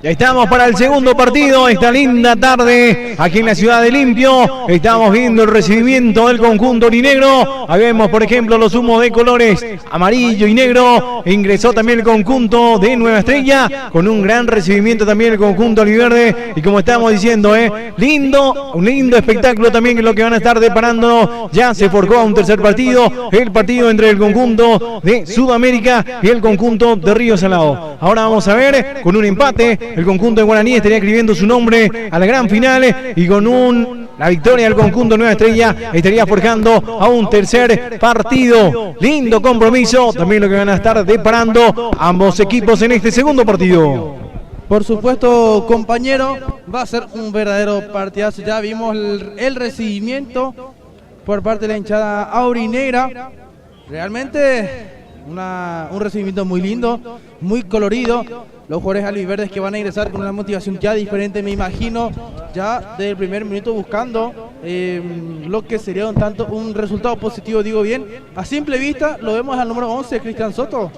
Ya estamos para el segundo partido, esta linda tarde aquí en la ciudad de Limpio. Estamos viendo el recibimiento del conjunto orinegro. Ahí vemos, por ejemplo, los humos de colores amarillo y negro. Ingresó también el conjunto de Nueva Estrella con un gran recibimiento también el conjunto oliverde. Y como estamos diciendo, un lindo espectáculo también que es lo que van a estar deparando. Ya se forjó un tercer partido, el partido entre el conjunto de Sudamérica y el conjunto de Río Salado. Ahora vamos a ver, con un empate, el conjunto de Guaraní estaría escribiendo su nombre a la gran final y con la victoria del conjunto Nueva Estrella estaría forjando a un tercer partido. Lindo compromiso, también lo que van a estar deparando ambos equipos en este segundo partido. Por supuesto, compañero, va a ser un verdadero partidazo. Ya vimos el recibimiento por parte de la hinchada aurinegra. Realmente un recibimiento muy lindo, muy colorido. Los jugadores albiverdes que van a ingresar con una motivación ya diferente, me imagino, ya desde el primer minuto buscando lo que sería un resultado positivo, digo bien. A simple vista lo vemos al número 11, Cristian Soto.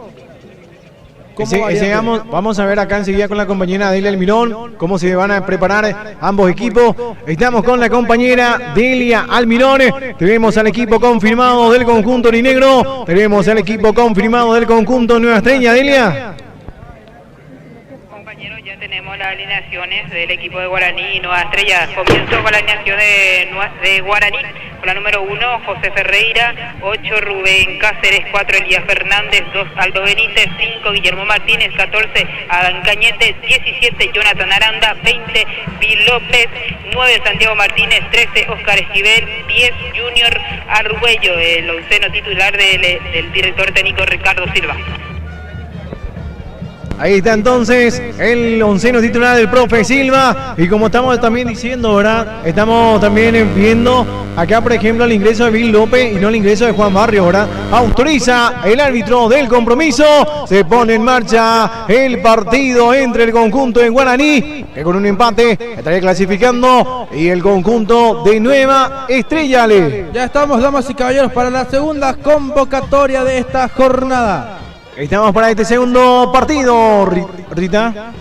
Vamos a ver acá enseguida con la compañera Delia Almirón cómo se van a preparar ambos equipos. Estamos con la compañera Delia Almirón. Tenemos al equipo confirmado del conjunto orinegro. Tenemos al equipo confirmado del conjunto Nueva Estrella. Delia. Compañeros, ya tenemos las alineaciones del equipo de Guaraní y Nueva Estrella. Comienzo con la alineación de Guaraní. Con la número 1, José Ferreira, 8, Rubén Cáceres, 4, Elías Fernández, 2, Aldo Benítez, 5, Guillermo Martínez, 14, Adán Cañete, 17, Jonathan Aranda, 20, Bill López, 9, Santiago Martínez, 13, Oscar Esquivel, 10, Junior Arguello, el onceno titular del director técnico Ricardo Silva. Ahí está entonces el onceno titular del profe Silva. Y como estamos también diciendo, ¿verdad? Estamos también viendo acá, por ejemplo, el ingreso de Bill López y no el ingreso de Juan Barrios, ¿verdad? Autoriza el árbitro del compromiso. Se pone en marcha el partido entre el conjunto de Guaraní, que con un empate estaría clasificando, y el conjunto de Nueva Estrella. Ya estamos, damas y caballeros, para la segunda convocatoria de esta jornada. Estamos para este segundo partido, Rita.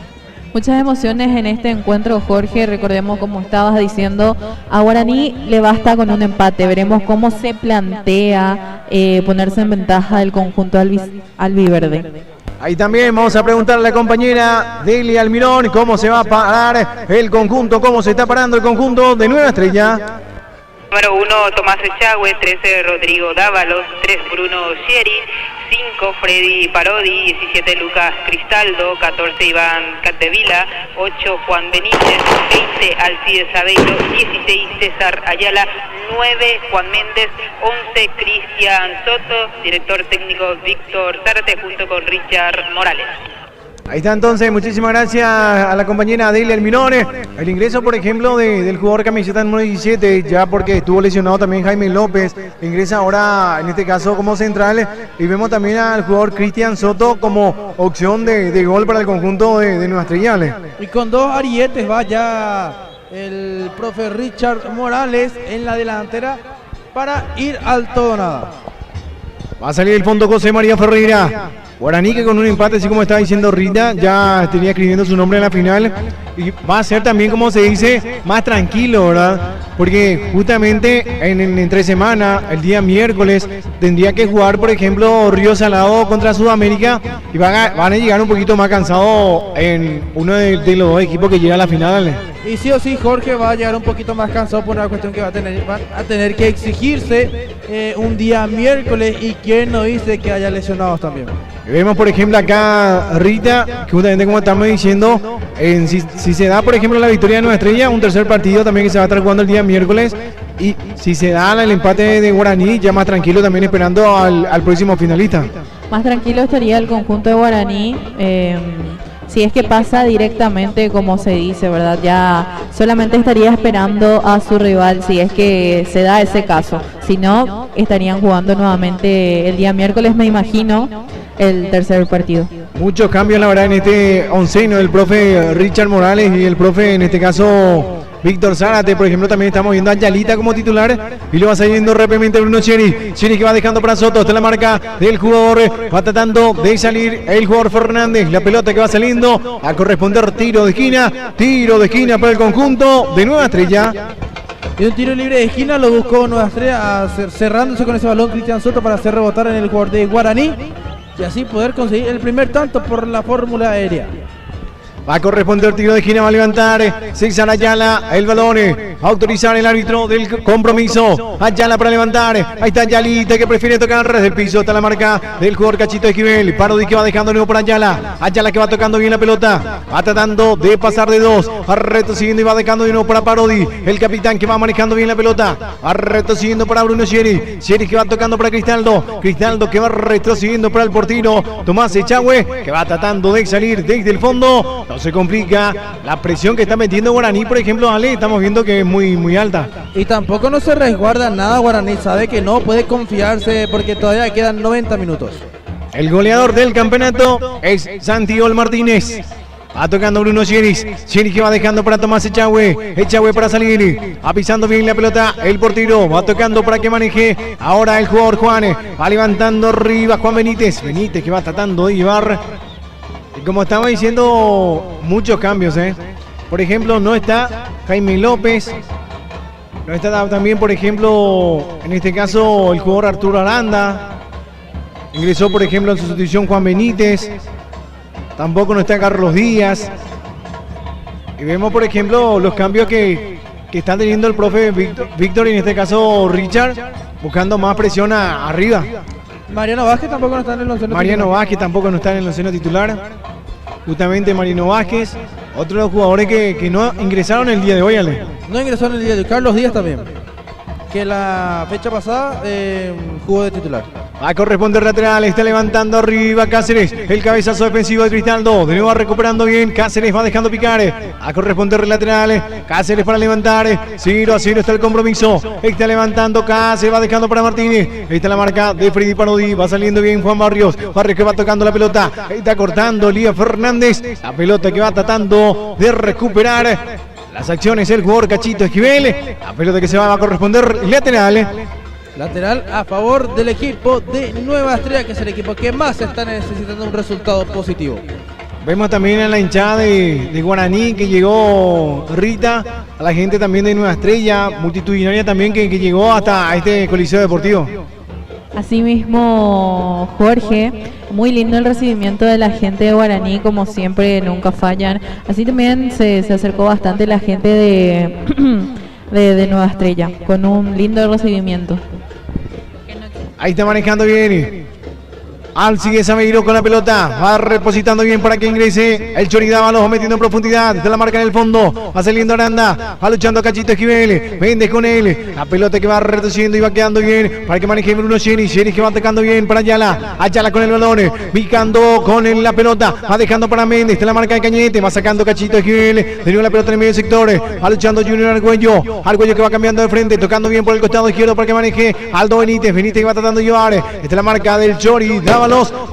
Muchas emociones en este encuentro, Jorge. Recordemos, como estabas diciendo, a Guaraní le basta con un empate. Veremos cómo se plantea ponerse en ventaja del conjunto albiverde. Ahí también vamos a preguntarle a la compañera Delia Almirón cómo se va a parar el conjunto, cómo se está parando el conjunto de Nueva Estrella. Número 1, Tomás Echagüe, 13, Rodrigo Dávalos, 3, Bruno Schieri, 5, Freddy Parodi, 17, Lucas Cristaldo, 14, Iván Catevila, 8, Juan Benítez, 20, Alcides Abeiro, 16, César Ayala, 9, Juan Méndez, 11, Cristian Soto, director técnico Víctor Zárate, junto con Richard Morales. Ahí está entonces, muchísimas gracias a la compañera Delia Almirón. El ingreso, por ejemplo, del jugador camiseta número 17, ya porque estuvo lesionado también Jaime López, ingresa ahora en este caso como central, y vemos también al jugador Cristian Soto como opción de gol para el conjunto de Nueva Estrella. Y con 2 arietes va ya el profe Richard Morales en la delantera para ir al todo o nada. Va a salir el fondo José María Ferreira. Guaraní, que con un empate, así como estaba diciendo Rita, ya tenía escribiendo su nombre en la final, y va a ser también, como se dice, más tranquilo, ¿verdad? Porque justamente entre semana, el día miércoles, tendría que jugar, por ejemplo, Río Salado contra Sudamérica, y van a llegar un poquito más cansados en uno de los dos equipos que llega a la final. Y sí o sí, Jorge va a llegar un poquito más cansado por una cuestión que van a tener que exigirse un día miércoles, y quién no dice que haya lesionados también. Vemos, por ejemplo, acá Rita, que justamente como estamos diciendo, si se da, por ejemplo, la victoria de Nueva Estrella, un tercer partido también que se va a estar jugando el día miércoles, y si se da el empate de Guaraní, ya más tranquilo también esperando al próximo finalista. Más tranquilo estaría el conjunto de Guaraní, si es que pasa directamente, como se dice, ¿verdad? Ya solamente estaría esperando a su rival si es que se da ese caso. Si no, estarían jugando nuevamente el día miércoles, me imagino, el tercer partido. Muchos cambios, la verdad, en este onceno del profe Richard Morales y el profe, en este caso, Víctor Zárate, por ejemplo, también estamos viendo a Yalita como titular y lo va saliendo rápidamente Bruno Cheri. Cheri que va dejando para Soto, esta es la marca del jugador, va tratando de salir el jugador Fernández, la pelota que va saliendo a corresponder tiro de esquina para el conjunto de Nueva Estrella. Y un tiro libre de esquina lo buscó Nueva Estrella, cerrándose con ese balón Cristian Soto para hacer rebotar en el jugador de Guaraní y así poder conseguir el primer tanto por la fórmula aérea. Va a corresponder el tiro de esquina, va a levantar César Ayala, el balón, autorizar el árbitro del compromiso. Ayala para levantar, ahí está Yalita que prefiere tocar al res del piso, está la marca del jugador Cachito Esquivel. Parodi que va dejando de nuevo para Ayala, Ayala que va tocando bien la pelota, va tratando de pasar de dos, va retrocediendo y va dejando de nuevo para Parodi, el capitán que va manejando bien la pelota, va retrocediendo para Bruno Cheri, Cheri que va tocando para Cristaldo, Cristaldo que va retrocediendo para el portero Tomás Echagüe, que va tratando de salir desde el fondo. No se complica la presión que está metiendo Guaraní, por ejemplo, Ale, estamos viendo que es muy alta. Y tampoco no se resguarda nada Guaraní, sabe que no puede confiarse porque todavía quedan 90 minutos. El goleador del campeonato es Santiago Martínez. Va tocando Bruno Chieris, Chieris que va dejando para Tomás Echagüe, Echagüe para salir, va pisando bien la pelota, el portero va tocando para que maneje, ahora el jugador Juan, va levantando arriba Juan Benítez que va tratando de llevar. Y como estaba diciendo, muchos cambios, Por ejemplo, no está Jaime López. No está también, por ejemplo, en este caso, el jugador Arturo Aranda. Ingresó, por ejemplo, en su sustitución Juan Benítez. Tampoco no está Carlos Díaz. Y vemos, por ejemplo, los cambios que están teniendo el profe Víctor y en este caso Richard, buscando más presión arriba. Mariano Vázquez tampoco no está en el onceno Mariano Vázquez tampoco no está en el onceno titular. Justamente Mariano Vázquez, otro de los jugadores que no ingresaron el día de hoy, Ale. No ingresaron el día de hoy. Carlos Díaz también, que la fecha pasada jugó de titular. Va a corresponder lateral, está levantando arriba Cáceres, el cabezazo defensivo de Cristaldo, de nuevo va recuperando bien, Cáceres va dejando picar, a corresponder lateral, Cáceres para levantar, 0-0 está el compromiso, está levantando Cáceres, va dejando para Martínez, está la marca de Freddy Parodi, va saliendo bien Juan Barrios que va tocando la pelota, está cortando Lía Fernández, la pelota que va tratando de recuperar las acciones el jugador Cachito Esquivel, la pelota que se va a corresponder lateral. Lateral a favor del equipo de Nueva Estrella, que es el equipo que más está necesitando un resultado positivo. Vemos también a la hinchada de Guaraní que llegó Rita, a la gente también de Nueva Estrella, multitudinaria también que llegó hasta este coliseo deportivo. Asimismo, Jorge, muy lindo el recibimiento de la gente de Guaraní, como siempre, nunca fallan. Así también se acercó bastante la gente de Nueva Estrella, con un lindo recibimiento. Ahí está manejando bien. Sigue Sameiro con la pelota, va repositando bien para que ingrese el Chori Dávalos, metiendo en profundidad, está la marca en el fondo, va saliendo Aranda, va luchando Cachito Esquivel, Méndez con él, la pelota que va reduciendo y va quedando bien para que maneje Bruno Chieris que va atacando bien para Ayala, Ayala con el balón, picando con la pelota, va dejando para Méndez, está la marca de Cañete, va sacando Cachito Esquivel, de nuevo la pelota en el medio sector, va luchando Junior Argüello que va cambiando de frente, tocando bien por el costado izquierdo para que maneje Aldo Benítez que va tratando de llevar, esta es la marca del Chori Dávalos,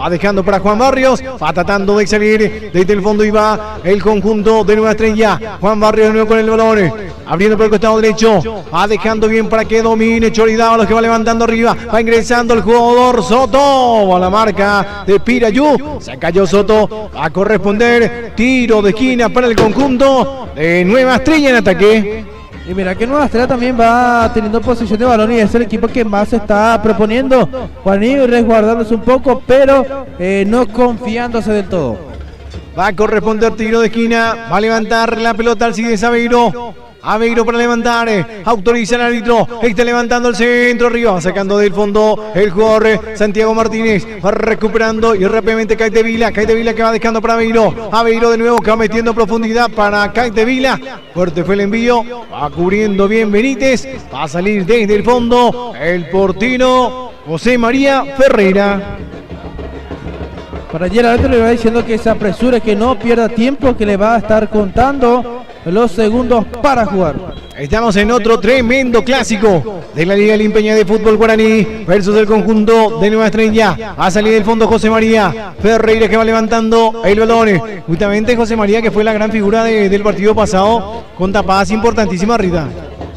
va dejando para Juan Barrios, va tratando de salir desde el fondo y va el conjunto de Nueva Estrella. Juan Barrios de nuevo con el balón, abriendo por el costado derecho, va dejando bien para que domine Chori Dávalos, que va levantando arriba, va ingresando el jugador Soto, a la marca de Pirayú, se cayó Soto, va a corresponder tiro de esquina para el conjunto de Nueva Estrella en ataque. Y mira que Nueva Estrella también va teniendo posición de balón y es el equipo que más se está proponiendo. Guaraní resguardándose un poco, pero no confiándose del todo. Va a corresponder tiro de esquina, va a levantar la pelota al Cide Aveiro. Aveiro para levantar, autoriza el árbitro, está levantando el centro arriba, va sacando del fondo el jugador Santiago Martínez, va recuperando y rápidamente Caetevila que va dejando para Aveiro de nuevo que va metiendo profundidad para Caetevila, fuerte fue el envío, va cubriendo bien Benítez, va a salir desde el fondo el portero José María Ferreira. Para ayer el árbitro le va diciendo que se apresure, que no pierda tiempo, que le va a estar contando los segundos para jugar. Estamos en otro tremendo clásico de la Liga Limpeña de Fútbol Guaraní versus el conjunto de Nueva Estrella. Va a salir del fondo José María Ferreira que va levantando el balón. Justamente José María, que fue la gran figura del partido pasado con tapadas importantísimas, Rita.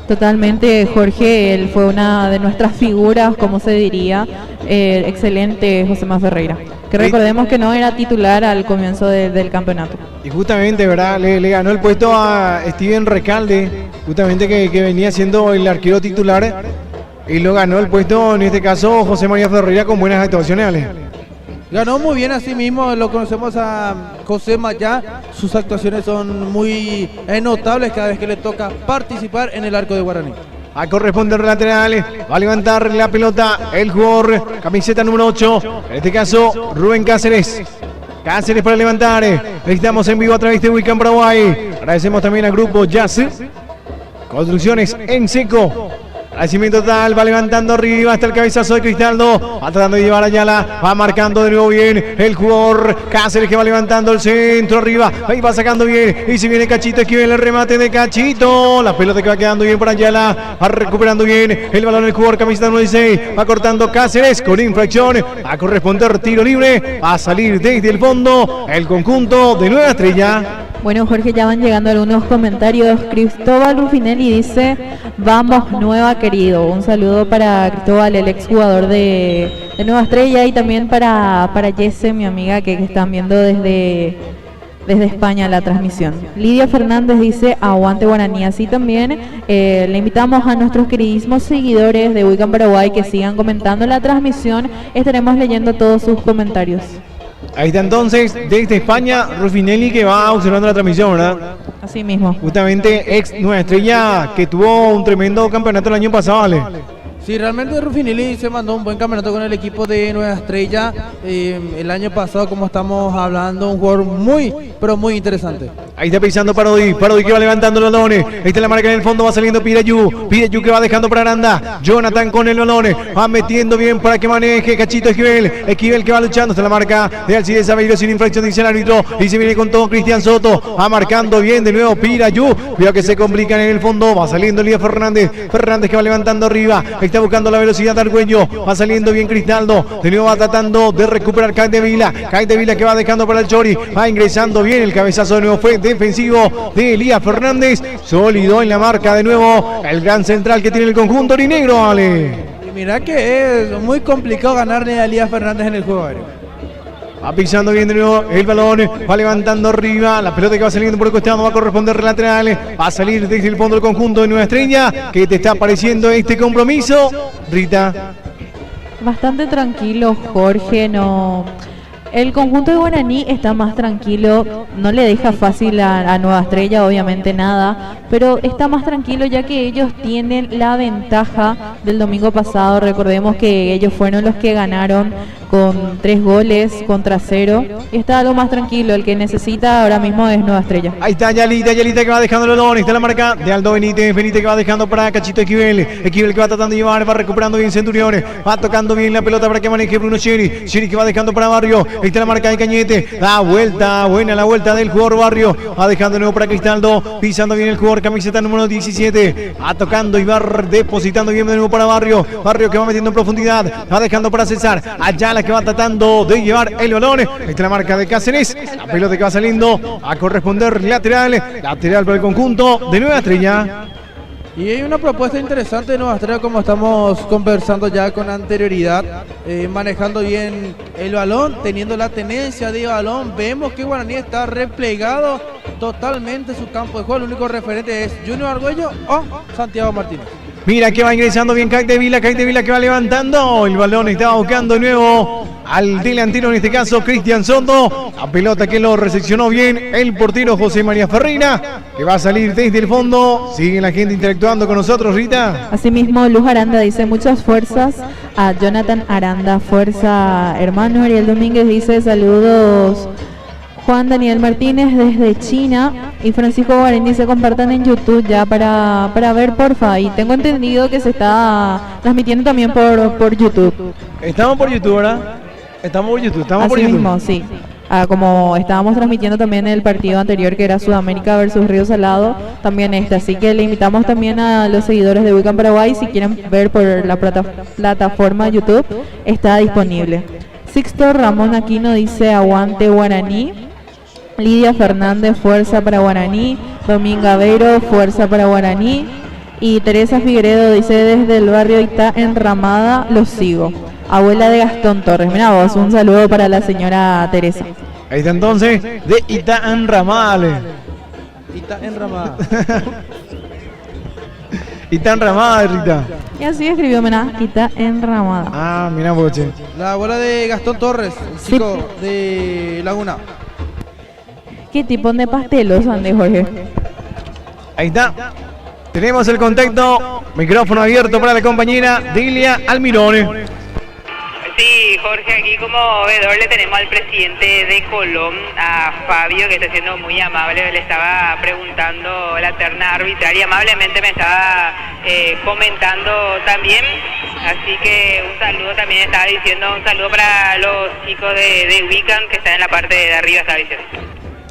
Totalmente, Jorge, él fue una de nuestras figuras, como se diría, excelente Josemar Ferreira, que recordemos que no era titular al comienzo del campeonato. Y justamente, ¿verdad? Le ganó el puesto a Steven Recalde, justamente que venía siendo el arquero titular, y lo ganó el puesto, en este caso, José María Ferreira, con buenas actuaciones, Ale. Ganó muy bien, así mismo lo conocemos a José Mayá. Sus actuaciones son muy notables cada vez que le toca participar en el arco de Guaraní. A corresponder lateral, va a levantar la pelota el jugador, camiseta número 8, en este caso Rubén Cáceres. Cáceres para levantar, estamos en vivo a través de Wicam Paraguay. Agradecemos también al grupo Jazz, Construcciones en Seco. Agradecimiento total, va levantando arriba hasta el cabezazo de Cristaldo, va tratando de llevar a Ayala, va marcando de nuevo bien el jugador Cáceres, que va levantando el centro arriba, ahí va sacando bien, y si viene Cachito, esquiva el remate de Cachito, la pelota que va quedando bien por Ayala, va recuperando bien el balón el jugador camiseta 96, va cortando Cáceres con infracción, va a corresponder tiro libre, va a salir desde el fondo el conjunto de Nueva Estrella. Bueno, Jorge, ya van llegando algunos comentarios. Cristóbal Rufinelli dice, vamos Nueva querido. Un saludo para Cristóbal, el exjugador de Nueva Estrella, y también para Jesse, mi amiga, que están viendo desde España la transmisión. Lidia Fernández dice, aguante Guaraní. Así también le invitamos a nuestros queridísimos seguidores de Wicam Paraguay que sigan comentando la transmisión. Estaremos leyendo todos sus comentarios. Ahí está entonces, desde España, Rufinelli, que va observando la transmisión, ¿verdad? Así mismo. Justamente ex Nueva Estrella, que tuvo un tremendo campeonato el año pasado, ¿vale? Sí, realmente Rufinelli se mandó un buen campeonato con el equipo de Nueva Estrella el año pasado, como estamos hablando, un jugador muy, pero muy interesante. Ahí está pisando Parodi que va levantando los balones, ahí está la marca en el fondo, va saliendo Pirayú que va dejando para Aranda, Jonathan con el balón, va metiendo bien para que maneje Cachito Esquivel que va luchando, está la marca de Alcides Aveiro sin infracción, dice el árbitro, y se viene con todo Cristian Soto, va marcando bien de nuevo Pirayú, cuidado que se complican en el fondo, va saliendo Elías Fernández que va levantando arriba, está buscando la velocidad del Argüello, va saliendo bien Cristaldo, de nuevo va tratando de recuperar Caetevila que va dejando para el Chori, va ingresando bien, el cabezazo de nuevo fue defensivo de Elías Fernández, sólido en la marca de nuevo, el gran central que tiene el conjunto orinegro, Ale. Y mira que es muy complicado ganarle a Elías Fernández en el juego aéreo. Va pisando bien de nuevo el balón, va levantando arriba, la pelota que va saliendo por el costado, va a corresponder lateral, va a salir desde el fondo del conjunto de Nueva Estrella. ¿Qué te está pareciendo este compromiso, Rita? Bastante tranquilo, Jorge, no... El conjunto de Guaraní está más tranquilo, no le deja fácil a Nueva Estrella, obviamente nada, pero está más tranquilo ya que ellos tienen la ventaja del domingo pasado. Recordemos que ellos fueron los que ganaron con 3 goles contra 0. Está algo más tranquilo, el que necesita ahora mismo es Nueva Estrella. Ahí está Yalita que va dejando el balón, está la marca de Aldo Benítez que va dejando para Cachito Esquivel que va tratando de llevar, va recuperando bien Centuriones, va tocando bien la pelota para que maneje Bruno Sherry que va dejando para Barrio. Ahí está la marca de Cañete, la vuelta, buena la vuelta del jugador Barrio, va dejando de nuevo para Cristaldo, pisando bien el jugador camiseta número 17, va tocando y va depositando bien de nuevo para Barrio que va metiendo en profundidad, va dejando para César, Ayala que va tratando de llevar el balón, esta es la marca de Cáceres, la pelota que va saliendo a corresponder lateral para el conjunto de Nueva Estrella. Y hay una propuesta interesante de Nueva Estrella, como estamos conversando ya con anterioridad, manejando bien el balón, teniendo la tenencia de balón. Vemos que Guaraní está replegado totalmente su campo de juego. El único referente es Junior Argüello o Santiago Martínez. Mira que va ingresando bien Caetevila que va levantando el balón, estaba buscando de nuevo al delantero, en este caso Cristian Soto, la pelota que lo recepcionó bien el portero José María Ferreira, que va a salir desde el fondo. Sigue la gente interactuando con nosotros, Rita. Asimismo, Luz Aranda dice muchas fuerzas a Jonathan Aranda, fuerza hermano. Ariel Domínguez dice saludos Juan Daniel Martínez desde China, y Francisco Guarín dice compartan en YouTube ya para ver, porfa. Y tengo entendido que se está transmitiendo también por YouTube. Estamos por YouTube, ¿verdad? Estamos por YouTube. Así mismo, sí. Como estábamos transmitiendo también el partido anterior que era Sudamérica versus Río Salado, también así que le invitamos también a los seguidores de Wicam Paraguay, si quieren ver por la plataforma YouTube, está disponible. Sixto Ramón Aquino dice aguante Guaraní. Lidia Fernández, fuerza para Guaraní. Dominga Aveiro, fuerza para Guaraní. Y Teresa Figueredo dice desde el barrio Itá Enramada, los sigo. Abuela de Gastón Torres. Mira vos, un saludo para la señora Teresa. Ahí está entonces, de Itá Enramada. Itá Enramada. Itá Enramada, Rita. Y así escribió, mira, Itá Enramada. Ah, mira, boche. La abuela de Gastón Torres, el chico de Laguna. ¿Qué tipo de pastelos ande, Jorge? Ahí está. Tenemos el contacto, micrófono abierto para la compañera Dilia Almirón. Sí, Jorge, aquí como vedor le tenemos al presidente de Colón, a Fabio, que está siendo muy amable. Le estaba preguntando la terna arbitral y amablemente me estaba comentando también. Así que un saludo también, estaba diciendo un saludo para los chicos de Wiccan que están en la parte de arriba, estaba diciendo.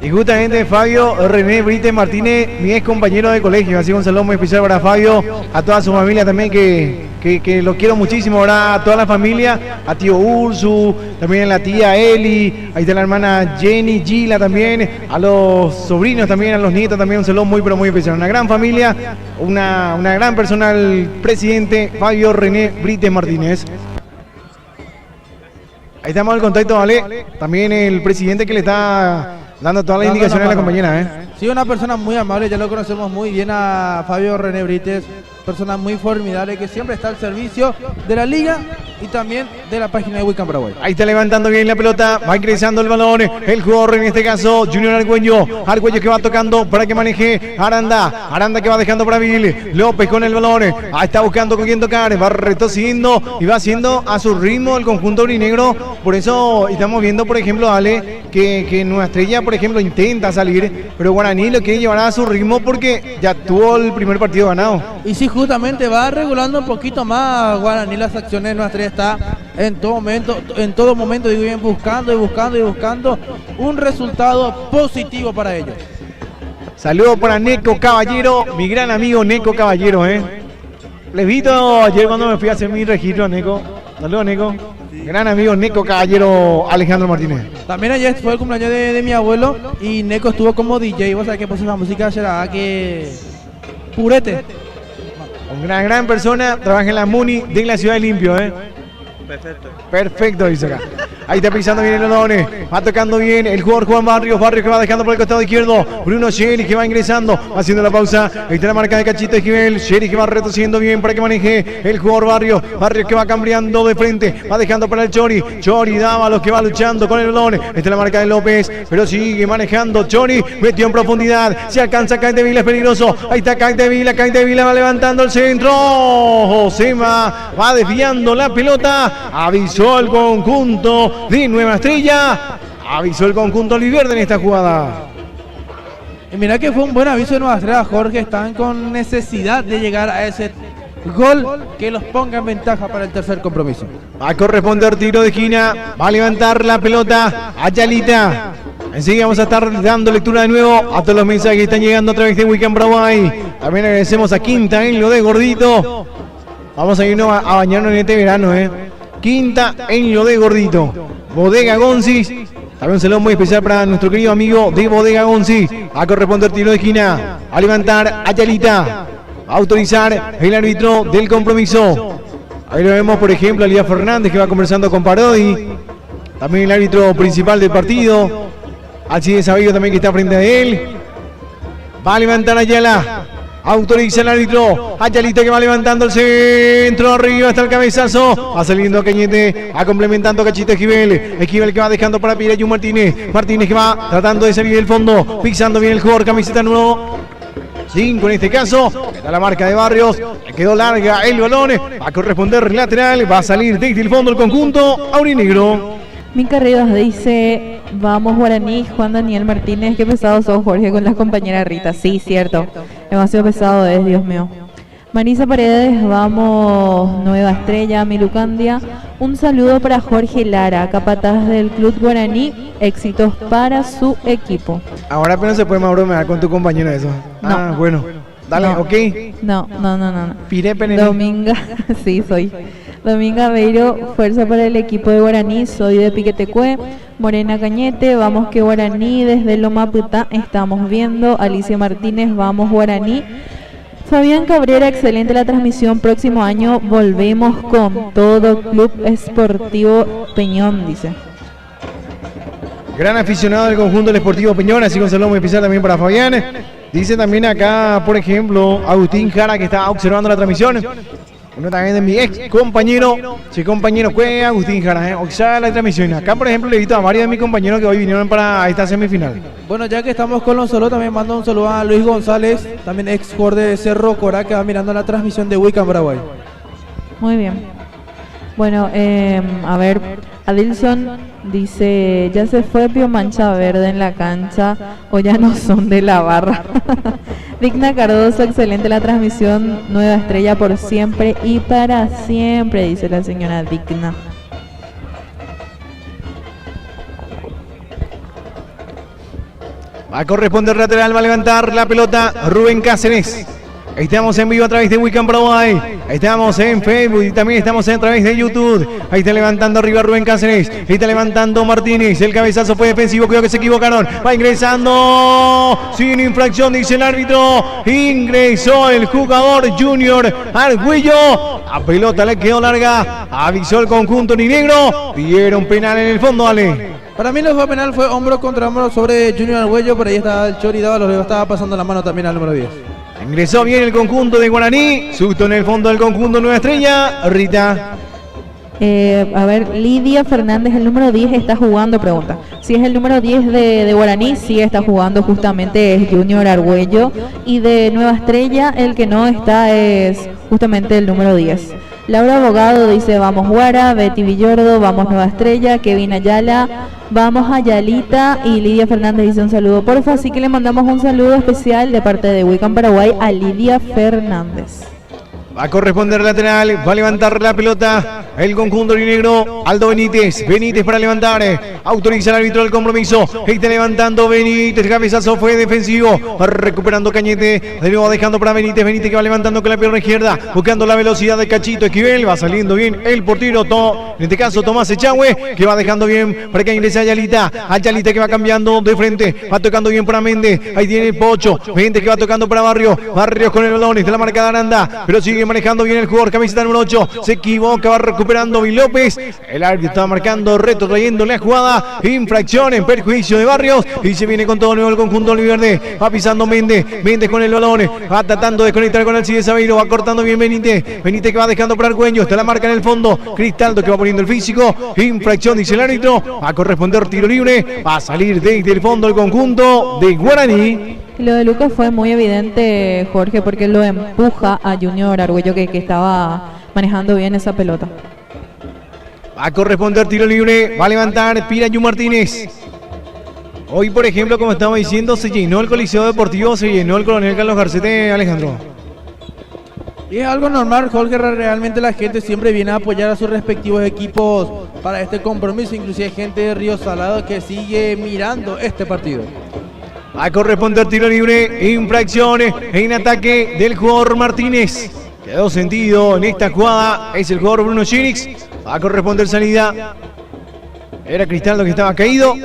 Y justamente Fabio René Brites Martínez, mi ex compañero de colegio, así que un saludo muy especial para Fabio, a toda su familia también, que lo quiero muchísimo, ahora a toda la familia, a tío Ursu, también a la tía Eli, ahí está la hermana Jenny, Gila también, a los sobrinos también, a los nietos también, un saludo muy pero muy especial, una gran familia, una gran persona, el presidente Fabio René Brites Martínez. Ahí estamos en contacto, ¿vale? También el presidente que le está dando todas las indicaciones a la compañera, ¿eh? Sí, una persona muy amable, ya lo conocemos muy bien a Fabio René Brites, persona muy formidable que siempre está al servicio de la liga y también de la página de Wiccan Paraguay. Ahí está levantando bien la pelota, va ingresando el balón, el jugador en este caso, Junior Argüello que va tocando para que maneje Aranda que va dejando para Vil, López con el balón, ahí está buscando con quién tocar, va retrocediendo y va haciendo a su ritmo el conjunto aurinegro, por eso estamos viendo, por ejemplo, Ale, que Nueva Estrella, por ejemplo, intenta salir, pero Guaraní lo quiere llevar a su ritmo porque ya tuvo el primer partido ganado. Y sí, justamente va regulando un poquito más Guaraní las acciones de Nueva Estrella, está en todo momento, digo bien, buscando un resultado positivo para ellos. Saludos para Neco Caballero, mi gran amigo Neco Caballero, Les invito ayer cuando me fui a hacer mi registro, Neco. Saludos, Neco. Gran amigo Neco Caballero Alejandro Martínez. También ayer fue el cumpleaños de mi abuelo y Neco estuvo como DJ. Vos sabés que puso la música será que purete. Una gran persona, trabaja en la MUNI de la ciudad de Limpio, Perfecto, dice acá. Ahí está pisando bien el balón, va tocando bien el jugador Juan Barrios que va dejando por el costado izquierdo, Bruno Sheri que va ingresando, haciendo la pausa, ahí está la marca de Cachito Esquivel, Sheri que va retrocediendo bien para que maneje el jugador Barrios que va cambiando de frente, va dejando para el Chori Dávalos que va luchando con el balón, esta es la marca de López, pero sigue manejando Chori, metió en profundidad, se alcanza Caetevila, es peligroso, ahí está Caetevila va levantando el centro, Josema va desviando la pelota, avisó el conjunto de Nueva Estrella, avisó el conjunto Oliverde en esta jugada. Y mira que fue un buen aviso de Nueva Estrella, Jorge, están con necesidad de llegar a ese gol que los ponga en ventaja para el tercer compromiso. Va a corresponder tiro de esquina, va a levantar la pelota a Yalita. Enseguida vamos a estar dando lectura de nuevo a todos los mensajes que están llegando a través de Wiccan Paraguay. También agradecemos a Quinta en lo de Gordito. Vamos a irnos a bañarnos en este verano, Quinta en lo de Gordito. Bodega Gonzis. También un saludo muy especial para nuestro querido amigo de Bodega Gonzis. A corresponder tiro de esquina. A levantar a Yalita. A autorizar el árbitro del compromiso. Ahí lo vemos, por ejemplo, a Elías Fernández que va conversando con Parodi. También el árbitro principal del partido. Alcides Sabillo también que está frente a él. Va a levantar a Ayala. Autoriza el árbitro. Ayalita que va levantando el centro. Arriba está el cabezazo. Va saliendo a Cañete. Va complementando Cachito Esquivel. Esquivel que va dejando para Pirayu Martínez. Martínez que va tratando de salir del fondo. Pisando bien el jugador. Camiseta nuevo 5 en este caso. Está la marca de Barrios. Le quedó larga el balón. Va a corresponder lateral. Va a salir desde el fondo el conjunto aurinegro. Mica Rivas dice, vamos Guaraní, Juan Daniel Martínez, qué pesado sos Jorge con la compañera Rita. Sí, cierto, demasiado pesado es, Dios mío. Marisa Paredes, vamos Nueva Estrella, Milucandia. Un saludo para Jorge Lara, capataz del Club Guaraní, éxitos para su equipo. Ahora apenas se puede más bromear con tu compañero eso. No. Bueno, dale, No. ok. No. Piré Penelí. Dominga, sí, soy. Dominga Aveiro, fuerza para el equipo de Guaraní, soy de Piquetecue. Morena Cañete, vamos que Guaraní, desde Loma Putá estamos viendo. Alicia Martínez, vamos Guaraní. Fabián Cabrera, excelente la transmisión, próximo año volvemos con todo. Club Esportivo Peñón, dice. Gran aficionado del conjunto del Esportivo Peñón, así que un saludo muy especial también para Fabián. Dice también acá, por ejemplo, Agustín Jara, que está observando la transmisión. Uno también de mi ex compañero, sí, compañero, fue Agustín Jara, observa la transmisión. Acá, por ejemplo, le he visto a varios de mis compañeros que hoy vinieron para esta semifinal. Bueno, ya que estamos con los saludos, también mando un saludo a Luis González, también ex jugador de Cerro Corá, que va mirando la transmisión de Wicca en Paraguay. Muy bien. Bueno, a ver, Adilson dice, ya se fue Pio Mancha Verde en la cancha o ya no son de la barra. Digna Cardoso, excelente la transmisión, Nueva Estrella por siempre y para siempre, dice la señora Digna. Va a corresponder lateral, va a levantar la pelota Rubén Cáceres. Estamos en vivo a través de Wiccan Paraguay. Estamos en Facebook y también estamos a través de YouTube. Ahí está levantando arriba Rubén Cáceres. Ahí está levantando Martínez. El cabezazo fue defensivo. Creo que se equivocaron. Va ingresando. Sin infracción, dice el árbitro. Ingresó el jugador Junior Argüello. La pelota le quedó larga. Avisó el conjunto negro. Dieron penal en el fondo, Ale. Para mí lo fue penal, fue hombro contra hombro sobre Junior Argüello. Por ahí estaba el Chori Dávalos, estaba pasando la mano también al número 10. Ingresó bien el conjunto de Guaraní. Susto en el fondo del conjunto Nueva Estrella. Rita. A ver, Lidia Fernández, el número 10 está jugando, pregunta. Si es el número 10 de Guaraní, sí está jugando, justamente es Junior Argüello. Y de Nueva Estrella, el que no está es justamente el número 10. Laura Abogado dice, vamos Guara. Betty Villordo, vamos Nueva Estrella. Kevin Ayala, vamos Ayalita. Y Lidia Fernández dice un saludo, porfa. Así que le mandamos un saludo especial de parte de Wiccan Paraguay a Lidia Fernández. Va a corresponder lateral, va a levantar la pelota el conjunto negro. Aldo Benítez, Benítez para levantar, autoriza el árbitro del compromiso. Está levantando Benítez, cabezazo fue defensivo, va recuperando Cañete, de nuevo dejando para Benítez, Benítez que va levantando con la pierna izquierda, buscando la velocidad de Cachito Esquivel, va saliendo bien el portero, en este caso Tomás Echagüe, que va dejando bien para que ingrese Ayalita, Ayalita que va cambiando de frente, va tocando bien para Méndez, ahí tiene el Pocho, Méndez que va tocando para Barrios con el balón, está la marca de Aranda, pero sigue manejando bien el jugador, camiseta número 8, se equivoca, va recuperando Vin López, el árbitro está marcando, retrotrayendo la jugada, infracción en perjuicio de Barrios, y se viene con todo nuevo el conjunto oliverde, va pisando Méndez, Méndez con el balón, va tratando de desconectar con el Cide Sabeiro, va cortando bien Benítez, Benítez que va dejando para Argüello, está la marca en el fondo, Cristaldo que va poniendo el físico, infracción dice el árbitro, va a corresponder tiro libre, va a salir desde el fondo el conjunto de Guaraní. Lo de Lucas fue muy evidente, Jorge, porque lo empuja a Junior Argüello que estaba manejando bien esa pelota. Va a corresponder tiro libre, va a levantar Pirayu Martínez. Hoy, por ejemplo, como estamos diciendo, se llenó el Coliseo Deportivo, se llenó el Coronel Carlos Garcete, Alejandro. Y es algo normal, Jorge, realmente la gente siempre viene a apoyar a sus respectivos equipos para este compromiso, inclusive gente de Río Salado que sigue mirando este partido. Va a corresponder tiro libre, infracciones en ataque del jugador Martínez. Quedó sentido en esta jugada, es el jugador Bruno Chirix. Va a corresponder salida. Era Cristaldo que estaba caído.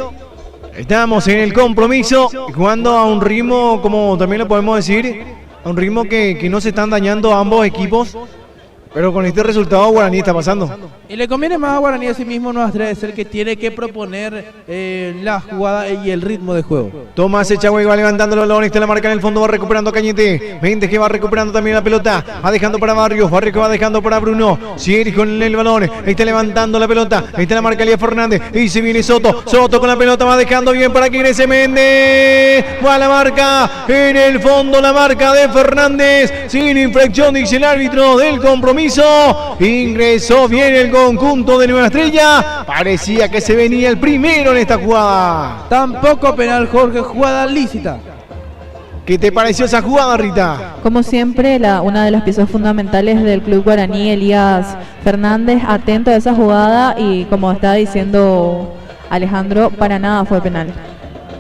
Estamos en el compromiso, jugando a un ritmo, como también lo podemos decir, a un ritmo que no se están dañando ambos equipos. Pero con este resultado Guaraní está pasando. Y le conviene más a Guaraní a sí mismo, no es el que tiene que proponer la jugada y el ritmo de juego. Tomás Echagüe va levantando el balón, está la marca en el fondo, va recuperando Cañete. Méndez que va recuperando también la pelota, va dejando para Barrios, Barrios que va dejando para Bruno. Sigue con el balón, está levantando la pelota, está la marca Elías Fernández, y se viene Soto, Soto con la pelota, va dejando bien para que ingrese Méndez. Va a la marca, en el fondo la marca de Fernández, sin infracción dice el árbitro del compromiso. Ingresó bien el conjunto de Nueva Estrella. Parecía que se venía el primero en esta jugada. Tampoco penal, Jorge, jugada lícita. ¿Qué te pareció esa jugada, Rita? Como siempre, una de las piezas fundamentales del club guaraní, Elías Fernández, atento a esa jugada y como está diciendo Alejandro, para nada fue penal.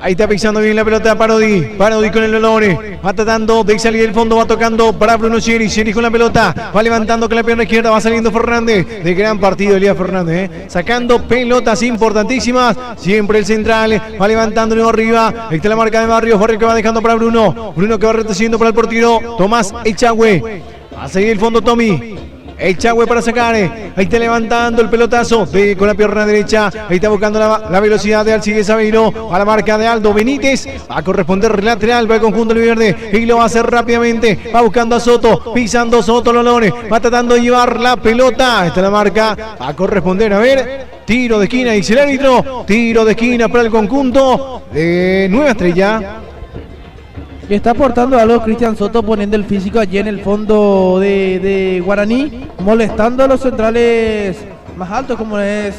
Ahí está pisando bien la pelota Parodi. Parodi con el balón. Va tratando de salir del fondo. Va tocando para Bruno Chieri. Chieri con la pelota. Va levantando con la pierna izquierda. Va saliendo Fernández. De gran partido Elías Fernández. Sacando pelotas importantísimas. Siempre el central. Va levantando nuevo arriba. Ahí está la marca de Barrios. Barrios que va dejando para Bruno. Bruno que va retrocediendo para el portero Tomás Echagüe. Va a seguir el fondo Tommy. Echagüe para sacar. Ahí está levantando el pelotazo con la pierna derecha. Ahí está buscando la velocidad de Alcides Aveiro. A la marca de Aldo Benítez. Va a corresponder lateral para el conjunto verde. Y lo va a hacer rápidamente. Va buscando a Soto. Pisando Soto Lolones. Va tratando de llevar la pelota. Esta es la marca. Va a corresponder. A ver. Tiro de esquina, dice el árbitro. Tiro de esquina para el conjunto de Nueva Estrella. Y está aportando algo Cristian Soto, poniendo el físico allí en el fondo de Guaraní, molestando a los centrales más altos como es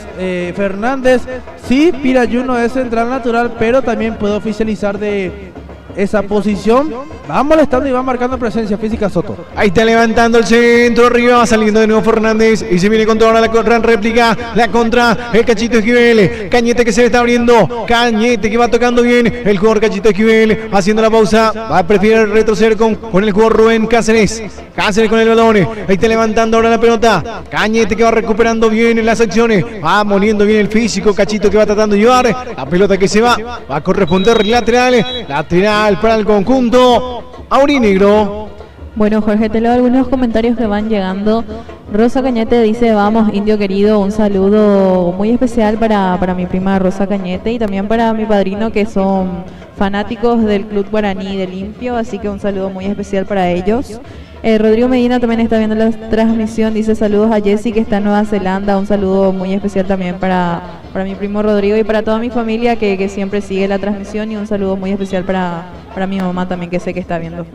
Fernández. Sí, Pirayuno es central natural, pero también puede oficializar de esa posición. Va molestando y va marcando presencia física Soto. Ahí está levantando el centro arriba, va saliendo de nuevo Fernández y se viene con toda la gran réplica, la contra el Cachito Esquivel. Cañete que se le está abriendo, Cañete que va tocando bien el jugador Cachito Esquivel, haciendo la pausa, va a preferir retroceder con el jugador Rubén Cáceres. Cáceres con el balón, ahí está levantando ahora la pelota, Cañete que va recuperando bien en las acciones, va moliendo bien el físico, Cachito que va tratando de llevar, la pelota que se va a corresponder lateral para el conjunto aurinegro. Bueno, Jorge, te leo algunos comentarios que van llegando. Rosa Cañete dice: vamos, indio querido, un saludo muy especial para mi prima Rosa Cañete y también para mi padrino, que son fanáticos del Club Guaraní de Limpio, así que un saludo muy especial para ellos. Rodrigo Medina también está viendo la transmisión, dice: saludos a Jessy, que está en Nueva Zelanda, un saludo muy especial también para mi primo Rodrigo y para toda mi familia que siempre sigue la transmisión, y un saludo muy especial para mi mamá también, que sé que está viendo.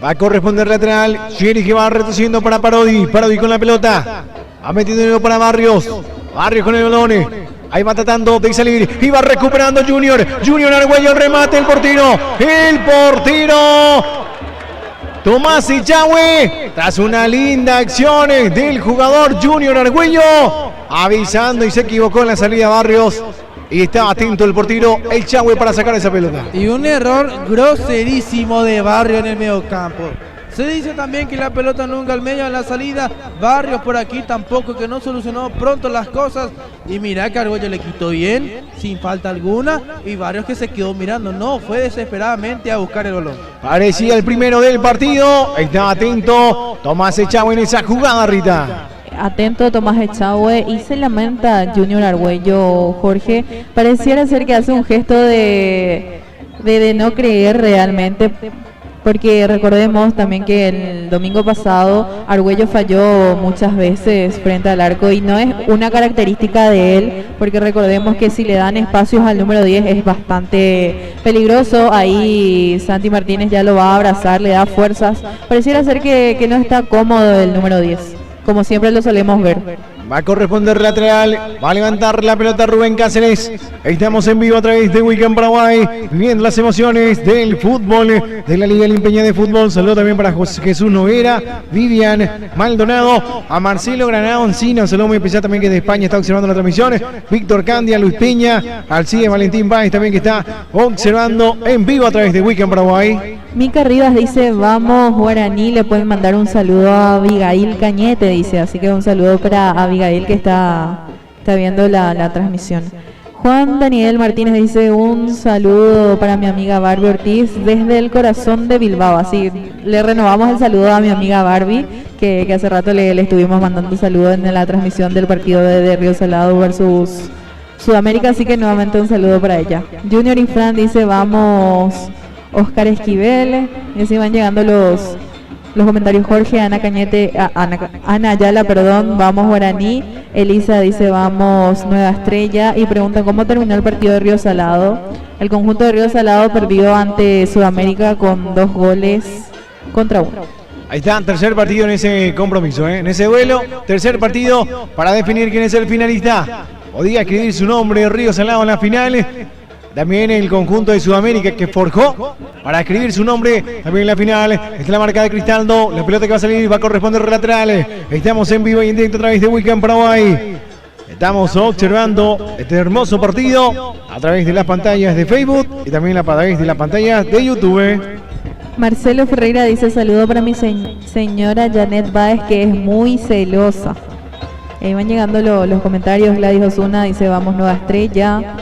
Va a corresponder lateral, Chieri que va retrocediendo para Parodi, Parodi con la pelota, va metiendo de nuevo para Barrios, Barrios con el balón, ahí va tratando de salir y va recuperando Junior Argüello, remate el portero Tomás Echagüe, tras una linda acción del jugador Junior Argüello, avisando y se equivocó en la salida Barrios. Y estaba atento el portero Echagüe para sacar esa pelota. Y un error groserísimo de Barrios en el mediocampo. Se dice también que la pelota nunca al medio en la salida. Barrios por aquí tampoco, que no solucionó pronto las cosas. Y mira que Argüello le quitó bien, sin falta alguna. Y Barrios que se quedó mirando, no, fue desesperadamente a buscar el balón. Parecía el primero del partido. Estaba atento Tomás Echagüe en esa jugada, Rita. Atento Tomás Echagüe, y se lamenta Junior Argüello, Jorge. Pareciera ser que hace un gesto de no creer realmente, porque recordemos también que el domingo pasado Argüello falló muchas veces frente al arco, y no es una característica de él, porque recordemos que si le dan espacios al número 10 es bastante peligroso. Ahí Santi Martínez ya lo va a abrazar, le da fuerzas. Pareciera ser que no está cómodo el número 10, como siempre lo solemos ver. Va a corresponder lateral, va a levantar la pelota Rubén Cáceres. Estamos en vivo a través de Weekend Paraguay, viviendo las emociones del fútbol, de la Liga Limpeña de Fútbol. Saludo también para Jesús Noguera, Vivian Maldonado, a Marcelo Granado Encina, un saludo muy especial también, que de España está observando la transmisión. Víctor Candia, Luis Peña, Alcides Valentín Páez también, que está observando en vivo a través de Weekend Paraguay. Mica Rivas dice: vamos Guaraní, le pueden mandar un saludo a Abigail Cañete, dice, así que un saludo para Abigail, que está viendo la transmisión. Juan Daniel Martínez dice: un saludo para mi amiga Barbie Ortiz desde el corazón de Bilbao. Así le renovamos el saludo a mi amiga Barbie, que hace rato le estuvimos mandando un saludo en la transmisión del partido de Río Salado versus Sudamérica, así que nuevamente un saludo para ella. Junior Infran dice: vamos Oscar Esquivel. Y así van llegando los comentarios. Jorge, Ana Cañete, Ana Ayala, perdón, vamos Guaraní. Elisa dice: vamos Nueva Estrella, y pregunta cómo terminó el partido de Río Salado. El conjunto de Río Salado perdió ante Sudamérica con 2 goles contra 1. Ahí está, tercer partido en ese compromiso, en ese duelo, tercer partido para definir quién es el finalista. Podía escribir su nombre Río Salado en la final. También el conjunto de Sudamérica, que forjó para escribir su nombre también en la final. Esta es la marca de Cristaldo, la pelota que va a salir va a corresponder lateral. Estamos en vivo y en directo a través de Weekend Paraguay. Estamos observando este hermoso partido a través de las pantallas de Facebook y también a través de las pantallas de YouTube. Marcelo Ferreira dice saludo para mi señora Janet Báez, que es muy celosa. Ahí van llegando los comentarios. Gladys Osuna dice vamos Nueva Estrella.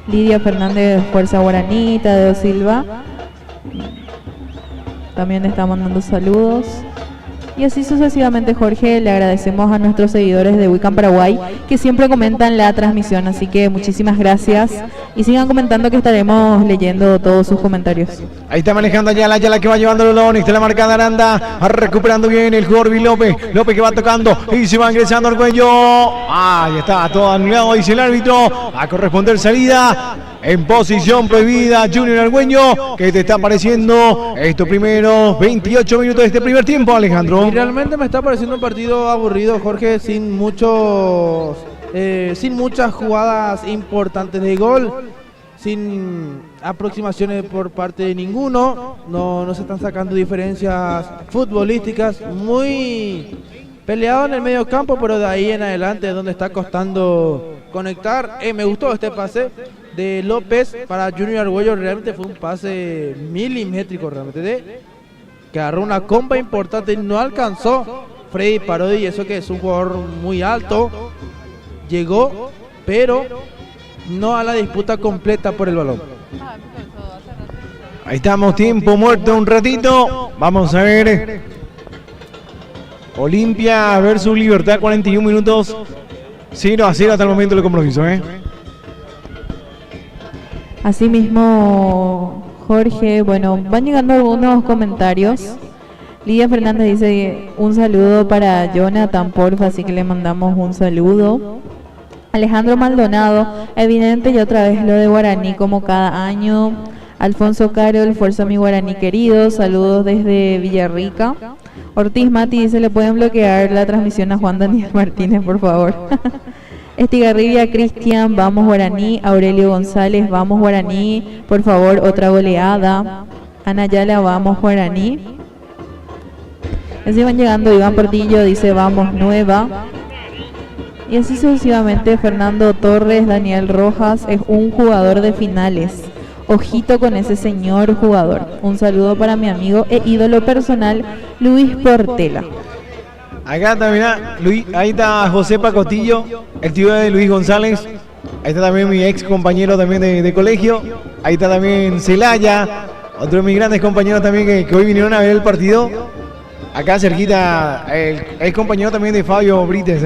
Lidia Fernández, Fuerza Guaraní. Tadeo Silva también está mandando saludos. Y así sucesivamente, Jorge. Le agradecemos a nuestros seguidores de Wiccan Paraguay que siempre comentan la transmisión, así que muchísimas gracias y sigan comentando que estaremos leyendo todos sus comentarios. Ahí está manejando Ayala que va llevando el balón, está la marca de Aranda, recuperando bien el jugador López que va tocando y se va ingresando al cuello. Ahí está, todo anulado, dice el árbitro. A corresponder salida en posición prohibida, Junior Argüello. ¿Qué te está pareciendo estos primeros 28 minutos de este primer tiempo, Alejandro? Y realmente me está pareciendo un partido aburrido, Jorge, sin muchas jugadas importantes de gol, sin aproximaciones por parte de ninguno. No se están sacando diferencias futbolísticas, muy peleado en el medio campo, pero de ahí en adelante es donde está costando conectar. Me gustó este pase de López para Junior Argüello, realmente fue un pase milimétrico, realmente que agarró una comba importante y no alcanzó Freddy Parodi, eso que es un jugador muy alto, llegó, pero no a la disputa completa por el balón. Ahí estamos, tiempo muerto un ratito, vamos a ver, Olimpia versus Libertad, 41 minutos, 0-0 hasta el momento del compromiso, Asimismo, Jorge, bueno, van llegando algunos comentarios. Lidia Fernández dice un saludo para Jonathan, porfa, así que le mandamos un saludo. Alejandro Maldonado, evidente y otra vez lo de Guaraní como cada año. Alfonso Carol, fuerza mi Guaraní querido, saludos desde Villarrica. Ortiz Mati dice le pueden bloquear la transmisión a Juan Daniel Martínez, por favor. Estigarribia Cristian, vamos Guaraní. Aurelio González, vamos Guaraní, por favor, otra goleada. Ana Yala, vamos Guaraní. Así van llegando. Iván Portillo dice vamos Nueva. Y así sucesivamente. Fernando Torres, Daniel Rojas es un jugador de finales. Ojito con ese señor jugador. Un saludo para mi amigo e ídolo personal Luis Portela. Acá también, ahí está José Pacotillo, el tío de Luis González. Ahí está también mi ex compañero también de colegio. Ahí está también Celaya, otro de mis grandes compañeros también que hoy vinieron a ver el partido. Acá cerquita, el ex compañero también de Fabio Brites.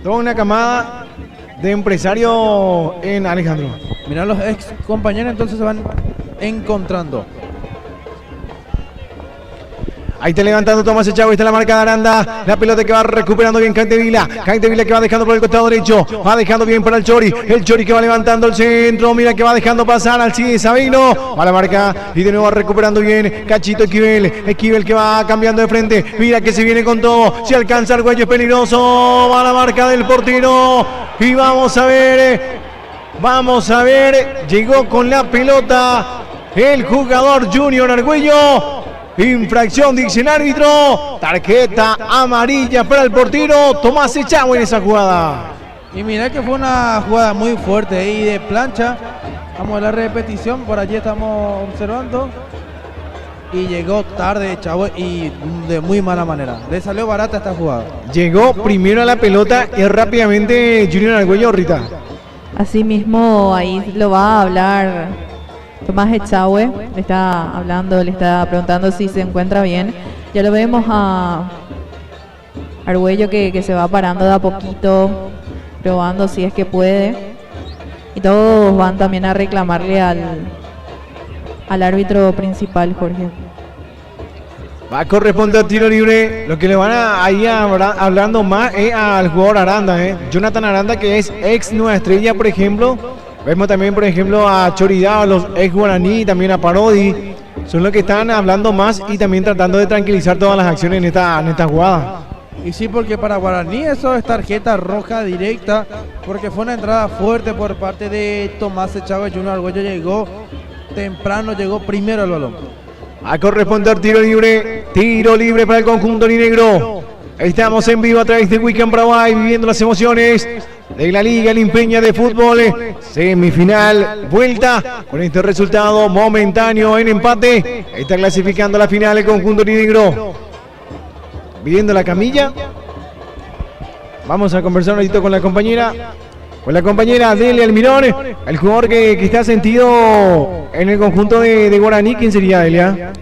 Toda una camada de empresarios en Alejandro. Mirá, los ex compañeros entonces se van encontrando. Ahí está levantando Tomás Echagüe, está la marca de Aranda, la pelota que va recuperando bien Cantevila que va dejando por el costado derecho, va dejando bien para el Chori que va levantando el centro, mira que va dejando pasar al Cid Sabino, va la marca y de nuevo va recuperando bien Cachito Esquivel que va cambiando de frente, mira que se viene con todo, si alcanza Argüello es peligroso, va la marca del portero y vamos a ver, llegó con la pelota el jugador Junior Argüello. Infracción, dice el árbitro. Tarjeta amarilla para el portero Tomás Echagüe en esa jugada. Y mira que fue una jugada muy fuerte ahí de plancha. Vamos a la repetición, por allí estamos observando. Y llegó tarde Echagüe y de muy mala manera. Le salió barata esta jugada. Llegó primero a la pelota y rápidamente Junior Argüello, Rita. Así mismo ahí lo va a hablar Tomás Echagüe, le está hablando, le está preguntando si se encuentra bien. Ya lo vemos a Argüello que se va parando de a poquito, probando si es que puede. Y todos van también a reclamarle al árbitro principal, Jorge. Va a corresponder tiro libre. Lo que le van a ir hablando más es al jugador Aranda, Jonathan Aranda, que es ex Nueva Estrella, por ejemplo. Vemos también, por ejemplo, a Choridao, los ex Guaraní, también a Parodi. Son los que están hablando más y también tratando de tranquilizar todas las acciones en esta jugada. Y sí, porque para Guaraní eso es tarjeta roja directa, porque fue una entrada fuerte por parte de Tomás Echagüe. Junior Argüello llegó temprano, llegó primero al balón. A corresponder tiro libre para el conjunto negro. Estamos en vivo a través de Weekend Paraguay, viviendo las emociones de la Liga Limpeña de Fútbol. Semifinal, vuelta, con este resultado momentáneo en empate. Está clasificando a la final el conjunto negro. Viviendo la camilla. Vamos a conversar un ratito con la compañera. Delia Almirón, el jugador que está sentido en el conjunto de Guaraní. ¿Quién sería, Delia?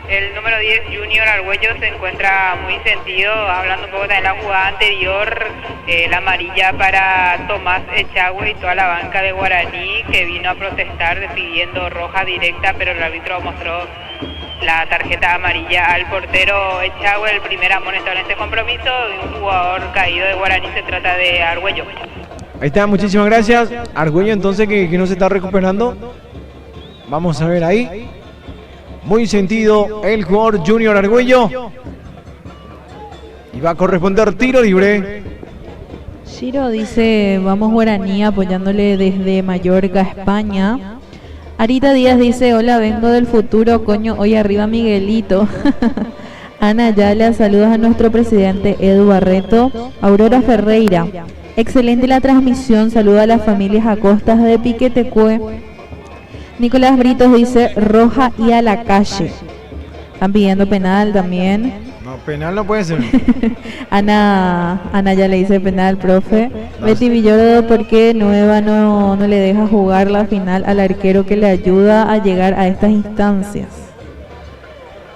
El número 10, Junior Argüello, se encuentra muy sentido, hablando un poco también de la jugada anterior, la amarilla para Tomás Echagüe y toda la banca de Guaraní, que vino a protestar pidiendo roja directa, pero el árbitro mostró la tarjeta amarilla al portero Echagüe, el primer amonestado en este compromiso, de un jugador caído de Guaraní. Se trata de Argüello. Ahí está, muchísimas gracias. Argüello entonces que no se está recuperando. Vamos a ver ahí. Muy sentido el jugador Junior Argüello. Y va a corresponder tiro libre. Giro dice, vamos Guaraní, apoyándole desde Mallorca, España. Arita Díaz dice, hola, vengo del futuro, coño, hoy arriba Miguelito. Ana Ayala, saludos a nuestro presidente Edu Barreto. Aurora Ferreira, excelente la transmisión, saluda a las familias Acostas de Piquetecue. Nicolás Britos dice, roja y a la calle. Están pidiendo penal también. No, penal no puede ser. Ana ya le dice penal, profe. No. Betty Villoro, ¿por qué Nueva no le deja jugar la final al arquero que le ayuda a llegar a estas instancias?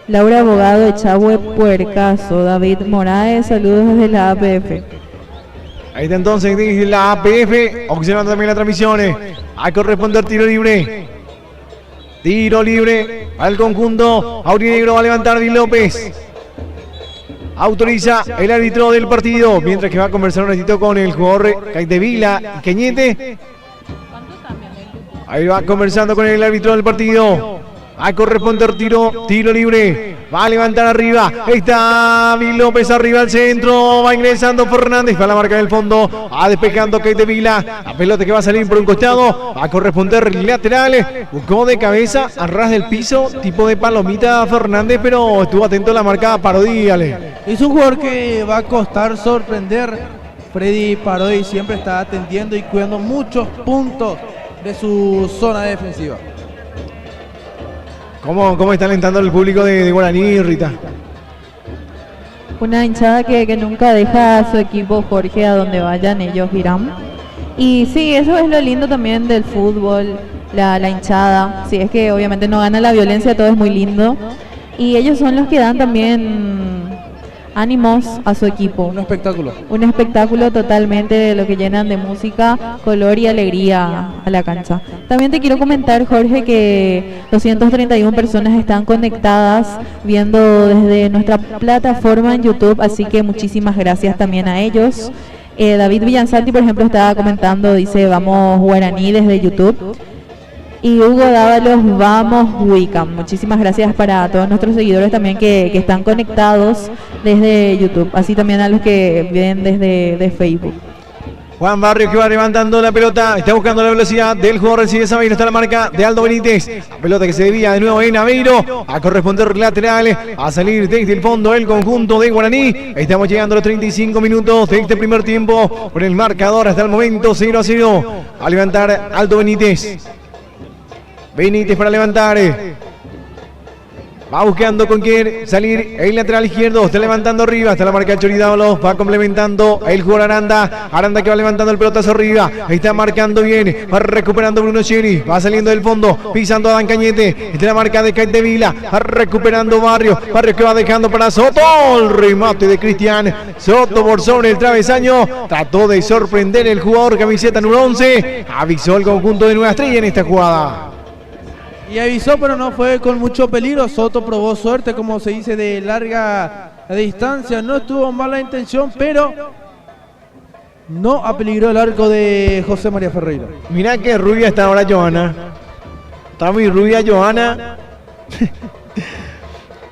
Laura Abogado, Echagüe Puercaso. David Moraes, saludos desde la APF. Ahí está entonces desde la APF, observando también las transmisiones. A corresponder tiro libre. Tiro libre al conjunto aurinegro. Va a levantar Di López. Autoriza el árbitro del partido, mientras que va a conversar un ratito con el jugador Caitevila y Cañete. Ahí va conversando con el árbitro del partido. A corresponder tiro libre. Va a levantar arriba. Ahí está Di López arriba al centro. Va ingresando Fernández. Va a la marca del fondo. Va despejando Caitevila. La pelota que va a salir por un costado. Va a corresponder lateral. Buscó de cabeza a ras del piso. Tipo de palomita Fernández. Pero estuvo atento a la marca Parodi. Es un jugador que va a costar sorprender. Freddy Parodi siempre está atendiendo y cuidando muchos puntos de su zona defensiva. ¿Cómo está alentando el público de Guaraní, Rita? Una hinchada que nunca deja a su equipo, Jorge, a donde vayan ellos irán. Y sí, eso es lo lindo también del fútbol, la hinchada. Sí, es que obviamente no gana la violencia, todo es muy lindo. Y ellos son los que dan también ánimos a su equipo. Un espectáculo. Un espectáculo totalmente, lo que llenan de música, color y alegría a la cancha. También te quiero comentar, Jorge, que 231 personas están conectadas viendo desde nuestra plataforma en YouTube, así que muchísimas gracias también a ellos. David Villanzati, por ejemplo, estaba comentando, dice, vamos Guaraní desde YouTube. Y Hugo Dávalos, vamos Wicam. Muchísimas gracias para todos nuestros seguidores también que están conectados desde YouTube, así también a los que ven desde Facebook. Juan Barrio que va levantando la pelota, está buscando la velocidad del jugador, recibe Sabeiro, está la marca de Aldo Benítez, la pelota que se desvía de nuevo en Aveiro, a corresponder lateral, a salir desde el fondo el conjunto de Guaraní. Estamos llegando a los 35 minutos de este primer tiempo, con el marcador hasta el momento 0-0, a levantar Aldo Benítez. Benítez para levantar. Va buscando con quién salir el lateral izquierdo. Está levantando arriba. Está la marca de Choridávalos. Va complementando el jugador Aranda. Aranda que va levantando el pelotazo arriba. Está marcando bien. Va recuperando Bruno Cheri. Va saliendo del fondo. Pisando a Dan Cañete. Está la marca de Caitevila. Va recuperando Barrio. Barrio que va dejando para Soto. El remate de Cristian Soto por sobre el travesaño. Trató de sorprender el jugador camiseta número 11. Avisó el conjunto de Nueva Estrella en esta jugada. Y avisó, pero no fue con mucho peligro. Soto probó suerte, como se dice, de larga distancia. No estuvo mala intención, pero no apeligró el arco de José María Ferreira. Mirá que rubia está ahora Johanna. Está muy rubia Johanna.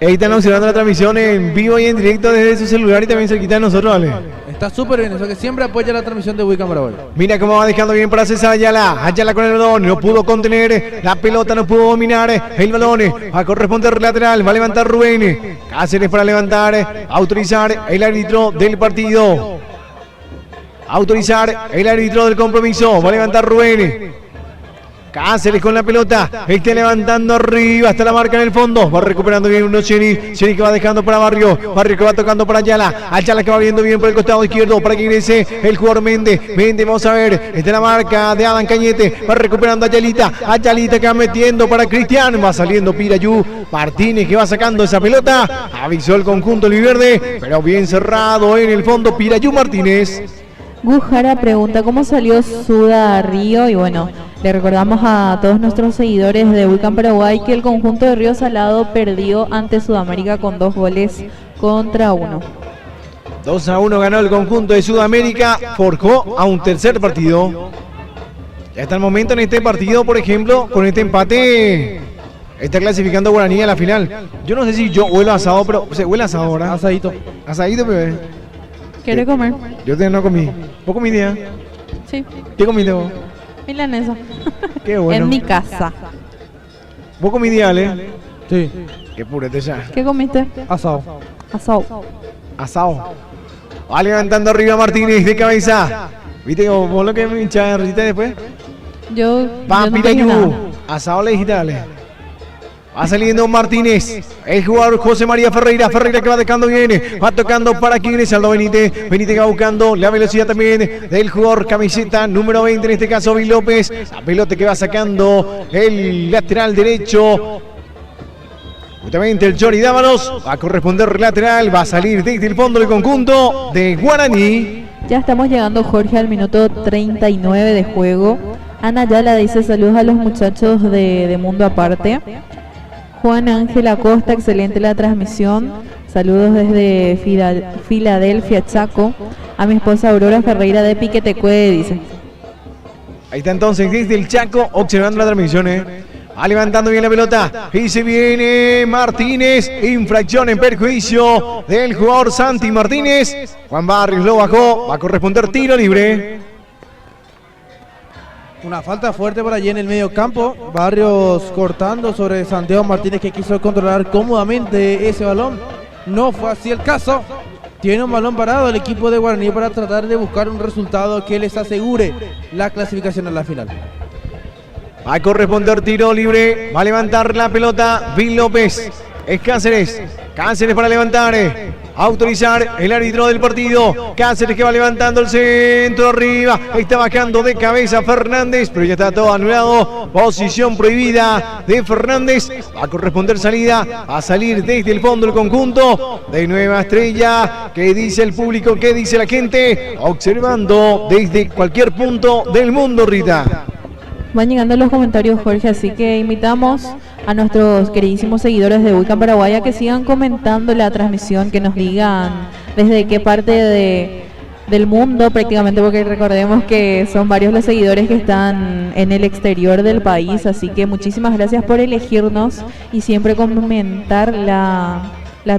Ahí están observando la transmisión en vivo y en directo desde su celular y también cerquita de nosotros, Ale. Está súper bien, eso que siempre apoya la transmisión de Wicam Paraguay. Mira cómo va dejando bien para César Ayala. Ayala con el balón, no pudo contener la pelota, no pudo dominar el balón. Va a corresponder lateral, va a levantar Rubén. Cáceres para levantar, autorizar el árbitro del partido. Autorizar el árbitro del compromiso, va a levantar Rubén. Cáceres con la pelota, está levantando arriba hasta la marca en el fondo, va recuperando bien uno Cheni que va dejando para Barrio que va tocando para Ayala, Ayala que va viendo bien por el costado izquierdo para que ingrese el jugador Méndez, vamos a ver, está la marca de Adam Cañete, va recuperando a Ayalita que va metiendo para Cristian, va saliendo Pirayú, Martínez que va sacando esa pelota, avisó el conjunto oliverde, pero bien cerrado en el fondo Pirayú Martínez. Gujara pregunta cómo salió Suda a Río y bueno, le recordamos a todos nuestros seguidores de Wicam Paraguay que el conjunto de Río Salado perdió ante Sudamérica con 2-1. 2-1 ganó el conjunto de Sudamérica, forjó a un tercer partido. Ya está el momento en este partido, por ejemplo, con este empate, está clasificando Guaraní a la final. Yo no sé si yo huelo asado, pero se huele asado ahora. Asadito. Asadito, bebé. ¿Quiere comer? Yo todavía no comí. ¿Vos comí día? Sí. ¿Qué comiste vos? Milanesa. Qué bueno. En mi casa. ¿Vos comí día, Ale? Sí. Qué purete ya. ¿Qué comiste? Asado. Asado. Va levantando arriba Martínez de cabeza. ¿Viste vos lo que me hinchaba en después? Yo Va no dije Pirayú. nada. Asado le dijiste, Ale. Va saliendo Martínez, el jugador José María Ferreira que va dejando bien, va tocando para que ingrese Aldo Benítez que va buscando la velocidad también del jugador camiseta número 20, en este caso Vil López, la pelota que va sacando el lateral derecho, justamente el Johnny Dávalos, va a corresponder lateral, va a salir desde el fondo del conjunto de Guaraní. Ya estamos llegando, Jorge, al minuto 39 de juego. Ana Ayala dice saludos a los muchachos de Mundo Aparte. Juan Ángel Acosta, excelente la transmisión. Saludos desde Filadelfia, Chaco. A mi esposa Aurora Ferreira de Piquetecué, dice. Ahí está entonces desde el Chaco observando la transmisión. Va levantando bien la pelota. Y se viene Martínez. Infracción en perjuicio del jugador Santi Martínez. Juan Barrios lo bajó. Va a corresponder tiro libre. Una falta fuerte por allí en el medio campo. Barrios cortando sobre Santiago Martínez, que quiso controlar cómodamente ese balón. No fue así el caso. Tiene un balón parado el equipo de Guaraní para tratar de buscar un resultado que les asegure la clasificación a la final. Va a corresponder tiro libre. Va a levantar la pelota Vil López. Es Cáceres. Cáceres para levantar. Autorizar el árbitro del partido. Cáceres que va levantando el centro arriba. Está bajando de cabeza Fernández, pero ya está todo anulado. Posición prohibida de Fernández. Va a corresponder salida. Va a salir desde el fondo el conjunto de Nueva Estrella. ¿Qué dice el público? ¿Qué dice la gente? Observando desde cualquier punto del mundo, Rita. Van llegando los comentarios, Jorge, así que invitamos a nuestros queridísimos seguidores de Wicam Paraguay a que sigan comentando la transmisión, que nos digan desde qué parte del mundo prácticamente, porque recordemos que son varios los seguidores que están en el exterior del país, así que muchísimas gracias por elegirnos y siempre comentar la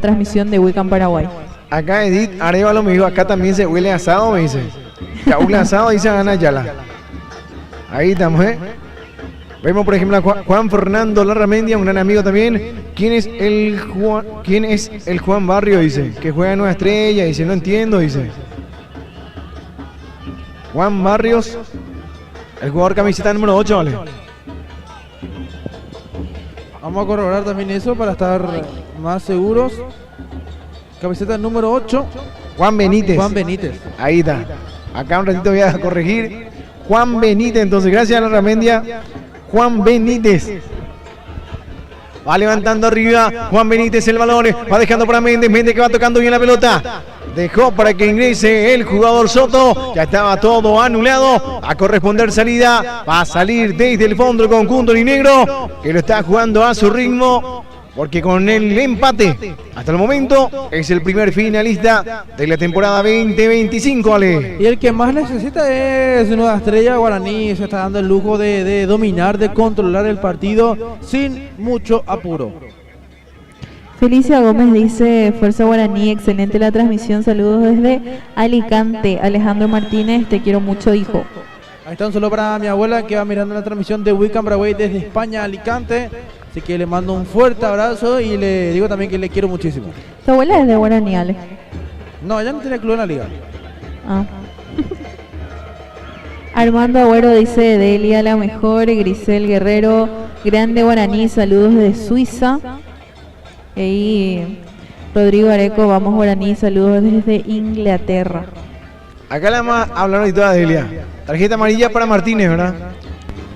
transmisión de Wicam Paraguay. Acá Edith Arevalo me dijo, acá también se huele asado, me dice. Ya huele asado, dice Ana Ayala. Ahí estamos, Vemos, por ejemplo, a Juan Fernando Larramendia, un gran amigo también. ¿Quién es el Juan Barrio? Dice, que juega en Nueva Estrella. Dice, no entiendo, dice. Juan Barrios, el jugador camiseta número 8, ¿vale? Vamos a corroborar también eso para estar más seguros. Camiseta número 8. Juan Benítez. Juan Benítez. Ahí está. Acá un ratito voy a corregir. Juan Benítez, entonces, gracias a la Larramendia. Juan Benítez. Va levantando arriba Juan Benítez el balón. Va dejando para Méndez. Méndez que va tocando bien la pelota. Dejó para que ingrese el jugador Soto. Ya estaba todo anulado. A corresponder salida. Va a salir desde el fondo el conjunto negro, que lo está jugando a su ritmo. Porque con el empate, hasta el momento, es el primer finalista de la temporada 2025, Ale. Y el que más necesita es Nueva Estrella. Guaraní se está dando el lujo de dominar, de controlar el partido sin mucho apuro. Felicia Gómez dice, Fuerza Guaraní, excelente la transmisión, saludos desde Alicante. Alejandro Martínez, te quiero mucho, hijo. Ahí está un saludo para mi abuela que va mirando la transmisión de Wicam Paraguay desde España, Alicante. Así que le mando un fuerte abrazo y le digo también que le quiero muchísimo. ¿Tu abuela es de Guaraní, Ale? No, ella no tiene club en la liga. Ah. Armando Agüero dice, Delia la mejor, Grisel Guerrero, grande Guaraní, saludos desde Suiza. Y Rodrigo Areco, vamos Guaraní, saludos desde Inglaterra. Acá la más hablaron y toda Delia. Tarjeta amarilla para Martínez, ¿verdad?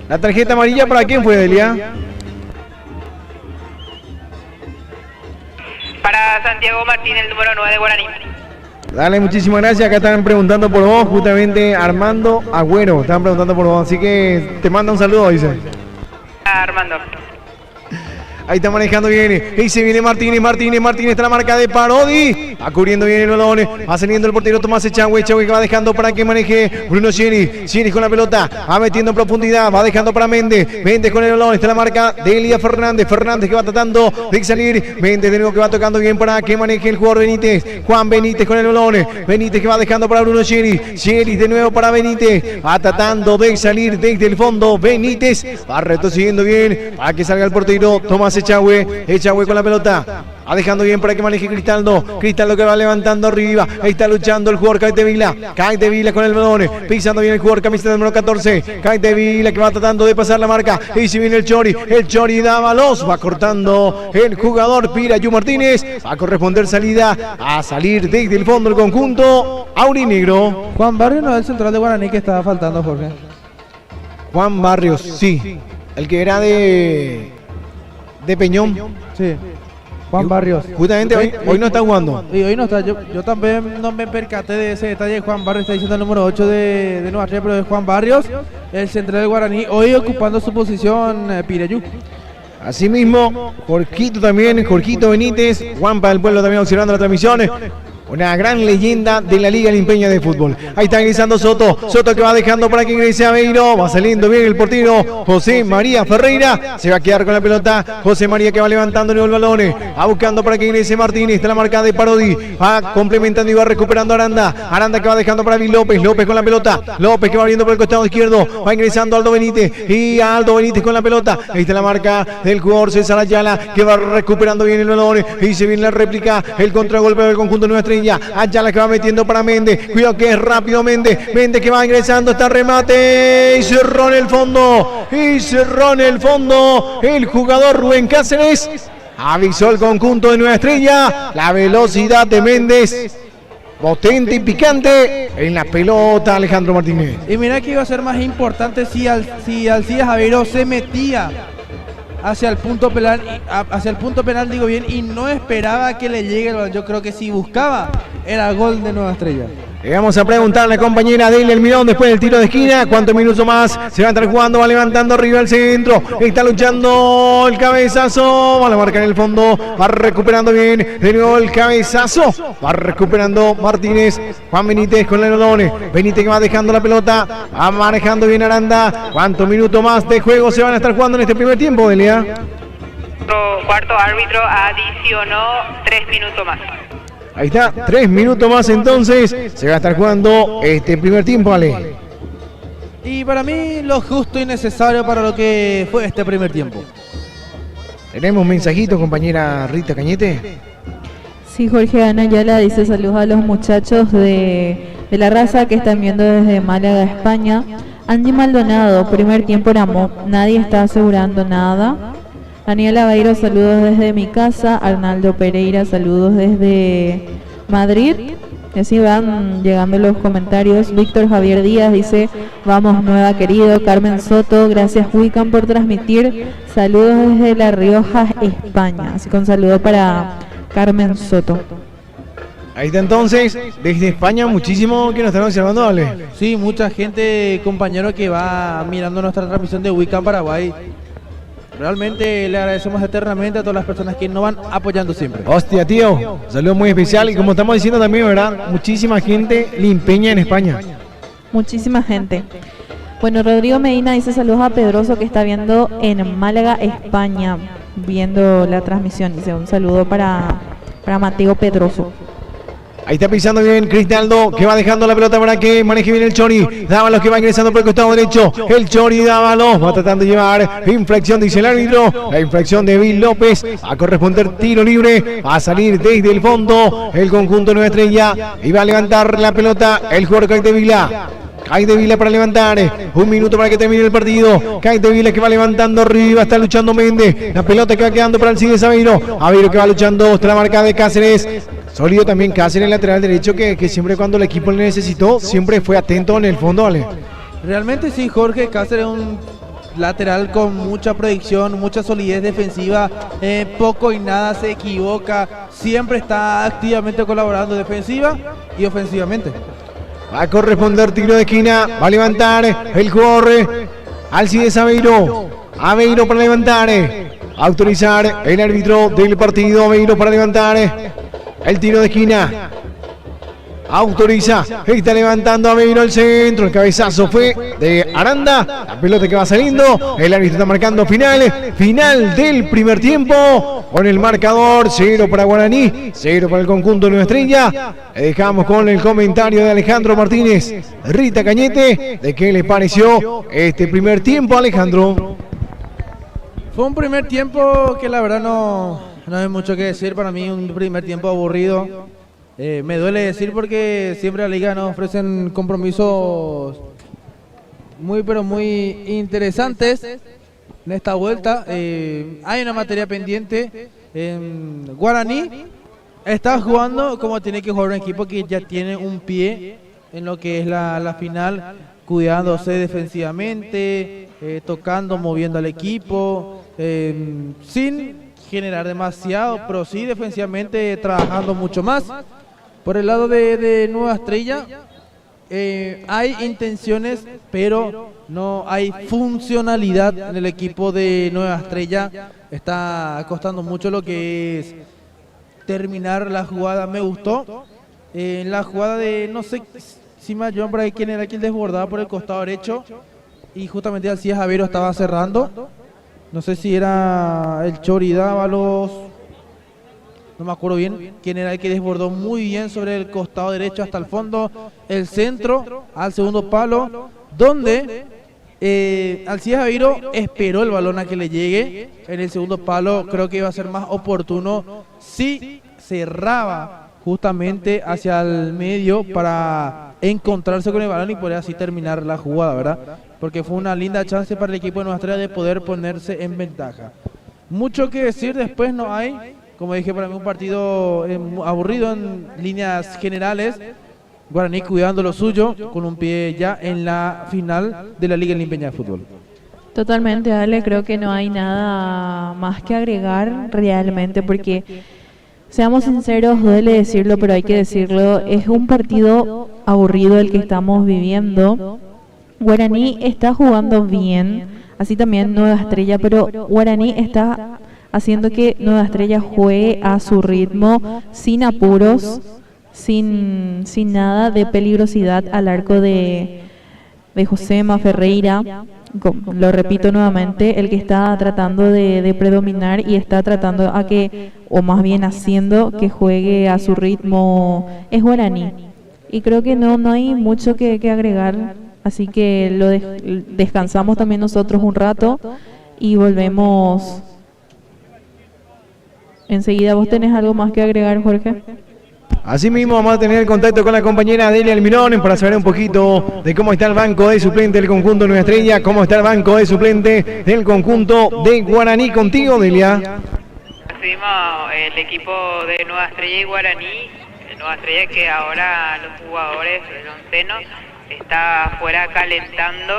¿La tarjeta amarilla para quién fue, Delia? Para Santiago Martínez, el número 9 de Guaraní. Dale, muchísimas gracias. Acá están preguntando por vos, justamente Armando Agüero. Están preguntando por vos, así que te manda un saludo, dice. Armando. Ahí está manejando bien. Ahí se viene Martínez. Martínez está la marca de Parodi. Va cubriendo bien el balón. Va saliendo el portero Tomás Echagüe. Echagüe que va dejando para que maneje Bruno Sieni. Sieni con la pelota. Va metiendo en profundidad. Va dejando para Méndez. Méndez con el balón. Está la marca de Elia Fernández. Fernández que va tratando de salir. Méndez de nuevo que va tocando bien para que maneje el jugador Benítez. Juan Benítez con el balón. Benítez que va dejando para Bruno Sieni. Sieni de nuevo para Benítez. Va tratando de salir desde el fondo. Benítez va retrocediendo bien para que salga el portero Tomás Echagüe con la pelota. Va dejando bien para que maneje Cristaldo. Cristaldo que va levantando arriba. Ahí está luchando el jugador Caetevila. Caetevila con el balón. Pisando bien el jugador camiseta número 14. Caetevila que va tratando de pasar la marca. Y si viene el Chori. El Chori da balos. Va cortando el jugador Pirayu Martínez. Va a corresponder salida. A salir desde el fondo del conjunto aurinegro. Juan Barrios no es el central de Guaraní que estaba faltando, Jorge. Juan Barrios, sí. El que era de Peñón. Sí. Juan Barrios. Justamente hoy no está jugando. Y hoy no está. Yo también no me percaté de ese detalle. Juan Barrios está diciendo el número 8 de Nueva Estrella, pero es Juan Barrios, el central del Guaraní, hoy ocupando su posición Pireyú. Asimismo, Jorgito también, Jorgito Benítez, Juanpa del Pueblo también observando la transmisión. Una gran leyenda de la Liga Limpeña de Fútbol. Ahí está ingresando Soto. Soto que va dejando para que ingrese Aveiro. Va saliendo bien el portero José María Ferreira. Se va a quedar con la pelota. José María que va levantando el balón. Va buscando para que ingrese Martínez. Está la marca de Parodi. Va complementando y va recuperando Aranda. Aranda que va dejando para Luis López. López con la pelota. López que va abriendo por el costado izquierdo. Va ingresando Aldo Benítez. Y Aldo Benítez con la pelota. Ahí está la marca del jugador César Ayala que va recuperando bien el balón. Y se viene la réplica. El contragolpe del conjunto de Nueva Estrella. Ayala que va metiendo para Méndez. Cuidado que es rápido Méndez. Méndez que va ingresando. Está remate. Y cerró en el fondo. El jugador Rubén Cáceres. Avisó el conjunto de Nueva Estrella. La velocidad de Méndez. Potente y picante en la pelota Alejandro Martínez. Y mira que iba a ser más importante si Alcides Aveiro se metía hacia el punto penal, digo bien, y no esperaba que le llegue el balón. Yo creo que si buscaba era gol de Nueva Estrella. Le vamos a preguntar a la compañera Delia Almirón después del tiro de esquina. ¿Cuántos minutos más se va a estar jugando? Va levantando arriba al centro. Está luchando el cabezazo. Va a la marca en el fondo. Va recuperando bien. De nuevo el cabezazo. Va recuperando Martínez. Juan Benítez con el balón. Benítez que va dejando la pelota. Va manejando bien Aranda. ¿Cuántos minutos más de juego se van a estar jugando en este primer tiempo, Delia? Cuarto árbitro adicionó 3 minutos más. Ahí está, 3 minutos más entonces. Se va a estar jugando este primer tiempo, Ale. Y para mí lo justo y necesario para lo que fue este primer tiempo. ¿Tenemos mensajitos, compañera Rita Cañete? Sí, Jorge Ana Ayala dice saludos a los muchachos de la raza que están viendo desde Málaga, España. Andy Maldonado, primer tiempo Ramo, nadie está asegurando nada. Daniel Aveiro, saludos desde mi casa. Arnaldo Pereira, saludos desde Madrid. Y así van llegando los comentarios. Víctor Javier Díaz dice, vamos Nueva querido. Carmen Soto, gracias Wicam por transmitir. Saludos desde La Rioja, España. Así que un saludo para Carmen Soto. Ahí está entonces, desde España, muchísimo que nos están observando, Ale. Sí, mucha gente, compañero, que va mirando nuestra transmisión de Wicam Paraguay. Realmente le agradecemos eternamente a todas las personas que nos van apoyando siempre. Hostia, tío, saludo muy especial. Y como estamos diciendo también, ¿verdad? Muchísima gente limpeña en España. Muchísima gente. Bueno, Rodrigo Medina dice saludos a Pedroso que está viendo en Málaga, España. viendo la transmisión. Dice un saludo para Mateo Pedroso. Ahí está pisando bien Cristaldo, que va dejando la pelota para que maneje bien el Chori. Dávalos que va ingresando por el costado derecho. El Chori Dávalos va tratando de llevar infracción, dice el árbitro. La infracción de Bill López. Va a corresponder tiro libre. Va a salir desde el fondo el conjunto Nueva Estrella. Y va a levantar la pelota el jugador Caitevila. Caitevila para levantar, 1 minuto para que termine el partido. Caitevila que va levantando arriba, está luchando Méndez. La pelota que va quedando para Alcides Aveiro. Aveiro que va luchando, está la marca de Cáceres. Sólido también Cáceres, lateral derecho, que siempre cuando el equipo le necesitó, siempre fue atento en el fondo, ¿vale? Realmente sí, Jorge Cáceres es un lateral con mucha proyección, mucha solidez defensiva, poco y nada se equivoca, siempre está activamente colaborando defensiva y ofensivamente. Va a corresponder tiro de esquina, va a levantar el jugador Alcides Aveiro. Aveiro para levantar, autorizar el árbitro del partido. Aveiro para levantar el tiro de esquina. Autoriza, está levantando Aveiro al centro, el cabezazo fue de Aranda, la pelota que va saliendo, el árbitro está marcando final del primer tiempo, con el marcador 0 para Guaraní, 0 para el conjunto de Nueva Estrella. Dejamos con el comentario de Alejandro Martínez, Rita Cañete, de qué les pareció este primer tiempo, Alejandro. Fue un primer tiempo que la verdad no hay mucho que decir, para mí un primer tiempo aburrido. Me duele decir porque siempre la liga nos ofrecen compromisos muy pero muy interesantes en esta vuelta. Hay una materia pendiente. Guaraní está jugando como tiene que jugar un equipo que ya tiene un pie en lo que es la final, cuidándose defensivamente, tocando, moviendo al equipo, sin generar demasiado, pero sí defensivamente trabajando mucho más. Por el lado de Nueva Estrella, hay intenciones, pero no hay funcionalidad en el equipo de Nueva Estrella. Está costando mucho lo que es terminar la jugada. Me gustó la jugada de, no sé si me ayudan por ahí quién era quien desbordaba por el costado derecho, y justamente Alcides Aveiro estaba cerrando. No sé si era el Chori Dávalos, no me acuerdo bien quién era el que desbordó muy bien sobre el costado derecho hasta el fondo, el centro al segundo palo, donde Alcides Aveiro esperó el balón a que le llegue. En el segundo palo creo que iba a ser más oportuno si cerraba justamente hacia el medio para encontrarse con el balón y poder así terminar la jugada, ¿verdad? Porque fue una linda chance para el equipo de Nueva Estrella de poder ponerse en ventaja. Mucho que decir después no hay. Como dije, para mí un partido aburrido en líneas generales. Guaraní cuidando lo suyo, con un pie ya en la final de la Liga Limpeña de Fútbol. Totalmente, Ale, creo que no hay nada más que agregar realmente, porque, seamos sinceros, duele decirlo, pero hay que decirlo, es un partido aburrido el que estamos viviendo. Guaraní está jugando bien, así también Nueva Estrella, pero Guaraní está haciendo que Nueva Estrella juegue a su ritmo, sin apuros, sin nada de peligrosidad al arco de Josema Ferreira. Lo repito nuevamente, el que está tratando de predominar y está tratando a que, o más bien haciendo que juegue a su ritmo, es Guaraní. Y creo que no hay mucho que agregar, así que descansamos también nosotros un rato y volvemos enseguida. ¿Vos tenés algo más que agregar, Jorge? Asimismo vamos a tener el contacto con la compañera Delia Almirón para saber un poquito de cómo está el banco de suplente del conjunto de Nueva Estrella, cómo está el banco de suplente del conjunto de Guaraní. Contigo, Delia. Así el equipo de Nueva Estrella y Guaraní, Nueva Estrella que ahora los jugadores, el onceno, está afuera calentando.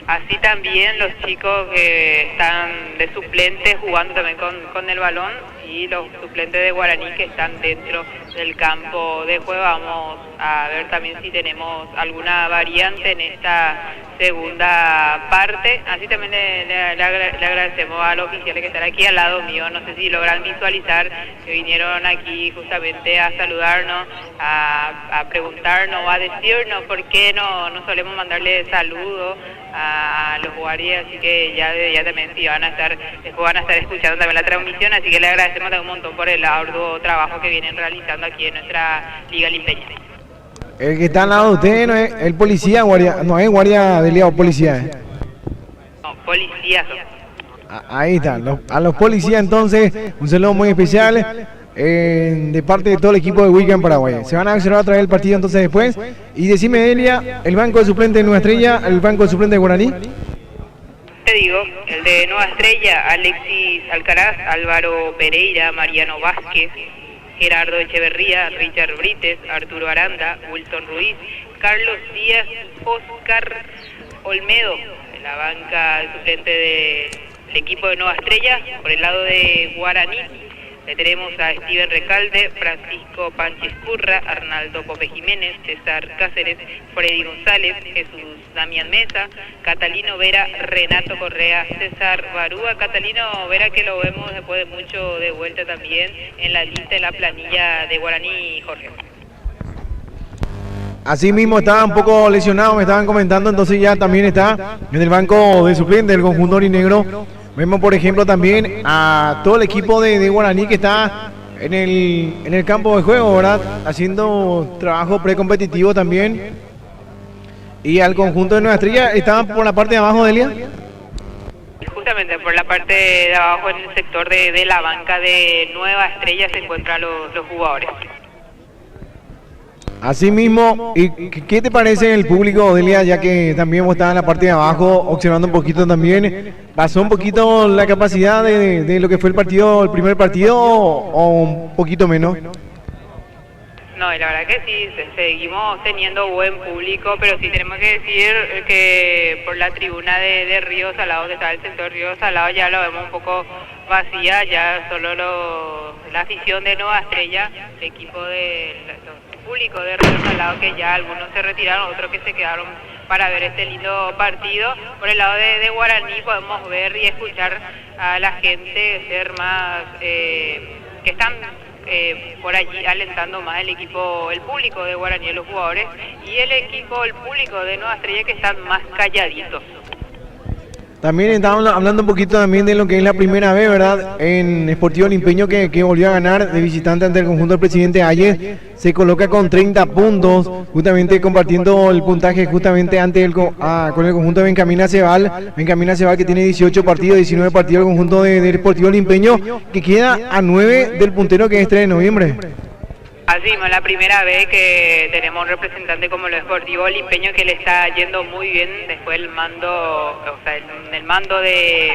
Así también los chicos que están de suplentes jugando también con el balón, y los suplentes de Guaraní que están dentro del campo de juego. Vamos a ver también si tenemos alguna variante en esta segunda parte. Así también le agradecemos a los oficiales que están aquí al lado mío. No sé si logran visualizar que vinieron aquí justamente a saludarnos, a preguntarnos, a decirnos por qué no solemos mandarle saludos a los guardias, así que ya también sí después van a estar escuchando también la transmisión, así que le agradecemos un montón por el arduo trabajo que vienen realizando aquí en nuestra Liga Limpeña. El que está al lado de usted no es el policía, no es guardia de liga o policía. No, policías. Ahí está, a los policías entonces, un saludo muy especial de parte de todo el equipo de Weekend Paraguay. Se van a observar a través del partido entonces después. Y decime, Delia, el banco de suplente de Nueva Estrella, el banco de suplente de Guaraní. Te digo, el de Nueva Estrella, Alexis Alcaraz, Álvaro Pereira, Mariano Vázquez, Gerardo Echeverría, Richard Brites, Arturo Aranda, Wilson Ruiz, Carlos Díaz, Oscar Olmedo, en la banca de suplente del equipo de Nueva Estrella. Por el lado de Guaraní le tenemos a Steven Recalde, Francisco Panches Curra, Arnaldo Pope Jiménez, César Cáceres, Freddy González, Jesús Damián Mesa, Catalino Vera, Renato Correa, César Barúa. Catalino Vera, que lo vemos después de mucho de vuelta también en la lista de la planilla de Guaraní, Jorge. Así mismo estaba un poco lesionado, me estaban comentando, entonces ya también está en el banco de suplente del conjunto aurinegro. Vemos por ejemplo también a todo el equipo de Guaraní que está en el campo de juego, ¿verdad? Haciendo trabajo precompetitivo también. Y al conjunto de Nueva Estrella, ¿estaban por la parte de abajo, Delia? Justamente por la parte de abajo, en el sector de la banca de Nueva Estrella, se encuentran los jugadores. Así mismo, ¿y qué te parece el público, Delia, ya que también vos estabas en la parte de abajo observando un poquito también? ¿Pasó un poquito la capacidad de lo que fue el primer partido o un poquito menos? No, y la verdad que sí, seguimos teniendo buen público, pero sí tenemos que decir que por la tribuna de Río Salado, que está el sector Río Salado, ya lo vemos un poco vacía, ya solo la afición de Nueva Estrella, el equipo público de Río Salado, que ya algunos se retiraron, otros que se quedaron para ver este lindo partido. Por el lado de Guaraní podemos ver y escuchar a la gente ser más, que están por allí alentando más el público de Guaraní, los jugadores, y el público de Nueva Estrella, que están más calladitos. También estamos hablando un poquito también de lo que es la primera vez, ¿verdad? En Sportivo Limpeño que volvió a ganar de visitante ante el conjunto del presidente Ayes. Se coloca con 30 puntos, justamente compartiendo el puntaje justamente con el conjunto de Benjamín Acebal. Benjamín Acebal, que tiene 18 partidos, 19 partidos el conjunto del Sportivo Limpeño, que queda a 9 del puntero, que es 3 de noviembre. Así, es la primera vez que tenemos un representante como el Sportivo Limpeño, que le está yendo muy bien después del mando, el mando de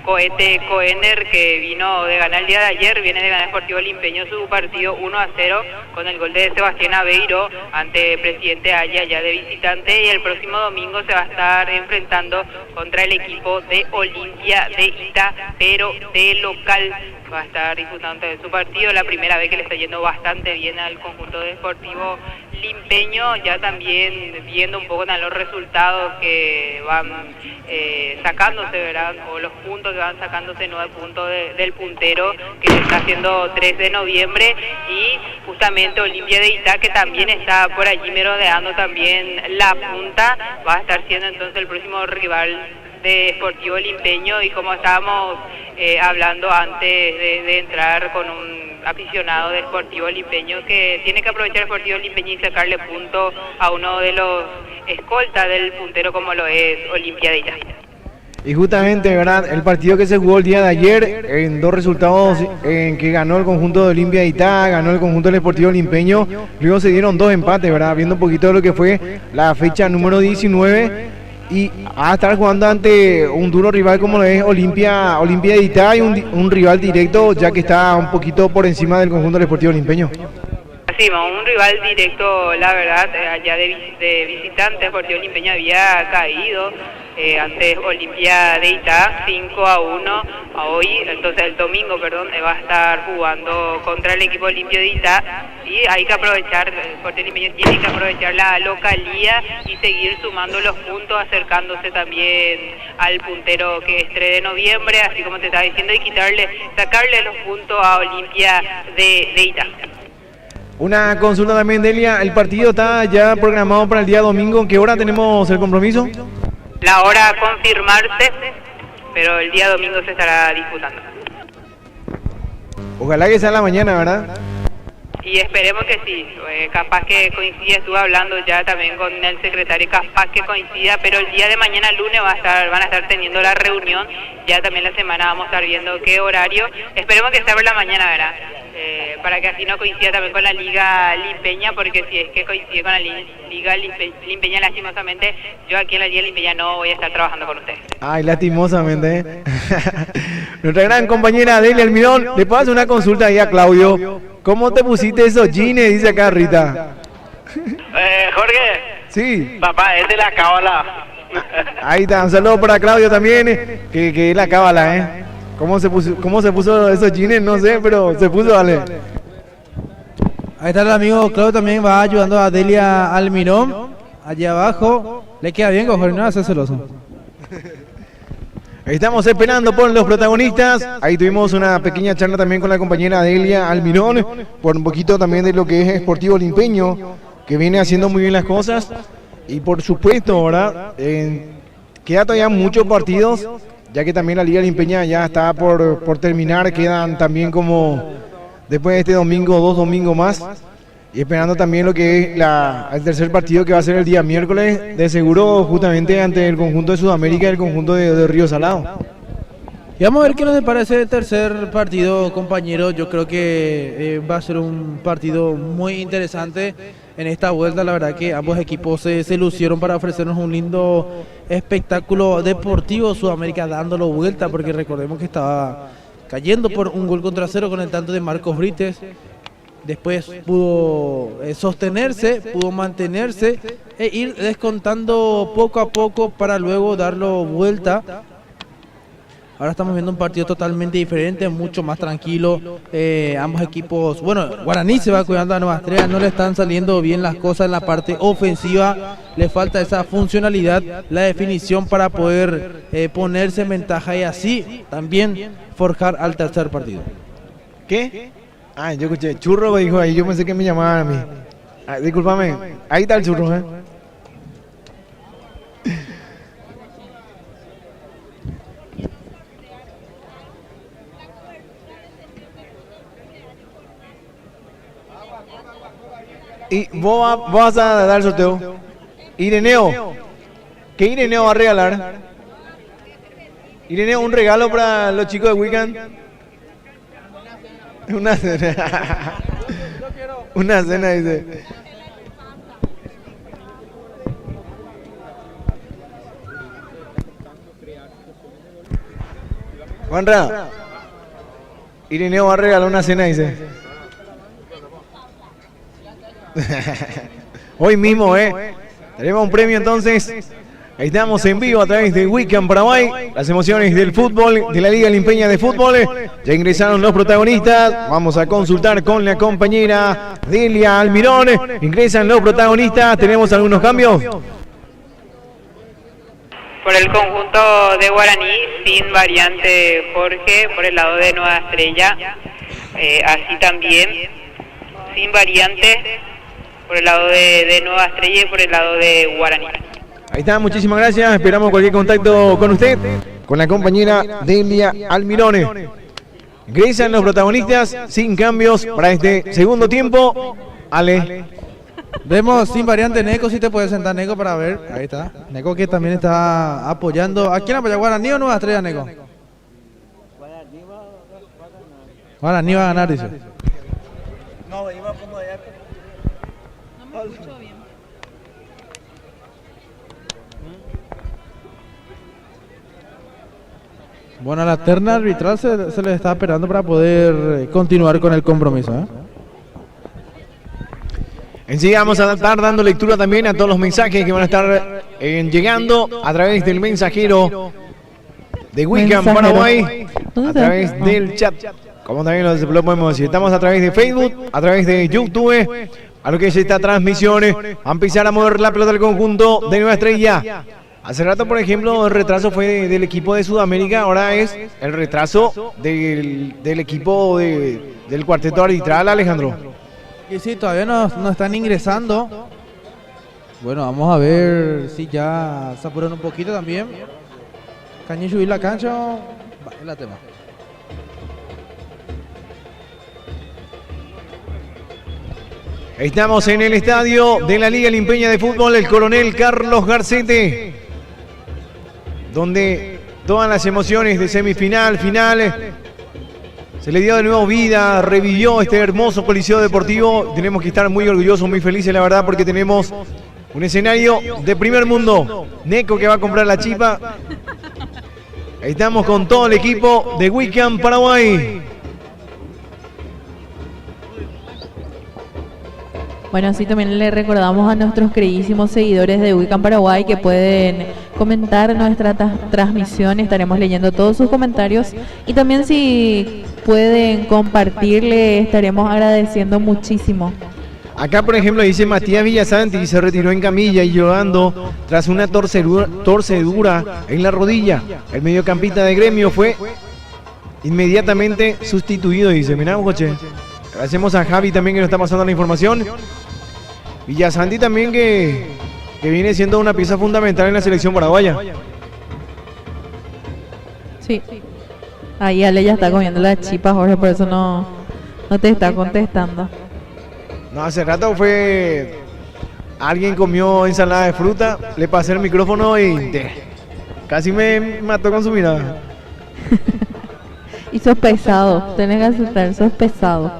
Cohete Coener, que vino de ganar el día de ayer, viene de ganar Sportivo Limpeño su partido 1-0 con el gol de Sebastián Aveiro ante Presidente Aya, ya de visitante, y el próximo domingo se va a estar enfrentando contra el equipo de Olimpia de Itá, pero de local. Va a estar disputando su partido, la primera vez que le está yendo bastante bien al conjunto de Sportivo Limpeño, ya también viendo un poco los resultados que van sacándose, ¿verdad? O los puntos que van sacándose, 9 puntos del puntero, que se está haciendo 3 de noviembre, y justamente Olimpia de Itá, que también está por allí merodeando también la punta, va a estar siendo entonces el próximo rival de Sportivo Limpeño. Y como estábamos hablando antes de entrar con un aficionado de Sportivo Limpeño, que tiene que aprovechar Sportivo Limpeño y sacarle punto a uno de los escoltas del puntero, como lo es Olimpia de Itá. Y justamente, ¿verdad? El partido que se jugó el día de ayer, en dos resultados en que ganó el conjunto de Olimpia de Itá, ganó el conjunto del Sportivo Limpeño, luego se dieron 2 empates, ¿verdad? Viendo un poquito de lo que fue la fecha número 19, y a estar jugando ante un duro rival como lo es Olimpia de Itá, y un rival directo, ya que está un poquito por encima del conjunto del Sportivo Limpeño. Sí, un rival directo, la verdad, allá de visitante. Sportivo Limpeño había caído ante Olimpia de Itá, 5-1. Hoy, entonces el domingo, perdón, va a estar jugando contra el equipo Olimpia de Itá, y hay que aprovechar, el Sporting Limeño tiene que aprovechar la localía y seguir sumando los puntos, acercándose también al puntero que es 3 de noviembre, así como te estaba diciendo, y sacarle los puntos a Olimpia de Itá. Una consulta también, Delia, el partido está ya programado para el día domingo, ¿en qué hora tenemos el compromiso? La hora a confirmarse, pero el día domingo se estará disputando. Ojalá que sea en la mañana, ¿verdad? Y esperemos que sí, capaz que coincida, estuve hablando ya también con el secretario, capaz que coincida, pero el día de mañana, lunes, van a estar teniendo la reunión, ya también la semana vamos a estar viendo qué horario, esperemos que sea por la mañana, ¿verdad? Para que así no coincida también con la Liga Limpeña, porque si es que coincide con la Liga Limpeña, lastimosamente, yo aquí en la Liga Limpeña no voy a estar trabajando con ustedes. Ay, lastimosamente. Nuestra gran compañera Delia Almirón, le puedo hacer una consulta ahí a Claudio. ¿Cómo te pusiste esos jeans? Dice acá Rita. Jorge. Sí. Papá, es de la cábala. Ahí está, un saludo para Claudio también, que es la cábala, ¿eh? ¿Cómo se puso esos jeans? No sé, pero se puso, vale. Ahí está el amigo Claudio, también va ayudando a Delia Almirón. Allá abajo. Le queda bien, Jorge, no hace celoso. Estamos esperando por los protagonistas. Ahí tuvimos una pequeña charla también con la compañera Delia Almirón, por un poquito también de lo que es Sportivo Limpeño, que viene haciendo muy bien las cosas. Y por supuesto, ¿verdad? Queda todavía muchos partidos, ya que también la Liga Limpeña ya está por terminar. Quedan también como, después de este domingo, 2 domingos más. Y esperando también lo que es el tercer partido, que va a ser el día miércoles, de seguro justamente ante el conjunto de Sudamérica y el conjunto de Río Salado. Y vamos a ver qué nos parece el tercer partido, compañeros. Yo creo que va a ser un partido muy interesante en esta vuelta. La verdad que ambos equipos se lucieron para ofrecernos un lindo espectáculo deportivo. Sudamérica dándolo vuelta, porque recordemos que estaba cayendo por 1-0 con el tanto de Marcos Brites. Después pudo sostenerse, pudo mantenerse e ir descontando poco a poco para luego darlo vuelta. Ahora estamos viendo un partido totalmente diferente, mucho más tranquilo. Ambos equipos, bueno, Guaraní se va cuidando a Nueva Estrella, no le están saliendo bien las cosas en la parte ofensiva. Le falta esa funcionalidad, la definición para poder ponerse en ventaja y así también forjar al tercer partido. ¿Qué? Ah, yo escuché, churro dijo ahí, yo pensé que me llamaban a mí. Ah, discúlpame, ahí está el churro, ¿eh? Y vos vas a dar el sorteo. Ireneo, ¿qué Ireneo va a regalar? Ireneo, un regalo para los chicos de Weekend. Una cena. Una cena, dice. Juanra, Ireneo va a regalar una cena, dice. Hoy mismo, tenemos un premio entonces. Ahí estamos en vivo a través de Weekend Paraguay. Las emociones del fútbol, de la Liga Limpeña de Fútbol. Ya ingresaron los protagonistas. Vamos a consultar con la compañera Delia Almirón. Ingresan los protagonistas. ¿Tenemos algunos cambios? Por el conjunto de Guaraní, sin variante Jorge, por el lado de Nueva Estrella. Así también, sin variante, por el lado de Nueva Estrella y por el lado de Guaraní. Ahí está, muchísimas gracias. Esperamos cualquier contacto con usted, con la compañera Delia Almirón. Ingresan los protagonistas sin cambios para este segundo tiempo. Ale. Vemos sin variante Neco, si te puedes sentar, Neco, para ver. Ahí está. Neco, que también está apoyando. ¿A quién apoya? ¿Guaraní o Nueva Estrella, Neco? Guaraní va a ganar, dice. No, iba a acomodar. No me escucho bien. Bueno, a la terna arbitral se les está esperando para poder continuar con el compromiso, Enseguida vamos a estar dando lectura también a todos los mensajes que van a estar llegando a través del mensajero de Wickham Paraguay, a través del chat, como también lo podemos decir. Estamos a través de Facebook, a través de YouTube, a lo que es esta transmisión. A empezar a mover la pelota del conjunto de Nueva Estrella. Hace rato, por ejemplo, el retraso fue del equipo de Sudamérica, ahora es el retraso del equipo del cuarteto arbitral, Alejandro. Y sí, todavía no están ingresando. Bueno, vamos a ver si ya se apuran un poquito también. Cañé subir la cancha. Va, es la tema. Estamos en el estadio de la Liga Limpeña de Fútbol, el Coronel Carlos Garcete, donde todas las emociones de semifinal, final, se le dio de nuevo vida, revivió este hermoso coliseo deportivo. Tenemos que estar muy orgullosos, muy felices, la verdad, porque tenemos un escenario de primer mundo. Neco que va a comprar la chipa. Estamos con todo el equipo de Wickham Paraguay. Bueno, así también le recordamos a nuestros queridísimos seguidores de Wickham Paraguay que pueden comentar nuestra transmisión. Estaremos leyendo todos sus comentarios y también si pueden compartirle estaremos agradeciendo muchísimo. Acá, por ejemplo, dice Matías Villasanti, se retiró en camilla y llorando tras una torcedura en la rodilla. El mediocampista de Gremio fue inmediatamente sustituido, dice. Mirá, coche. Agradecemos a Javi también que nos está pasando la información. Villasanti también que viene siendo una pieza fundamental en la selección paraguaya. Sí. Ahí Ale ya está comiendo la chipa, Jorge, por eso no te está contestando. No, hace rato fue... Alguien comió ensalada de fruta, le pasé el micrófono y casi me mató con su mirada. Y sos pesado, tenés que aceptar, sos pesado.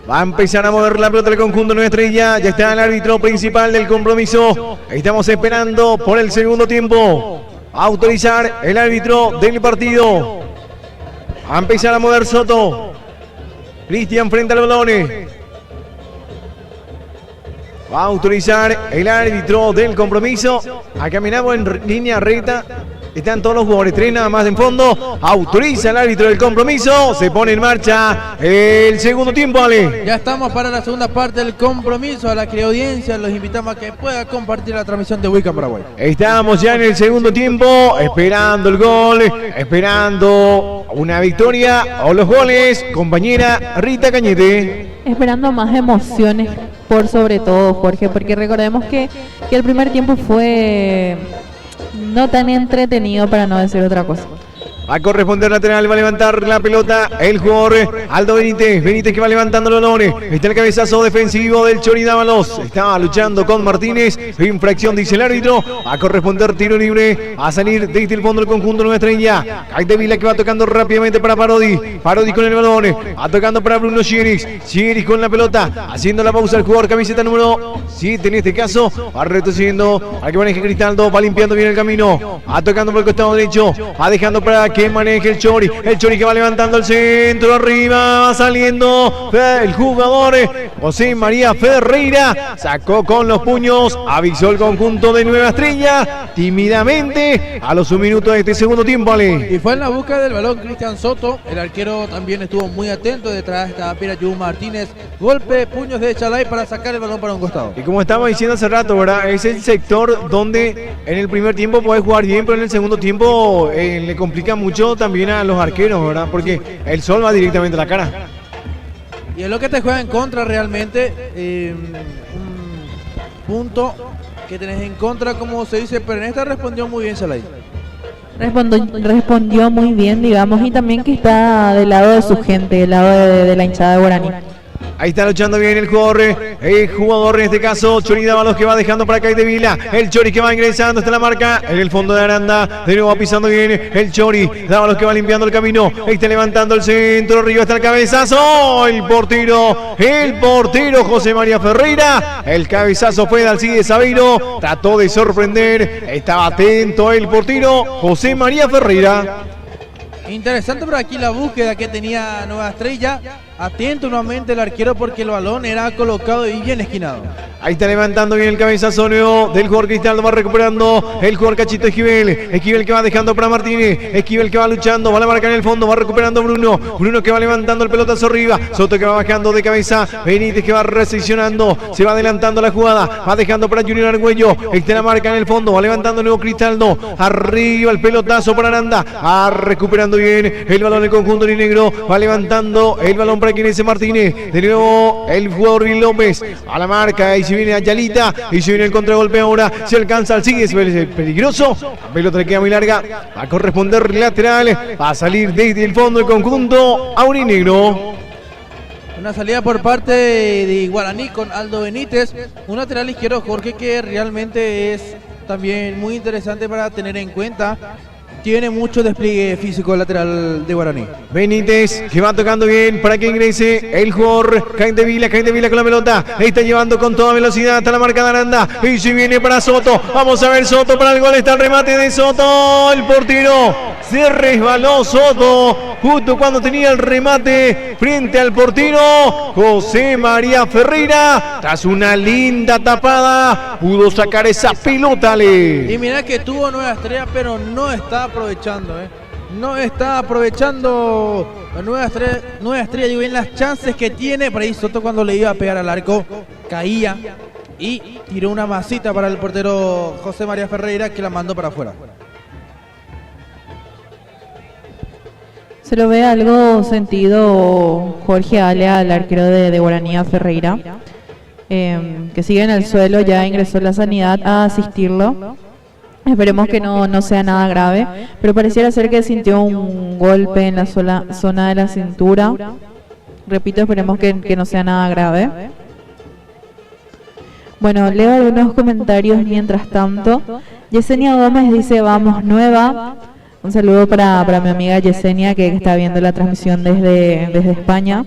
Va a empezar a mover la pelota del conjunto de Nueva Estrella. Ya está el árbitro principal del compromiso. Estamos esperando por el segundo tiempo. A autorizar el árbitro del partido. Va a empezar a mover Soto. Cristian frente al balón. Va a autorizar el árbitro del compromiso. Acá caminamos en línea recta. Están todos los jugadores, 3 nada más en fondo. Autoriza el árbitro del compromiso. Se pone en marcha el segundo tiempo, Ale. Ya estamos para la segunda parte del compromiso. A la audiencia los invitamos a que pueda compartir la transmisión de Wickham Paraguay. Estamos ya en el segundo tiempo, esperando el gol, esperando una victoria o los goles. Compañera Rita Cañete. Esperando más emociones por sobre todo, Jorge, porque recordemos que el primer tiempo fue no tan entretenido, para no decir otra cosa. Va a corresponder lateral, va a levantar la pelota el jugador Aldo Benítez. Benítez que va levantando los dolores. Está el cabezazo defensivo del Chori Dávalos. Estaba luchando con Martínez. Infracción, dice el árbitro. Va a corresponder tiro libre. Va a salir desde el fondo del conjunto de Nueva Estrella. Caitevila que va tocando rápidamente para Parodi. Parodi con el balón. Va tocando para Bruno Chieris. Chieris con la pelota. Haciendo la pausa el jugador camiseta número 7 en este caso. Va retrocediendo. Al que maneje Cristaldo. Va limpiando bien el camino. Va tocando por el costado derecho. Va dejando para que maneje el Chori que va levantando el centro arriba, va saliendo el jugador José María Ferreira, sacó con los puños, avisó el conjunto de Nueva Estrella tímidamente a los 1 minuto de este segundo tiempo, Ale. Y fue en la búsqueda del balón Cristian Soto, el arquero también estuvo muy atento, detrás estaba Pirayu Martínez, golpe, puños de Chalay para sacar el balón para un costado. Y como estamos diciendo hace rato, ¿verdad? Es el sector donde en el primer tiempo puede jugar bien, pero en el segundo tiempo le complica mucho también a los arqueros, ¿verdad? Porque el sol va directamente a la cara. Y es lo que te juega en contra realmente, un punto que tenés en contra, como se dice, pero en esta respondió muy bien Chalay. Respondió muy bien, digamos, y también que está del lado de su gente, del lado de la hinchada de Guaraní. Ahí está luchando bien el jugador en este caso, Chori Dávalos, que va dejando para Caitevila. El Chori que va ingresando hasta la marca en el fondo de Aranda. De nuevo va pisando bien el Chori. Dávalos que va limpiando el camino. Ahí está levantando el centro. Arriba está el cabezazo. El portero José María Ferreira. El cabezazo fue de Alcides Sabeiro. Trató de sorprender. Estaba atento el portero José María Ferreira. Interesante por aquí la búsqueda que tenía Nueva Estrella. atento nuevamente el arquero porque el balón era colocado y bien esquinado. Ahí está levantando bien el cabezazo del jugador Cristaldo, va recuperando el jugador Cachito Esquivel. Esquivel que va dejando para Martínez. Esquivel que va luchando, va a la marca en el fondo, va recuperando Bruno. Bruno que va levantando el pelotazo arriba. Soto que va bajando de cabeza. Benítez que va recepcionando, se va adelantando la jugada, va dejando para Junior Argüello. Está la marca en el fondo, va levantando el nuevo Cristaldo. Arriba el pelotazo para Aranda. Va recuperando bien el balón del conjunto negro. Va levantando el balón para quien es Martínez. De nuevo el jugador Vil López a la marca. Y se viene Ayalita y se viene el contragolpe ahora. Se alcanza al sigue, es peligroso. La pelota le queda muy larga. Va a corresponder lateral. Va a salir desde el fondo el conjunto aurinegro. Una salida por parte de Guaraní con Aldo Benítez. Un lateral izquierdo, Jorge, que realmente es también muy interesante para tener en cuenta. Tiene mucho despliegue físico el lateral de Guaraní. Benítez que va tocando bien para que ingrese el jugador Caindevila con la pelota. Está llevando con toda velocidad hasta la marca de Aranda. Y si viene para Soto. Vamos a ver Soto para el gol. Está el remate de Soto. El portero se resbaló Soto justo cuando tenía el remate frente al portero José María Ferreira. Tras una linda tapada pudo sacar esa pelota. Y mira que tuvo Nueva Estrella, pero no está aprovechando, no está aprovechando la Nueva Estrella, digo bien, las chances que tiene. Por ahí Soto, cuando le iba a pegar al arco, caía y tiró una masita para el portero José María Ferreira, que la mandó para afuera. Se lo ve algo sentido Jorge Ale al arquero de Guaraní, a Ferreira, que sigue en el suelo. Ya ingresó la sanidad a asistirlo. Esperemos que no sea nada grave, pero pareciera ser que sintió un golpe en la zona de la cintura. Repito, esperemos que no sea nada grave. Bueno, leo algunos comentarios mientras tanto. Yesenia Gómez dice: vamos nueva. Un saludo para mi amiga Yesenia, que está viendo la transmisión desde España.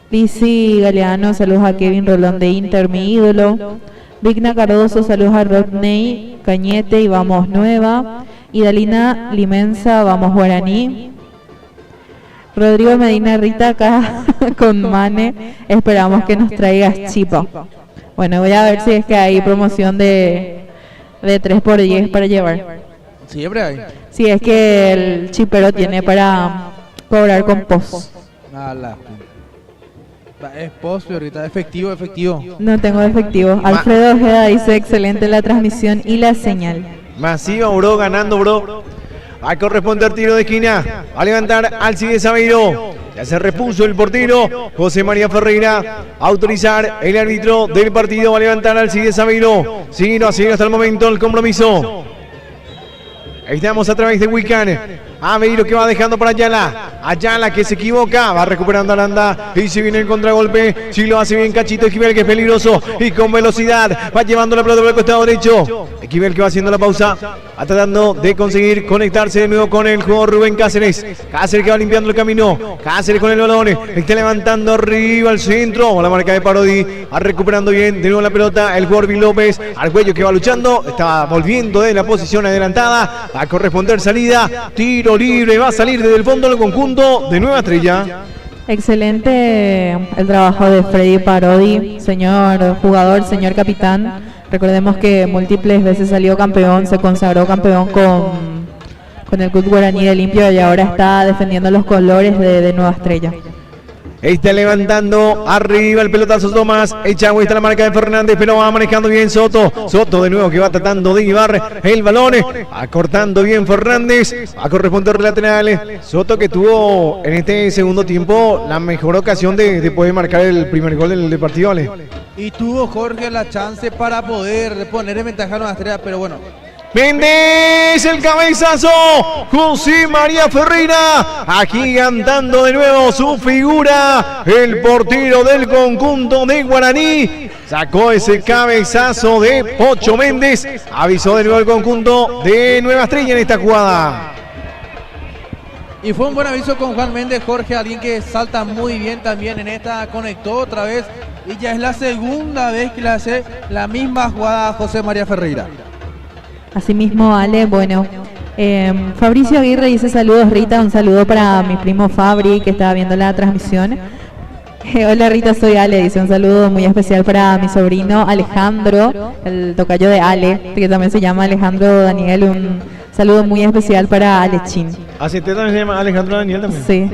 Lizzy Galeano, saludos a Kevin Rolón de Inter, mi ídolo. Vigna Cardoso, saludos a Rodney Cañete y vamos nueva. Y Dalina Limensa, vamos Guaraní. Rodrigo Medina Rita acá con Mane, esperamos que nos traigas chipa. Bueno, voy a ver si es que hay promoción de 3x10 para llevar. Siempre hay. Si es que el chipero tiene para cobrar con post. Es post, ahorita efectivo. No tengo efectivo. Alfredo Ojeda dice: excelente la transmisión y la señal. Masiva, bro, ganando, bro. Va a corresponder tiro de esquina. Va a levantar Alcides Aveiro. Ya se repuso el portero José María Ferreira. A autorizar el árbitro del partido. Va a levantar Alcides Aveiro. Sigue hasta el momento el compromiso. Ahí estamos a través de Wiccan. Aveiro que va dejando para Ayala. Ayala que se equivoca. Va recuperando Aranda. Y se viene el contragolpe. Si lo hace bien Cachito Esquivel, que es peligroso. Y con velocidad. Va llevando la pelota por el costado derecho. Esquivel que va haciendo la pausa. Va tratando de conseguir conectarse de nuevo con el jugador Rubén Cáceres. Cáceres que va limpiando el camino. Cáceres con el balón. Está levantando arriba al centro. La marca de Parodi. Va recuperando bien de nuevo la pelota. El jugador Vil López. Argüello que va luchando. Está volviendo de la posición adelantada. Va a corresponder salida. Tiro libre. Va a salir desde el fondo del conjunto de Nueva Estrella. Excelente el trabajo de Freddy Parodi, señor jugador, señor capitán. Recordemos que múltiples veces salió campeón, se consagró campeón con el Club Guaraní de Limpio y ahora está defendiendo los colores de Nueva Estrella. Está levantando arriba el pelotazo Tomás. Echagüe, está la marca de Fernández, pero va manejando bien Soto. Soto de nuevo que va tratando de llevar el balón. Acortando bien Fernández. Va a corresponder lateral. Soto que tuvo en este segundo tiempo la mejor ocasión de poder marcar el primer gol del partido, ¿vale? Y tuvo Jorge la chance para poder poner en ventaja a Nueva Estrella, pero bueno. Méndez, el cabezazo, José María Ferreira, agigantando de nuevo su figura, el portero del conjunto de Guaraní, sacó ese cabezazo de Pocho Méndez, avisó de nuevo el conjunto de Nueva Estrella en esta jugada. Y fue un buen aviso con Juan Méndez, Jorge, alguien que salta muy bien también en esta, conectó otra vez, y ya es la segunda vez que le hace la misma jugada a José María Ferreira. Asimismo, Ale, bueno, Fabricio Aguirre dice: saludos Rita, un saludo para mi primo Fabri que estaba viendo la transmisión. Hola Rita, soy Ale, dice un saludo muy especial para mi sobrino Alejandro, el tocayo de Ale, que también se llama Alejandro Daniel, un saludo muy especial para Alechín. ¿Así usted también se llama Alejandro Daniel también? Sí.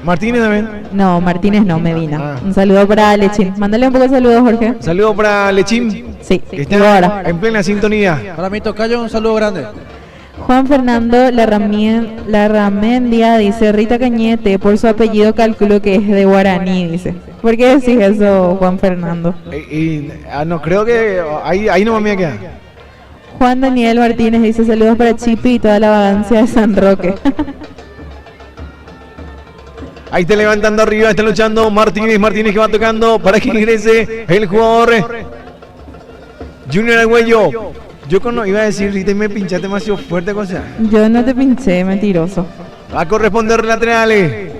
¿Martínez también? No, Martínez no, Medina. Ah. Un saludo para Alechín. Mándale un poco de saludos, Jorge. Saludo para Lechín, Sí, que digo está ahora. en plena sintonía. Para mi tocayo, un saludo grande. Juan Fernando Larramendia dice, Rita Cañete, por su apellido calculo que es de Guaraní, dice. ¿Por qué decís eso, Juan Fernando? No, creo que ahí no me queda. Juan Daniel Martínez dice, saludos para Chipi y toda la vagancia de San Roque. Ahí está levantando arriba, está luchando Martínez que va tocando para que ingrese el jugador Junior Argüello. Yo iba a decir, Rita, y me pinchaste demasiado fuerte, cosa. Yo no te pinché, mentiroso. Va a corresponder laterales.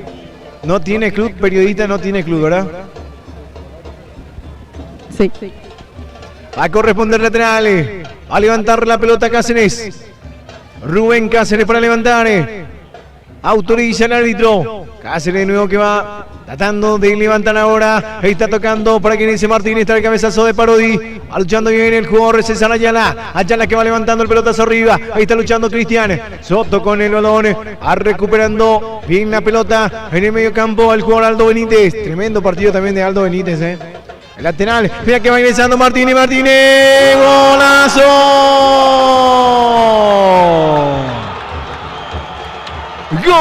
No tiene club, periodista no tiene club, ¿verdad? Sí. Va a corresponder laterales. Va a levantar la pelota Cáceres. Rubén Cáceres para levantar. Autoriza el árbitro. Cáceres de nuevo que va tratando de levantar ahora. Ahí está tocando para que inicie Martínez. Está el cabezazo de Parodi. Va luchando bien el jugador César Ayala. Ayala que va levantando el pelotazo arriba. Ahí está luchando Cristian Soto con el balón. Va recuperando bien la pelota en el medio campo el jugador Aldo Benítez. Tremendo partido también de Aldo Benítez, El lateral. Mira que va ingresando Martínez. ¡Golazo! ¡Gol!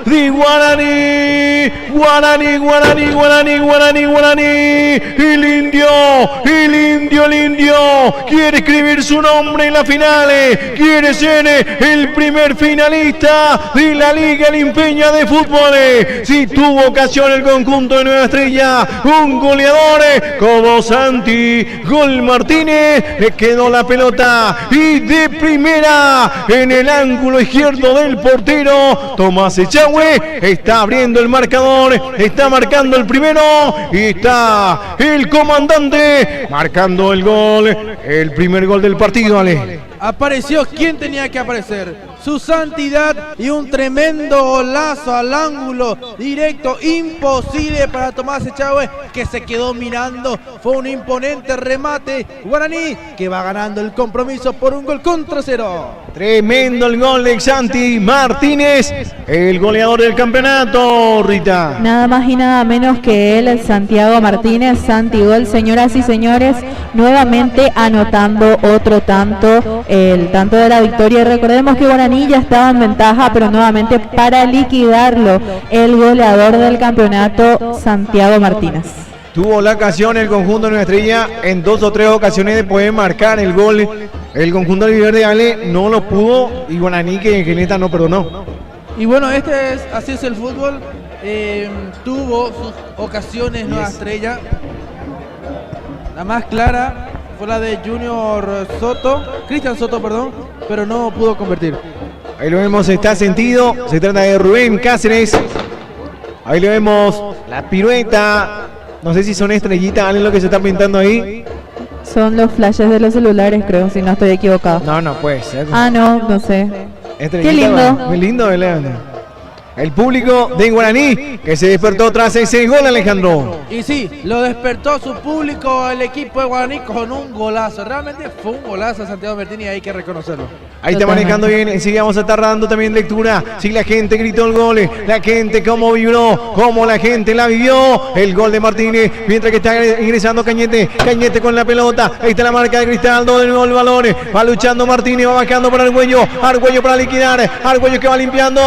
De Guaraní, Guaraní, Guaraní, Guaraní, Guaraní, Guaraní. El indio quiere escribir su nombre en las finales, quiere ser el primer finalista de la Liga Limpeña de Fútbol. Si tuvo ocasión el conjunto de Nueva Estrella, un goleador como Santi Gol Martínez, le quedó la pelota y de primera en el ángulo izquierdo del portero Tomás Echagüe está abriendo el marcador, está marcando el primero y está el comandante marcando el gol, el primer gol del partido, Ale. Apareció quien tenía que aparecer, su santidad, y un tremendo golazo al ángulo directo, imposible para Tomás Echagüe, que se quedó mirando. Fue un imponente remate. Guaraní que va ganando el compromiso por un gol contra 0. Tremendo el gol de Santi Martínez, el goleador del campeonato, Rita. Nada más y nada menos que él, Santiago Martínez, Santi Gol, señoras y señores, nuevamente anotando otro tanto, el tanto de la victoria. Recordemos que Guaraní ya estaba en ventaja, pero nuevamente para liquidarlo, el goleador del campeonato, Santiago Martínez. Tuvo la ocasión el conjunto de Nueva Estrella en 2 o 3 ocasiones de poder marcar el gol. El conjunto de Verde Ale no lo pudo y Guaraní que en esta no perdonó. Y bueno, así es el fútbol. Tuvo sus ocasiones Nueva Estrella. La más clara fue la de Cristian Soto, perdón, pero no pudo convertir. Ahí lo vemos, está sentido. Se trata de Rubén Cáceres. Ahí lo vemos, la pirueta. No sé si son estrellitas, ¿vale lo que se está pintando ahí? Son los flashes de los celulares, creo, si no estoy equivocado. No puede ser. Ah, no sé. Estrellita, Qué lindo. Muy lindo, ¿verdad? El público de Guaraní que se despertó tras ese gol, Alejandro. Y sí, lo despertó su público, el equipo de Guaraní, con un golazo. Realmente fue un golazo Santiago Martínez y hay que reconocerlo. Ahí está manejando bien, sí, vamos a estar dando también lectura. Sí, la gente gritó el gol, la gente cómo vibró, cómo la gente la vivió. El gol de Martínez, mientras que está ingresando Cañete con la pelota. Ahí está la marca de Cristaldo, de nuevo el balón. Va luchando Martínez, va bajando para Argüello para liquidar. Argüello que va limpiando.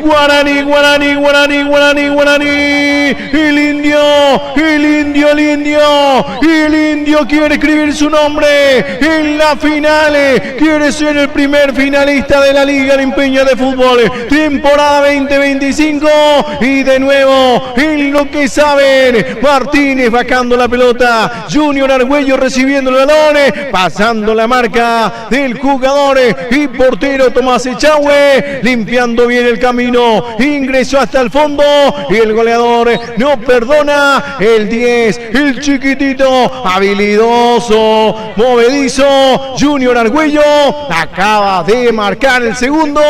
Guaraní, Guaraní, Guaraní, Guaraní, Guaraní. El indio, el indio, el indio. El indio quiere escribir su nombre en la final. Quiere ser el primer finalista de la Liga Limpeña de Fútbol. Temporada 2025. Y de nuevo, en lo que saben, Martínez bajando la pelota. Junior Argüello recibiendo el balón. Pasando la marca del jugador y portero Tomás Echagüe. Limpiando bien el camino. Ingresó hasta el fondo. Y el goleador no perdona. El 10, el chiquitito, habilidoso, movedizo. Junior Argüello acaba de marcar el segundo.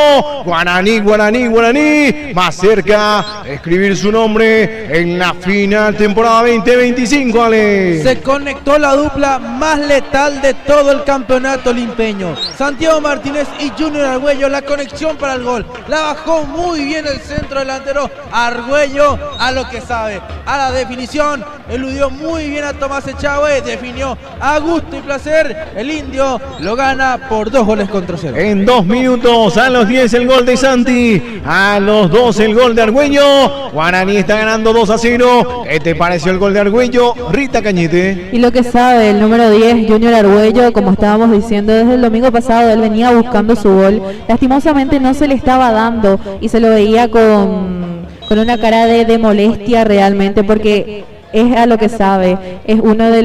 Guaraní, Guaraní, Guaraní. Más cerca de escribir su nombre en la final temporada 2025, Ale. Se conectó la dupla más letal de todo el campeonato limpeño. Santiago Martínez y Junior Argüello, la conexión para el gol. La bajó muy bien el centro delantero. Argüello a lo que sabe, a la definición. Eludió muy bien a Tomás Echagüe. Definió a gusto y placer. El indio lo gana por 2-0. En 2 minutos, a los 10 el gol de Santi, a los 12 el gol de Argüello. Guaraní está ganando 2-0. ¿Qué te pareció el gol de Argüello, Rita Cañete? Y lo que sabe, el número 10, Junior Argüello, como estábamos diciendo desde el domingo pasado, él venía buscando su gol. Lastimosamente no se le estaba dando y se lo veía con una cara de molestia realmente, porque es a lo que sabe, es uno de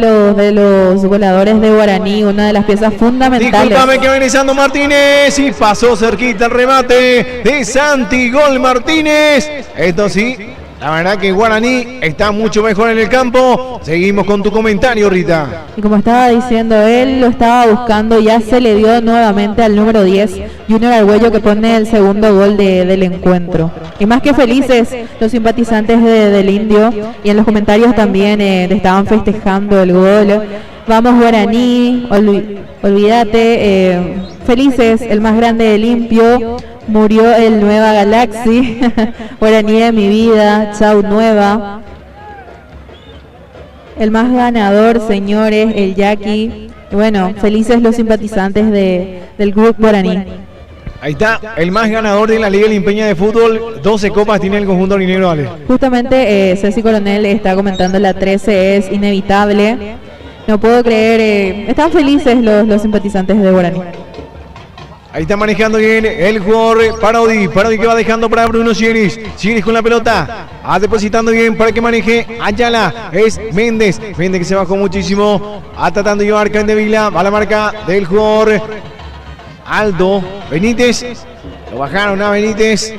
los goleadores de Guaraní, una de las piezas fundamentales. Discúlpame que va ingresando Martínez y pasó cerquita el remate de Santi, gol Martínez. Esto sí, la verdad que Guaraní está mucho mejor en el campo. Seguimos con tu comentario, Rita. Y como estaba diciendo, él lo estaba buscando, ya se le dio nuevamente al número 10, Junior Argüello, que pone el segundo gol del encuentro. Y más que felices los simpatizantes del indio, y en los comentarios también estaban festejando el gol. Vamos Guaraní, olvídate, felices, el más grande de limpio. Murió el Nueva Galaxy. Guaraní de mi vida, chau Nueva. El más ganador, señores, el Jackie. Bueno, felices los simpatizantes del grupo Guaraní. Ahí está, el más ganador de la Liga Limpeña de Fútbol. 12 copas tiene el conjunto aurinegro, Ale. Justamente Ceci Coronel está comentando, la 13 es inevitable. No puedo creer, están felices los simpatizantes de Guaraní. Ahí está manejando bien el jugador Parodi que va dejando para Bruno Sieris. Sieris con la pelota, depositando bien para que maneje Ayala. Es Méndez que se bajó muchísimo, tratando de llevar Candevila. Va la marca del jugador Aldo Benítez. Lo bajaron a Benítez.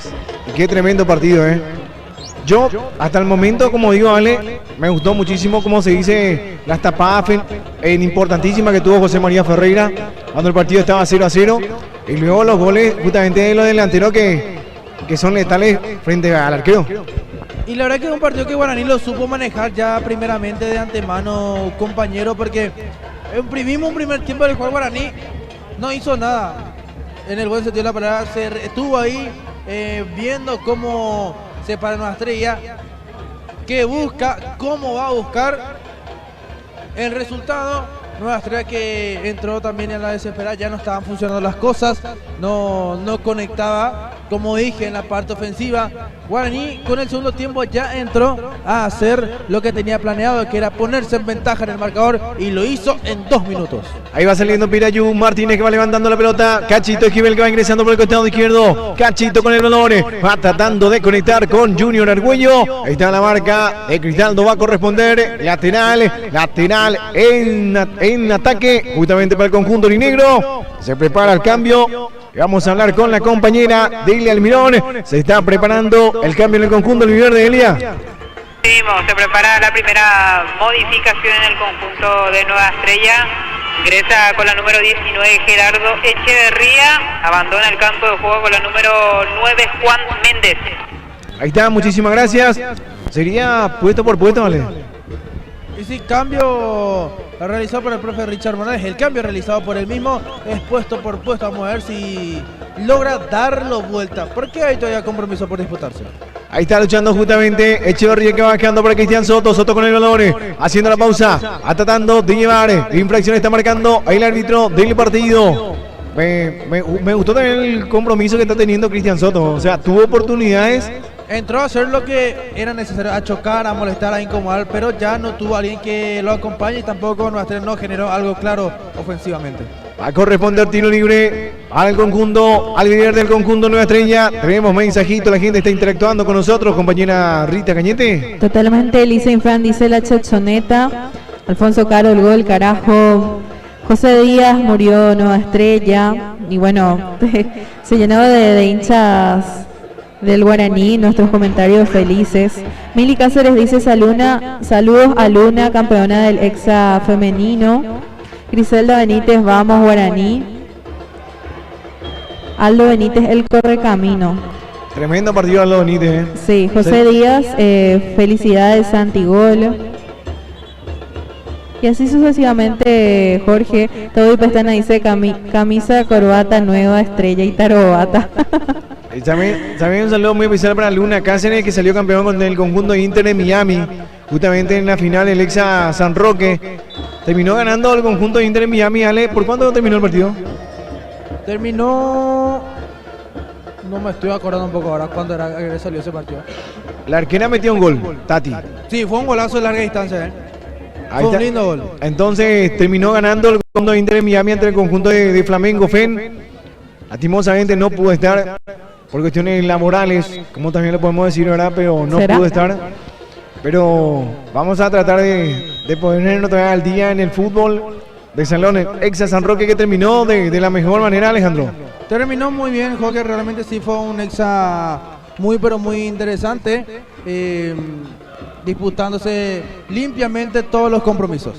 Y qué tremendo partido, Yo, hasta el momento, como digo, Ale, me gustó muchísimo cómo se dice las tapadas importantísimas que tuvo José María Ferreira cuando el partido estaba 0-0. Y luego los goles justamente de los delanteros que son letales frente al arquero. Y la verdad que es un partido que Guaraní lo supo manejar ya primeramente de antemano, compañero, porque imprimimos un primer tiempo del cual Guaraní no hizo nada. En el buen sentido de la palabra, estuvo ahí viendo cómo se para Nueva Estrella, qué busca, cómo va a buscar el resultado. Nueva Estrella que entró también en la desesperada, ya no estaban funcionando las cosas, no conectaba, como dije, en la parte ofensiva. Guaraní con el segundo tiempo ya entró a hacer lo que tenía planeado, que era ponerse en ventaja en el marcador, y lo hizo en 2 minutos. Ahí va saliendo Pirayú, Martínez que va levantando la pelota, Cachito Esquivel que va ingresando por el costado izquierdo, Cachito con el balón, va tratando de conectar con Junior Argüello. Ahí está la marca de Cristaldo, va a corresponder lateral en ataque, justamente para el conjunto aurinegro. Se prepara el cambio. Y vamos a hablar con la compañera Delia Almirón. Se está preparando el cambio en el conjunto almiverde, Delia. Se prepara la primera modificación en el conjunto de Nueva Estrella. Ingresa con la número 19 Gerardo Echeverría. Abandona el campo de juego con la número 9 Juan Méndez. Ahí está, muchísimas gracias. Sería puesto por puesto, ¿vale? Y sí, cambio realizado por el profe Richard Morales. El cambio realizado por él mismo es puesto por puesto. Vamos a ver si logra darlo vuelta, porque hay todavía compromiso por disputarse. Ahí está luchando justamente Echeverría que va bajando para Cristian Soto. Soto con el balón, haciendo la pausa, tratando de llevar. Infracción está marcando el árbitro del partido. Me gustó también el compromiso que está teniendo Cristian Soto. O sea, tuvo oportunidades. Entró a hacer lo que era necesario, a chocar, a molestar, a incomodar, pero ya no tuvo alguien que lo acompañe y tampoco Nuestra no generó algo claro ofensivamente. Va a corresponder tiro libre al conjunto, al líder del conjunto Nueva Estrella. Tenemos mensajito, la gente está interactuando con nosotros, compañera Rita Cañete. Totalmente, Elisa Infran dice la Chachoneta. Alfonso Caro, el gol, carajo. José Díaz murió Nueva Estrella. Y bueno, se llenó de hinchas del Guaraní, nuestros comentarios felices. Mili Cáceres dice saludos a Luna, campeona del Hexa femenino. Griselda Benítez, vamos Guaraní. Aldo Benítez, el correcamino. Tremendo partido Aldo Benítez. Sí, José Díaz, felicidades Santigol. Y así sucesivamente, Jorge. Todo y Pestana dice camisa, corbata, nueva, estrella y tarobata. Y también un saludo muy especial para Luna Cáceres, que salió campeón con el conjunto Inter de Miami, justamente en la final del Hexa San Roque. Terminó ganando el conjunto Inter de Miami. Ale, ¿por cuánto terminó el partido? Terminó... No me estoy acordando un poco ahora cuándo era que salió ese partido. La arquera metió un gol, Tati. Sí, fue un golazo de larga distancia, Ahí fue está. un lindo gol. Entonces terminó ganando el conjunto Inter de Miami ante el conjunto de Flamengo FEN. Lastimosamente no pudo estar por cuestiones laborales, como también lo podemos decir, ¿verdad? Pero no ¿Será? pudo estar. Pero vamos a tratar de ponernos todavía al día en el fútbol de Salón Hexa San Roque, que terminó de la mejor manera, Alejandro. Terminó muy bien, Jorge, realmente sí fue un Hexa muy pero muy interesante, disputándose limpiamente todos los compromisos.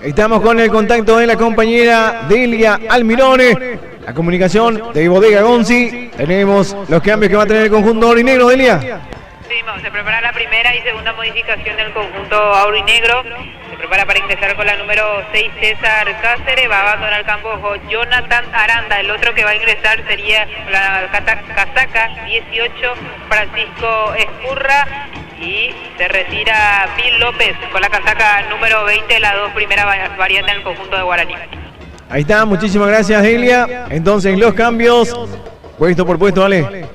Estamos con el contacto de la compañera Delia Almirone, la comunicación de Bodega Gonzi. Tenemos los cambios que va a tener el conjunto aurinegro, Delia. Sí, se prepara la primera y segunda modificación del conjunto aurinegro. Se prepara para ingresar con la número 6 César Cáceres. Va a abandonar el campo Jonathan Aranda. El otro que va a ingresar sería la casaca 18 Francisco Escurra. Y se retira Bill López con la casaca número 20, las dos primeras variantes del conjunto de Guaraní. Ahí está, muchísimas gracias, Delia. Entonces los cambios, puesto por puesto, Ale.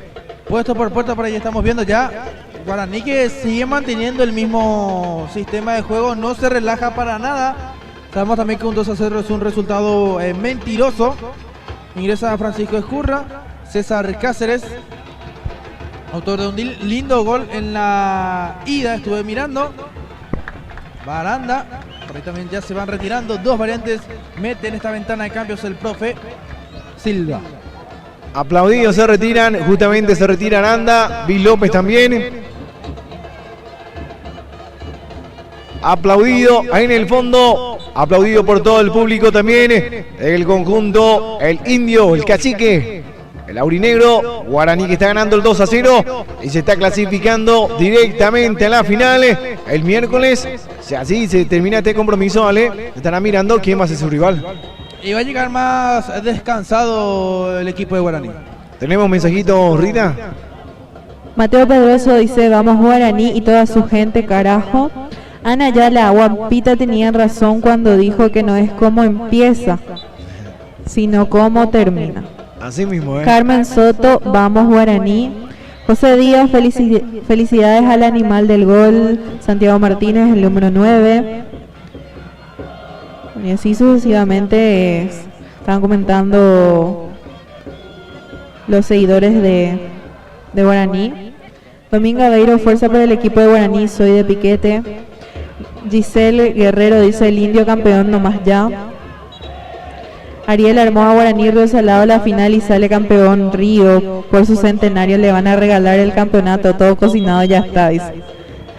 Puesto por puesto, por ahí estamos viendo ya Guaraní, que sigue manteniendo el mismo sistema de juego, no se relaja para nada. Sabemos también que un 2-0 es un resultado mentiroso. Ingresa Francisco Escurra, César Cáceres, autor de un lindo gol en la ida, estuve mirando. Baranda, por ahí también ya se van retirando. Dos variantes mete en esta ventana de cambios el profe Silva. Aplaudidos se retiran, justamente se retira Aranda, Bill López también. Aplaudido ahí en el fondo, aplaudido por todo el público también. El conjunto, el indio, el cacique, el aurinegro, Guaraní, que está ganando el 2-0 y se está clasificando directamente a la final. El miércoles, si así se termina este compromiso, Ale, estará mirando quién va a ser su rival. Y va a llegar más descansado el equipo de Guaraní. ¿Tenemos mensajitos, Rita? Mateo Pedroso dice vamos Guaraní y toda su gente, carajo. Ana Yala, Guampita tenía razón cuando dijo que no es cómo empieza, sino cómo termina. Así mismo, Carmen Soto, vamos Guaraní. José Díaz, felicidades al animal del gol. Santiago Martínez, el número 9. Y así sucesivamente estaban comentando los seguidores de Guaraní. Domingo Aveiro, fuerza para el equipo de Guaraní, soy de Piquete. Giselle Guerrero dice el indio campeón nomás ya. Ariel Hermosa, Guaraní Río Salado la final y sale campeón. Río, por su centenario le van a regalar el campeonato, todo cocinado ya está, dice.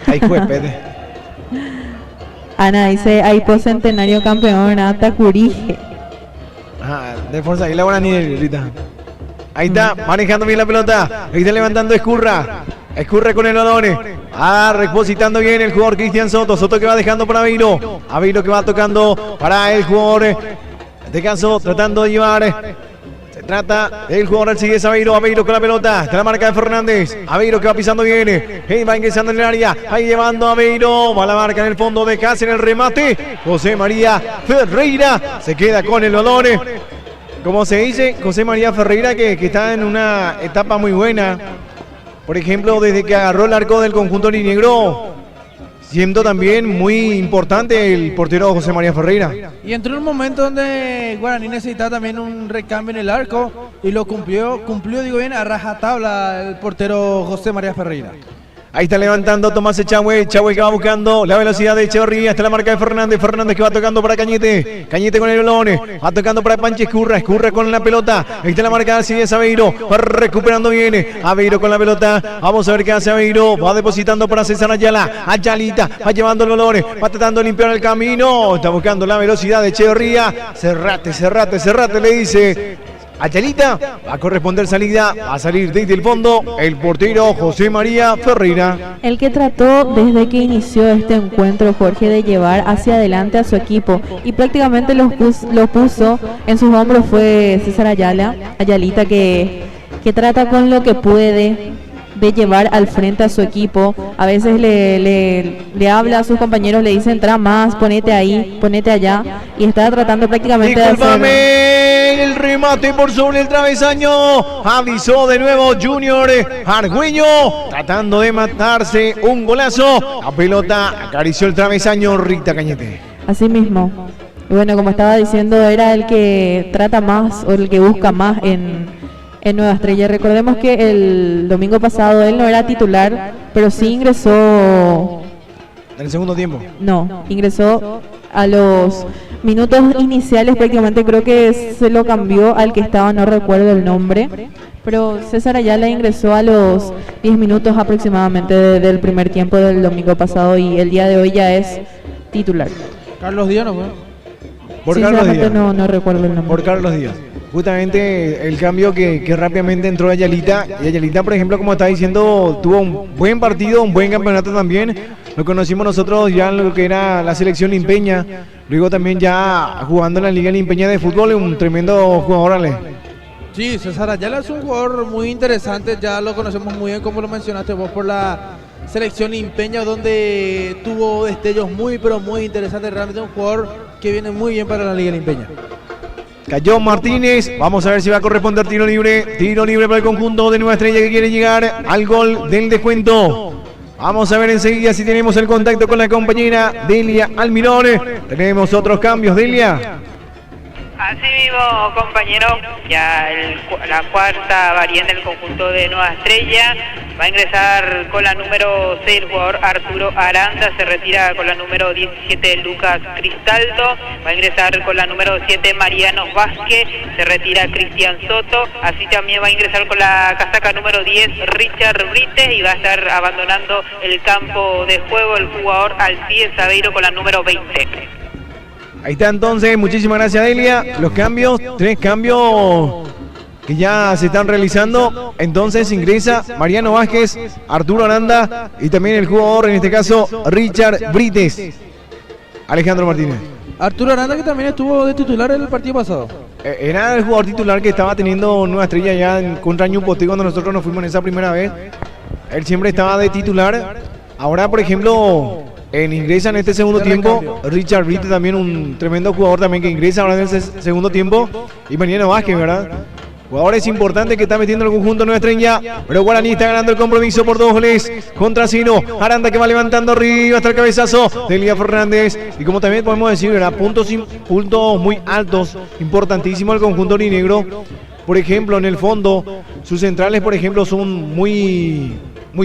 Ay, juepete. Ana dice, hay por centenario campeón, Atacurije. De fuerza, ahí la Guaraní, Rita. Ahí está, manejando bien la pelota. Ahí está levantando Escurra. Escurre con el balón. Repositando bien el jugador Cristian Soto. Soto que va dejando para Aveiro. Aveiro que va tocando para el jugador. En este caso, tratando de llevar. Se trata del jugador Alcides Aveiro. Aveiro con la pelota. Está la marca de Fernández. Aveiro que va pisando bien. Va ingresando en el área. Ahí llevando a Aveiro. Va la marca en el fondo de Cáceres. El remate. José María Ferreira se queda con el balón. Como se dice, José María Ferreira que está en una etapa muy buena. Por ejemplo, desde que agarró el arco del conjunto aurinegro, siendo también muy importante el portero José María Ferreira. Y entró en un momento donde Guaraní necesitaba también un recambio en el arco y lo cumplió digo bien, a rajatabla el portero José María Ferreira. Ahí está levantando Tomás Echagüe que va buscando la velocidad de Echeverría, hasta la marca de Fernández que va tocando para Cañete con el balón, va tocando para Panche Escurra con la pelota, ahí está la marca de Aveiro, va recuperando bien, Aveiro con la pelota, vamos a ver qué hace Aveiro, va depositando para César Ayalita, va llevando el balón, va tratando de limpiar el camino, está buscando la velocidad de Echeverría, cerrate, le dice Ayalita, va a corresponder salida, va a salir desde el fondo el portero José María Ferreira. El que trató desde que inició este encuentro, Jorge, de llevar hacia adelante a su equipo y prácticamente lo puso en sus hombros fue César Ayalita, que trata con lo que puede de llevar al frente a su equipo. A veces le habla a sus compañeros, le dice entra más, ponete ahí, ponete allá, y está tratando prácticamente de hacer... El remate por sobre el travesaño, avisó de nuevo Junior Argüello, tratando de matarse un golazo, la pelota acarició el travesaño Rita Cañete. Así mismo, y bueno, como estaba diciendo, era el que trata más o el que busca más en Nueva Estrella. Recordemos que el domingo pasado él no era titular, pero sí ingresó... ¿En el segundo tiempo? No, ingresó a los minutos iniciales, prácticamente creo que se lo cambió al que estaba, no recuerdo el nombre, pero César Ayala ingresó a los 10 minutos aproximadamente del primer tiempo del domingo pasado y el día de hoy ya es titular. Carlos Díaz, ¿no? Por Carlos Díaz. No recuerdo el nombre. Por Carlos Díaz. Justamente el cambio que rápidamente entró Ayalita. Y Ayalita, por ejemplo, como está diciendo, tuvo un buen partido, un buen campeonato también. Lo conocimos nosotros ya en lo que era la selección limpeña. Luego también ya jugando en la Liga Limpeña de Fútbol, un tremendo jugador, Ale. Sí, César Ayala es un jugador muy interesante, ya lo conocemos muy bien, como lo mencionaste vos, por la selección limpeña, donde tuvo destellos muy, pero muy interesantes. Realmente un jugador que viene muy bien para la Liga Limpeña. Cayó Martínez, vamos a ver si va a corresponder tiro libre para el conjunto de Nueva Estrella que quiere llegar al gol del descuento. Vamos a ver enseguida si tenemos el contacto con la compañera Delia Almirón. Tenemos otros cambios, Delia. Así mismo, compañero, ya la cuarta variante del conjunto de Nueva Estrella. Va a ingresar con la número 6 el jugador Arturo Aranda, se retira con la número 17 Lucas Cristaldo, va a ingresar con la número 7 Mariano Vázquez, se retira Cristian Soto, así también va a ingresar con la casaca número 10 Richard Brites y va a estar abandonando el campo de juego el jugador Alcides Aveiro con la número 20. Ahí está entonces, muchísimas gracias Delia. Los cambios, 3 cambios que ya se están realizando. Entonces ingresa Mariano Vázquez, Arturo Aranda y también el jugador, en este caso, Richard Brites. Alejandro Martínez. Arturo Aranda, que también estuvo de titular en el partido pasado. Era el jugador titular que estaba teniendo Nueva Estrella ya contra Ñupoté cuando nosotros nos fuimos en esa primera vez. Él siempre estaba de titular. Ahora, por ejemplo, ingresa en este segundo tiempo Richard Brites, también un tremendo jugador también que ingresa ahora en ese segundo tiempo. Y Mariano Vázquez, ¿verdad? Jugadores importantes que está metiendo el conjunto Nueva Estrella, pero Guaraní está ganando el compromiso por 2 goles contra Sino. Aranda que va levantando arriba hasta el cabezazo de Elías Fernández. Y como también podemos decir, ¿verdad? Puntos muy altos, importantísimos el conjunto aurinegro. Por ejemplo, en el fondo, sus centrales, por ejemplo, son muy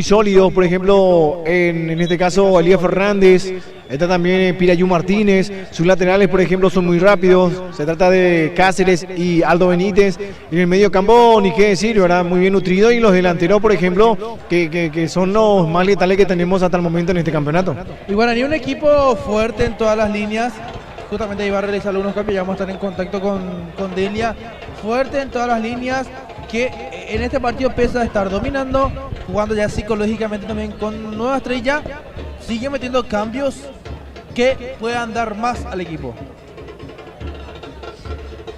sólidos. Por ejemplo, en este caso, Elías Fernández. Está también Pirayú Martínez. Sus laterales, por ejemplo, son muy rápidos. Se trata de Cáceres y Aldo Benítez. En el medio campo, ni qué decir, ¿verdad? Muy bien nutrido. Y los delanteros, por ejemplo, que son los más letales que tenemos hasta el momento en este campeonato. Y Guaraní, un equipo fuerte en todas las líneas. Justamente iba a realizar algunos cambios. Ya vamos a estar en contacto con Delia. Fuerte en todas las líneas, que en este partido pesa estar dominando, jugando ya psicológicamente también con Nueva Estrella. Sigue metiendo cambios que puedan dar más al equipo.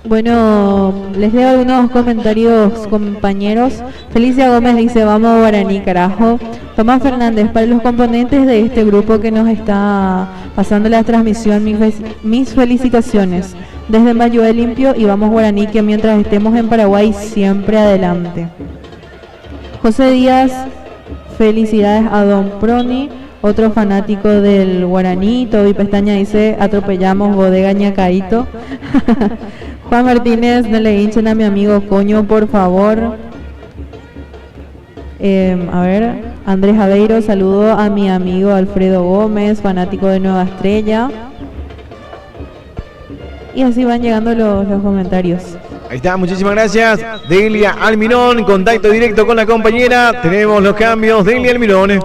Bueno, les leo algunos comentarios, compañeros. Felicia Gómez dice, vamos Guaraní, carajo. Tomás Fernández, para los componentes de este grupo que nos está pasando la transmisión, mis felicitaciones. Desde Mayué Limpio y vamos Guaraní, que mientras estemos en Paraguay siempre adelante. José Díaz, felicidades a Don Proni, otro fanático del Guaraní. Toby Pestaña dice, atropellamos bodega Ñacaito. Juan Martínez, no le hinchen a mi amigo Coño, por favor. A ver, Andrés Aveiro, saludo a mi amigo Alfredo Gómez, fanático de Nueva Estrella. Y así van llegando los comentarios. Ahí está, muchísimas gracias. Delia Almirón, contacto directo con la compañera. Tenemos los cambios. Delia Almirón.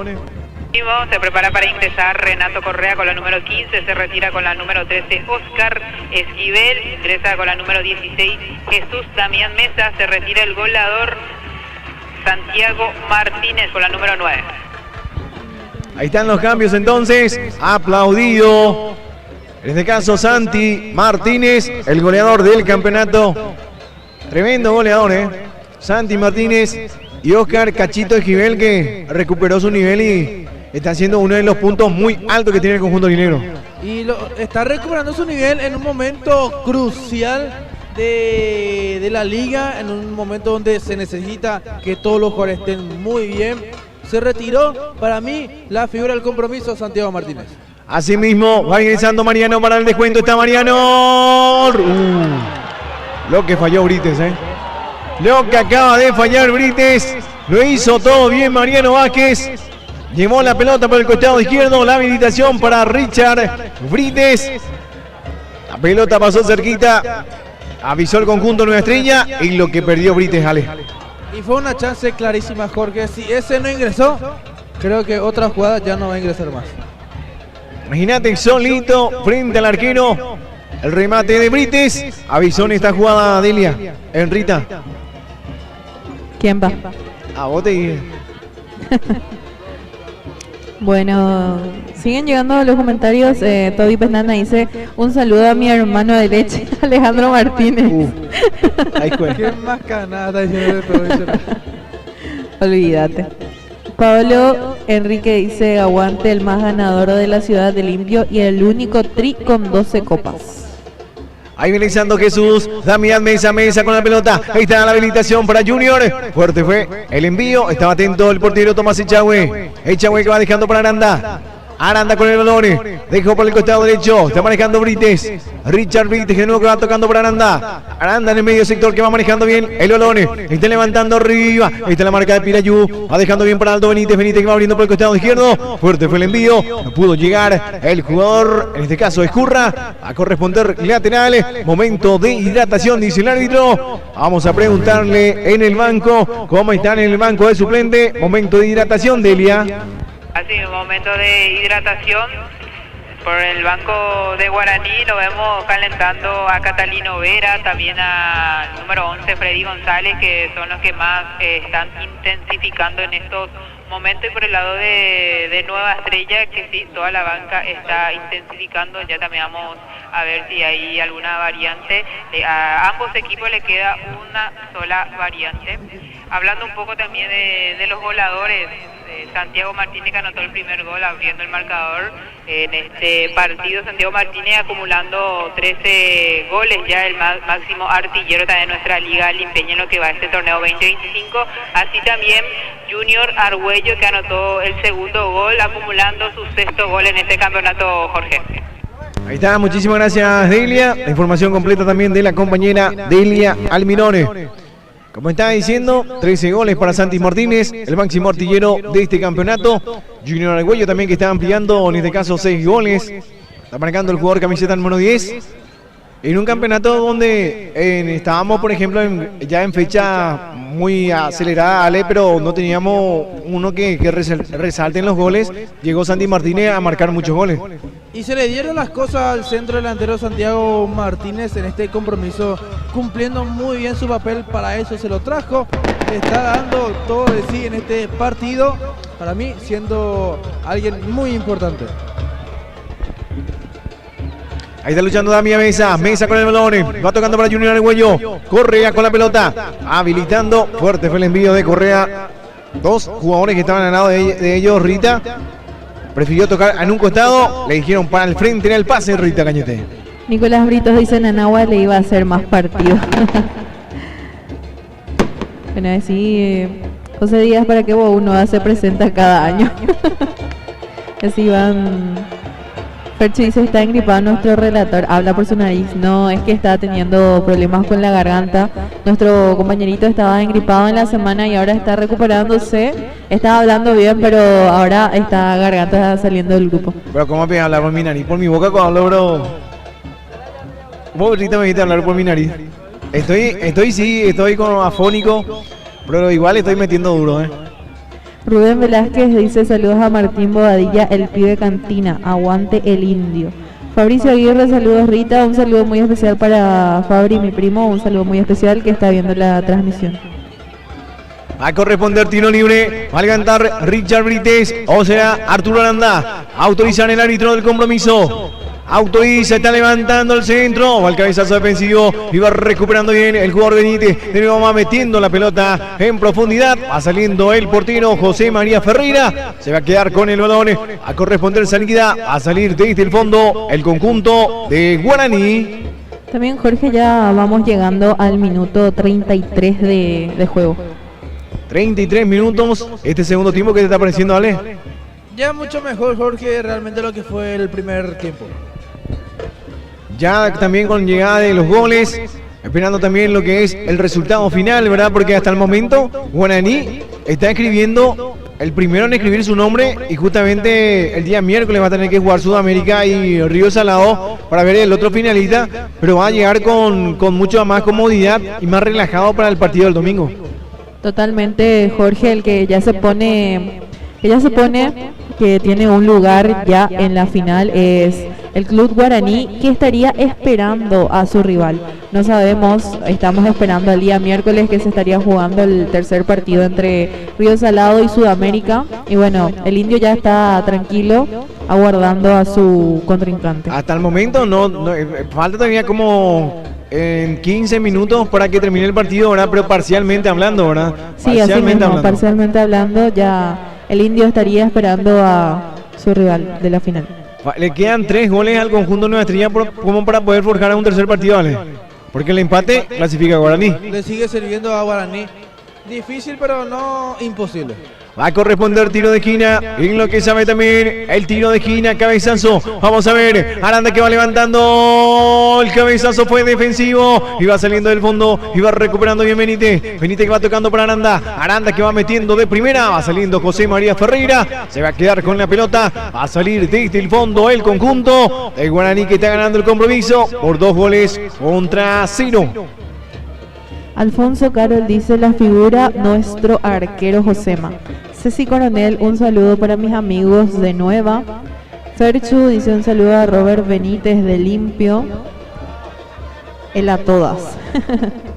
Se prepara para ingresar Renato Correa con la número 15, se retira con la número 13 Oscar Esquivel, ingresa con la número 16 Jesús Damián Mesa, se retira el goleador Santiago Martínez con la número 9. Ahí están los cambios entonces. Aplaudido. En este caso Santi Martínez, el goleador del campeonato. Tremendo goleador, Santi Martínez y Oscar Cachito Esquivel, que recuperó su nivel y está siendo uno de los puntos muy altos que tiene el conjunto aurinegro. Y está recuperando su nivel en un momento crucial de la liga, en un momento donde se necesita que todos los jugadores estén muy bien. Se retiró, para mí, la figura del compromiso, Santiago Martínez. Asimismo, va ingresando Mariano para el descuento. Está Mariano. Lo que falló Brites, Lo que acaba de fallar Brites. Lo hizo todo bien Mariano Vázquez. Llevó la pelota por el costado izquierdo. La habilitación para Richard Brites. La pelota pasó cerquita. Avisó el conjunto Nueva Estrella. Y lo que perdió Brites, Ale. Y fue una chance clarísima, Jorge. Si ese no ingresó, creo que otra jugada ya no va a ingresar más. Imagínate, solito frente al arquero. El remate de Brites. Avisó en esta jugada, Delia. Enrita. ¿Quién va? A vos te... Bueno, siguen llegando los comentarios. Toby Pesnana dice, un saludo a mi hermano de leche, Alejandro Martínez. ¿Qué más canada diciendo de todo eso? Olvídate. Pablo Enrique dice, aguante el más ganador de la ciudad de Limpio y el único tri con 12 copas. Ahí viene Santo Jesús, Damián Mesa con la pelota. Ahí está la habilitación para Junior. Fuerte fue el envío. Estaba atento el portero Tomás Echagüe. Echagüe que va dejando para Aranda. Aranda con el balón. Dejó por el costado derecho. Está manejando Brites. Richard Brites, de nuevo que va tocando para Aranda. Aranda en el medio sector que va manejando bien el balón. Está levantando arriba. Ahí está la marca de Pirayú. Va dejando bien para Aldo Benítez. Benítez que va abriendo por el costado izquierdo. Fuerte fue el envío. No pudo llegar el jugador. En este caso Escurra. A corresponder lateral. Momento de hidratación, dice el árbitro. Vamos a preguntarle en el banco cómo están en el banco de suplente. Momento de hidratación, Delia. Así, un momento de hidratación por el banco de Guaraní. Lo vemos calentando a Catalino Vera, también al número 11 Freddy González, que son los que más están intensificando en estos momentos. Y por el lado de Nueva Estrella, que sí, toda la banca está intensificando. Ya también vamos a ver si hay alguna variante. A ambos equipos le queda una sola variante. Hablando un poco también de los goleadores, Santiago Martínez, que anotó el primer gol abriendo el marcador en este partido. Santiago Martínez acumulando 13 goles, ya el máximo artillero también de nuestra liga limpeña en lo que va a este torneo 2025. Así también Junior Argüello, que anotó el segundo gol, acumulando su sexto gol en este campeonato, Jorge. Ahí está, muchísimas gracias, Delia. La información completa también de la compañera Delia Almirone. Como estaba diciendo, 13 goles para Santi Martínez, el máximo artillero de este campeonato. Junior Argüello también, que está ampliando, en este caso 6 goles. Está marcando el jugador camiseta número 10. En un campeonato donde estábamos, por ejemplo, ya en fecha muy acelerada, Ale, pero no teníamos uno que resalte en los goles. Llegó Santi Martínez a marcar muchos goles. Y se le dieron las cosas al centro delantero Santiago Martínez en este compromiso, cumpliendo muy bien su papel. Para eso se lo trajo. Está dando todo de sí en este partido. Para mí, siendo alguien muy importante. Ahí está luchando Damián Mesa. Mesa con el balón. Va tocando para Junior Argüello. Correa con la pelota. Habilitando. Fuerte fue el envío de Correa. Dos jugadores que estaban al lado de ellos. Rita prefirió tocar en un costado. Le dijeron para el frente en el pase, Rita Cañete. Nicolás Britos dice en Anagua le iba a hacer más partido. Bueno, así José Díaz, para que uno se presenta cada año. Así van. Ferchi dice, está engripado nuestro relator, habla por su nariz. No, es que está teniendo problemas con la garganta. Nuestro compañerito estaba engripado en la semana y ahora está recuperándose. Estaba hablando bien, pero ahora esta garganta está saliendo del grupo. Pero ¿cómo me hablar por mi nariz? Por mi boca cuando hablo, bro. Vos ahorita me dijiste hablar por mi nariz. Estoy como afónico, pero igual estoy metiendo duro, Rubén Velázquez dice saludos a Martín Bobadilla, el pibe cantina, aguante el indio. Fabricio Aguirre, saludos Rita, un saludo muy especial para Fabri, mi primo, un saludo muy especial que está viendo la transmisión. Va a corresponder tiro libre, va a cantar Richard Brites, o sea, Arturo Aranda, autorizan el árbitro del compromiso. Autoriza, está levantando el centro, va al cabezazo defensivo y va recuperando bien el jugador Benítez. De nuevo va metiendo la pelota en profundidad, va saliendo el portero José María Ferreira, se va a quedar con el balón, a corresponder salida, a salir desde el fondo el conjunto de Guaraní. También Jorge, ya vamos llegando al minuto 33 de juego. 33 minutos, este segundo tiempo, ¿qué te está pareciendo, Ale? Ya mucho mejor, Jorge, realmente lo que fue el primer tiempo. Ya también con llegada de los goles, esperando también lo que es el resultado final, ¿verdad? Porque hasta el momento Guaraní está escribiendo, el primero en escribir su nombre, y justamente el día miércoles va a tener que jugar Sudamérica y Río Salado para ver el otro finalista, pero va a llegar con mucha más comodidad y más relajado para el partido del domingo. Totalmente, Jorge, el que ya se pone que tiene un lugar ya en la final es el Club Guaraní, que estaría esperando a su rival. No sabemos, estamos esperando el día miércoles que se estaría jugando el tercer partido entre Río Salado y Sudamérica. Y bueno, el indio ya está tranquilo, aguardando a su contrincante. Hasta el momento no falta todavía como en 15 minutos para que termine el partido, ¿verdad? Pero parcialmente hablando, ¿verdad? Sí, así mismo, parcialmente hablando, ya el indio estaría esperando a su rival de la final. Le quedan 3 goles al conjunto Nueva Estrella como para poder forjar a un tercer partido, ¿vale? Porque el empate clasifica a Guaraní. Le sigue sirviendo a Guaraní. Difícil, pero no imposible. Va a corresponder tiro de esquina, en lo que sabe también el tiro de esquina, cabezazo. Vamos a ver, Aranda que va levantando, el cabezazo fue defensivo, y va saliendo del fondo, y va recuperando bien Benítez. Benítez que va tocando para Aranda, Aranda que va metiendo de primera, va saliendo José María Ferreira, se va a quedar con la pelota, va a salir desde el fondo el conjunto de Guaraní, que está ganando el compromiso por 2 goles contra 0. Alfonso Carol dice la figura nuestro arquero Josema. Ceci Coronel, un saludo para mis amigos de Nueva. Ferchu dice un saludo a Robert Benítez de Limpio. El a todas.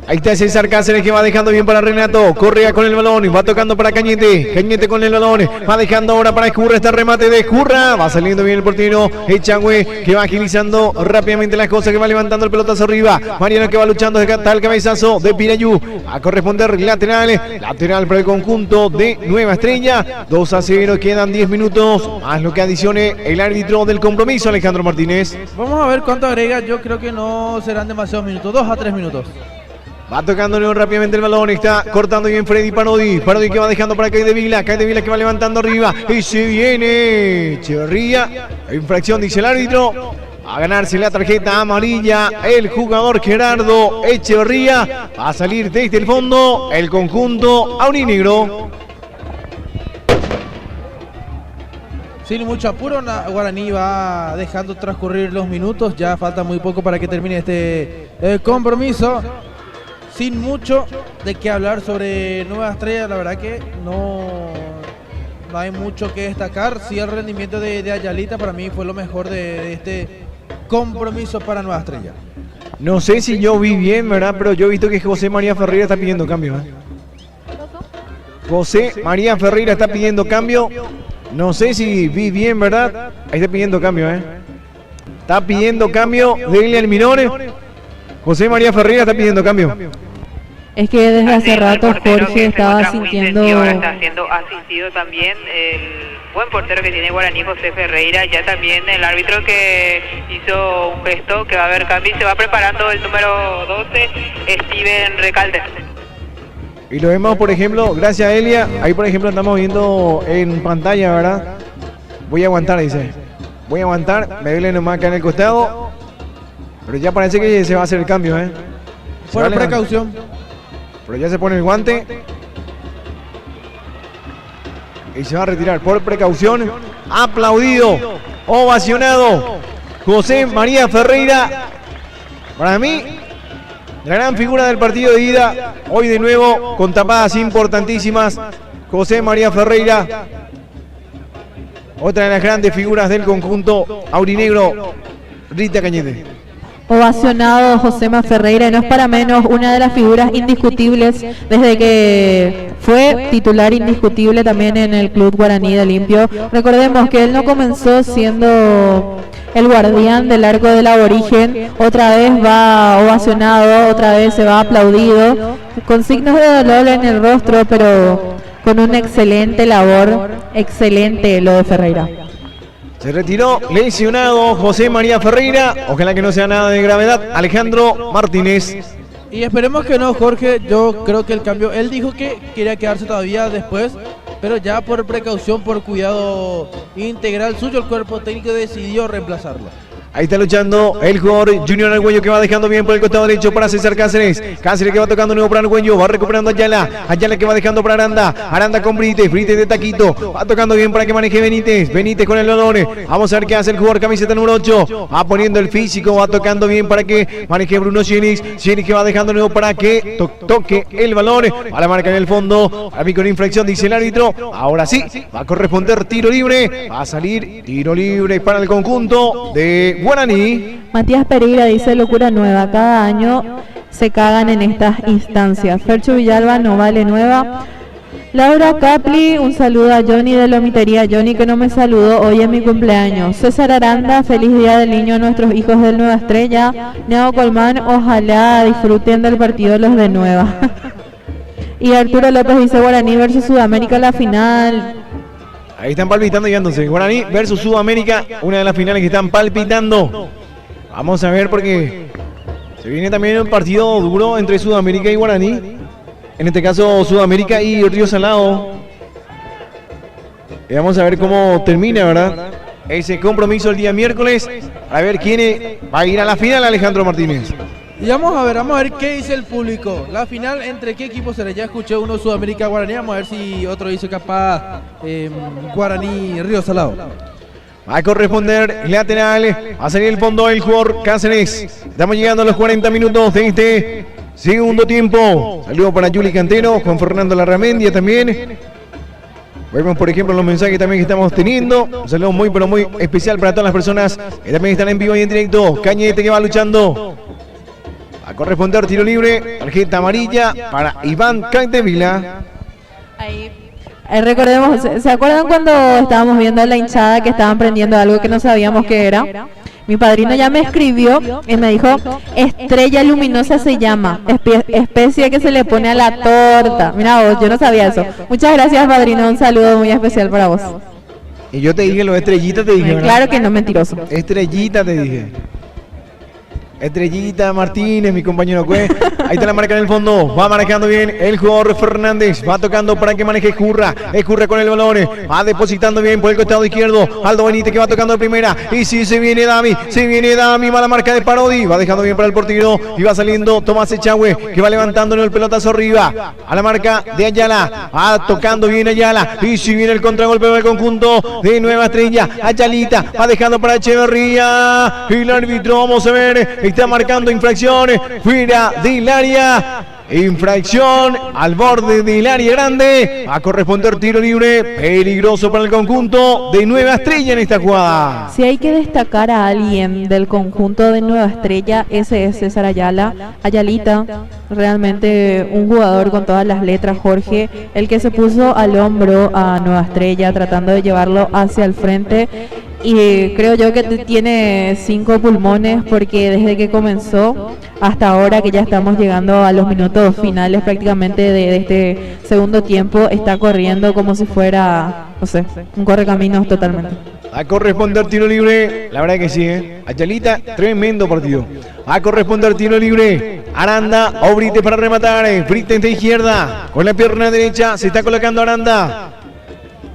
Ahí está César Cáceres que va dejando bien para Renato. Correa con el balón y va tocando para Cañete. Cañete con el balón. Va dejando ahora para Escurra. Este remate de Escurra. Va saliendo bien el portero Echagüe, que va agilizando rápidamente las cosas, que va levantando el pelotazo arriba. Mariano que va luchando. Está el cabezazo de Pirayú. A corresponder lateral. Lateral para el conjunto de Nueva Estrella. 2-0. Quedan 10 minutos. Más lo que adicione el árbitro del compromiso, Alejandro Martínez. Vamos a ver cuánto agrega. Yo creo que no serán demasiados minutos. 2 a 3 minutos. Va tocando rápidamente el balón, está cortando bien Freddy Parodi. Parodi que va dejando para Capdevila que va levantando arriba. Y se viene Echeverría. Infracción, dice el árbitro. A ganarse la tarjeta amarilla el jugador Gerardo Echeverría. Va a salir desde el fondo el conjunto aurinegro. Sin mucho apuro, Guaraní va dejando transcurrir los minutos. Ya falta muy poco para que termine este compromiso. Sin mucho de qué hablar sobre Nueva Estrella, la verdad que no hay mucho que destacar. Sí, el rendimiento de Ayalita para mí fue lo mejor de este compromiso para Nueva Estrella. No sé si yo vi bien, ¿verdad? Pero yo he visto que José María Ferreira está pidiendo cambio, ¿eh? José María Ferreira está pidiendo cambio. No sé si vi bien, ¿verdad? Ahí está pidiendo cambio, ¿eh? Está pidiendo cambio de Elian Minore. José María Ferreira está pidiendo cambio. Es que desde hace Así, rato el portero Jorge que se estaba encuentra muy sintiendo... sentido, ahora está siendo asistido también el buen portero que tiene Guaraní, José Ferreira. Ya también el árbitro que hizo un gesto que va a haber cambio y se va preparando el número 12, Steven Recalde. Y lo vemos, por ejemplo, gracias a Elia. Ahí, por ejemplo, estamos viendo en pantalla, ¿verdad? Voy a aguantar, dice. Voy a aguantar. Me duele nomás acá en el costado. Pero ya parece que se va a hacer el cambio, ¿eh? Por precaución. Pero ya se pone el guante. Y se va a retirar por precaución. Aplaudido, ovacionado José María Ferreira. Para mí, la gran figura del partido de ida. Hoy de nuevo con tapadas importantísimas. José María Ferreira. Otra de las grandes figuras del conjunto aurinegro. Rita Cañete. Ovacionado Josema Ferreira, y no es para menos una de las figuras indiscutibles desde que fue titular indiscutible también en el Club Guaraní de Limpio. Recordemos que él no comenzó siendo el guardián del arco del aborigen, otra vez va ovacionado, otra vez se va aplaudido, con signos de dolor en el rostro, pero con una excelente labor, excelente lo de Ferreira. Se retiró lesionado José María Ferreira. Ojalá que no sea nada de gravedad. Alejandro Martínez. Y esperemos que no, Jorge. Yo creo que el cambio, él dijo que quería quedarse todavía después, pero ya por precaución, por cuidado integral suyo, el cuerpo técnico decidió reemplazarlo. Ahí está luchando el jugador Junior Argüello, que va dejando bien por el costado derecho para César Cáceres. Cáceres que va tocando nuevo para Argüello, va recuperando a Ayala. Ayala que va dejando para Aranda. Aranda con Brites, Brites de taquito. Va tocando bien para que maneje Benítez. Benítez con el balón. Vamos a ver qué hace el jugador camiseta número 8. Va poniendo el físico, va tocando bien para que maneje Bruno Cienis. Cienis que va dejando nuevo para que toque el balón. A la marca en el fondo. A mí con infracción, dice el árbitro. Ahora sí, va a corresponder tiro libre. Va a salir tiro libre para el conjunto de Guaraní. Matías Pereira dice: locura nueva, cada año se cagan en estas instancias. Fercho Villalba, no vale nueva. Laura Capli, un saludo a Johnny de Lomitería. Johnny que no me saludó hoy en mi cumpleaños. César Aranda, feliz día del niño a nuestros hijos del Nueva Estrella. Neo Colmán, ojalá disfruten del partido los de Nueva. Y Arturo López dice: Guaraní versus Sudamérica la final. Ahí están palpitando ya entonces. Guaraní versus Sudamérica, una de las finales que están palpitando. Vamos a ver porque se viene también un partido duro entre Sudamérica y Guaraní. En este caso Sudamérica y Río Salado. Y vamos a ver cómo termina, ¿verdad? Ese compromiso el día miércoles. A ver quién va a ir a la final, Alejandro Martínez. Y vamos a ver qué dice el público. La final, ¿entre qué equipos será? Ya escuché uno Sudamérica Guaraní. Vamos a ver si otro dice capaz Guaraní Río Salado. Va a corresponder lateral. Va a salir el fondo el jugador Cáceres. Estamos llegando a los 40 minutos de este segundo tiempo. Saludos para Juli Cantero, Juan Fernando Larramendia también. Vemos por ejemplo los mensajes también que estamos teniendo. Un saludo muy pero muy especial para todas las personas que también están en vivo y en directo. Cañete que va luchando. A corresponder tiro libre, tarjeta amarilla para Iván Cantevila. Ahí. Recordemos, ¿se acuerdan cuando estábamos viendo la hinchada que estaban prendiendo algo que no sabíamos qué era? Mi padrino ya me escribió y me dijo: estrella luminosa se llama, especie que se le pone a la torta. Mira vos, yo no sabía eso. Muchas gracias, padrino, un saludo muy especial para vos. Y yo te dije lo de estrellita, te dije, ¿verdad? Claro que no, mentiroso. Estrellita te dije. Estrellita Martínez, mi compañero Cue. Ahí está la marca en el fondo. Va manejando bien el jugador Fernández. Va tocando para que maneje Escurra. Escurra con el balón. Va depositando bien por el costado izquierdo. Aldo Benítez que va tocando de primera. Y sí, se viene Dami. Se viene Dami. Va la marca de Parodi. Va dejando bien para el portero. Y va saliendo Tomás Echagüe, que va levantándole el pelotazo arriba. A la marca de Ayala. Va tocando bien Ayala. Y si viene el contragolpe del conjunto de Nueva Estrella. Ayalita. Va dejando para Echeverría. Y el árbitro, vamos a ver. Está marcando infracciones fuera del área. Infracción al borde del área grande. Va a corresponder tiro libre. Peligroso para el conjunto de Nueva Estrella en esta jugada. Si hay que destacar a alguien del conjunto de Nueva Estrella, ese es César Ayala. Ayalita, realmente un jugador con todas las letras, Jorge, el que se puso al hombro a Nueva Estrella tratando de llevarlo hacia el frente. y creo yo que tiene 5 pulmones porque desde que comenzó hasta ahora que ya estamos llegando a los minutos finales prácticamente de este segundo tiempo, está corriendo como si fuera, no sé, un correcaminos totalmente. Va a corresponder tiro libre, la verdad que sí, Ayalita, tremendo partido. Va a corresponder tiro libre. Aranda o Brites para rematar. Brites de izquierda, con la pierna derecha, se está colocando Aranda.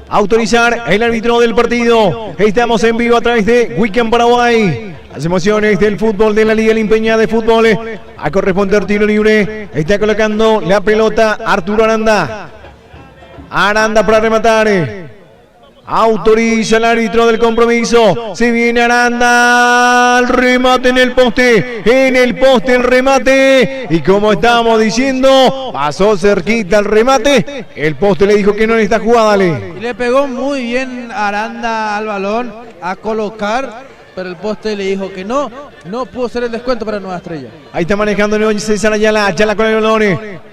Autorizar el árbitro del partido. Estamos en vivo a través de Weekend Paraguay. Las emociones del fútbol de la Liga Limpeña de Fútbol. A corresponder tiro libre. Está colocando la pelota Arturo Aranda. Aranda para rematar. Autoriza el árbitro del compromiso. Se viene Aranda. El remate en el poste. En el poste el remate. Y como estábamos diciendo, pasó cerquita el remate. El poste le dijo que no en esta jugada. Le pegó muy bien Aranda al balón a colocar. Pero el poste le dijo que no pudo ser el descuento para Nueva Estrella. Ahí está manejando Nuevo César Ayala con el balón.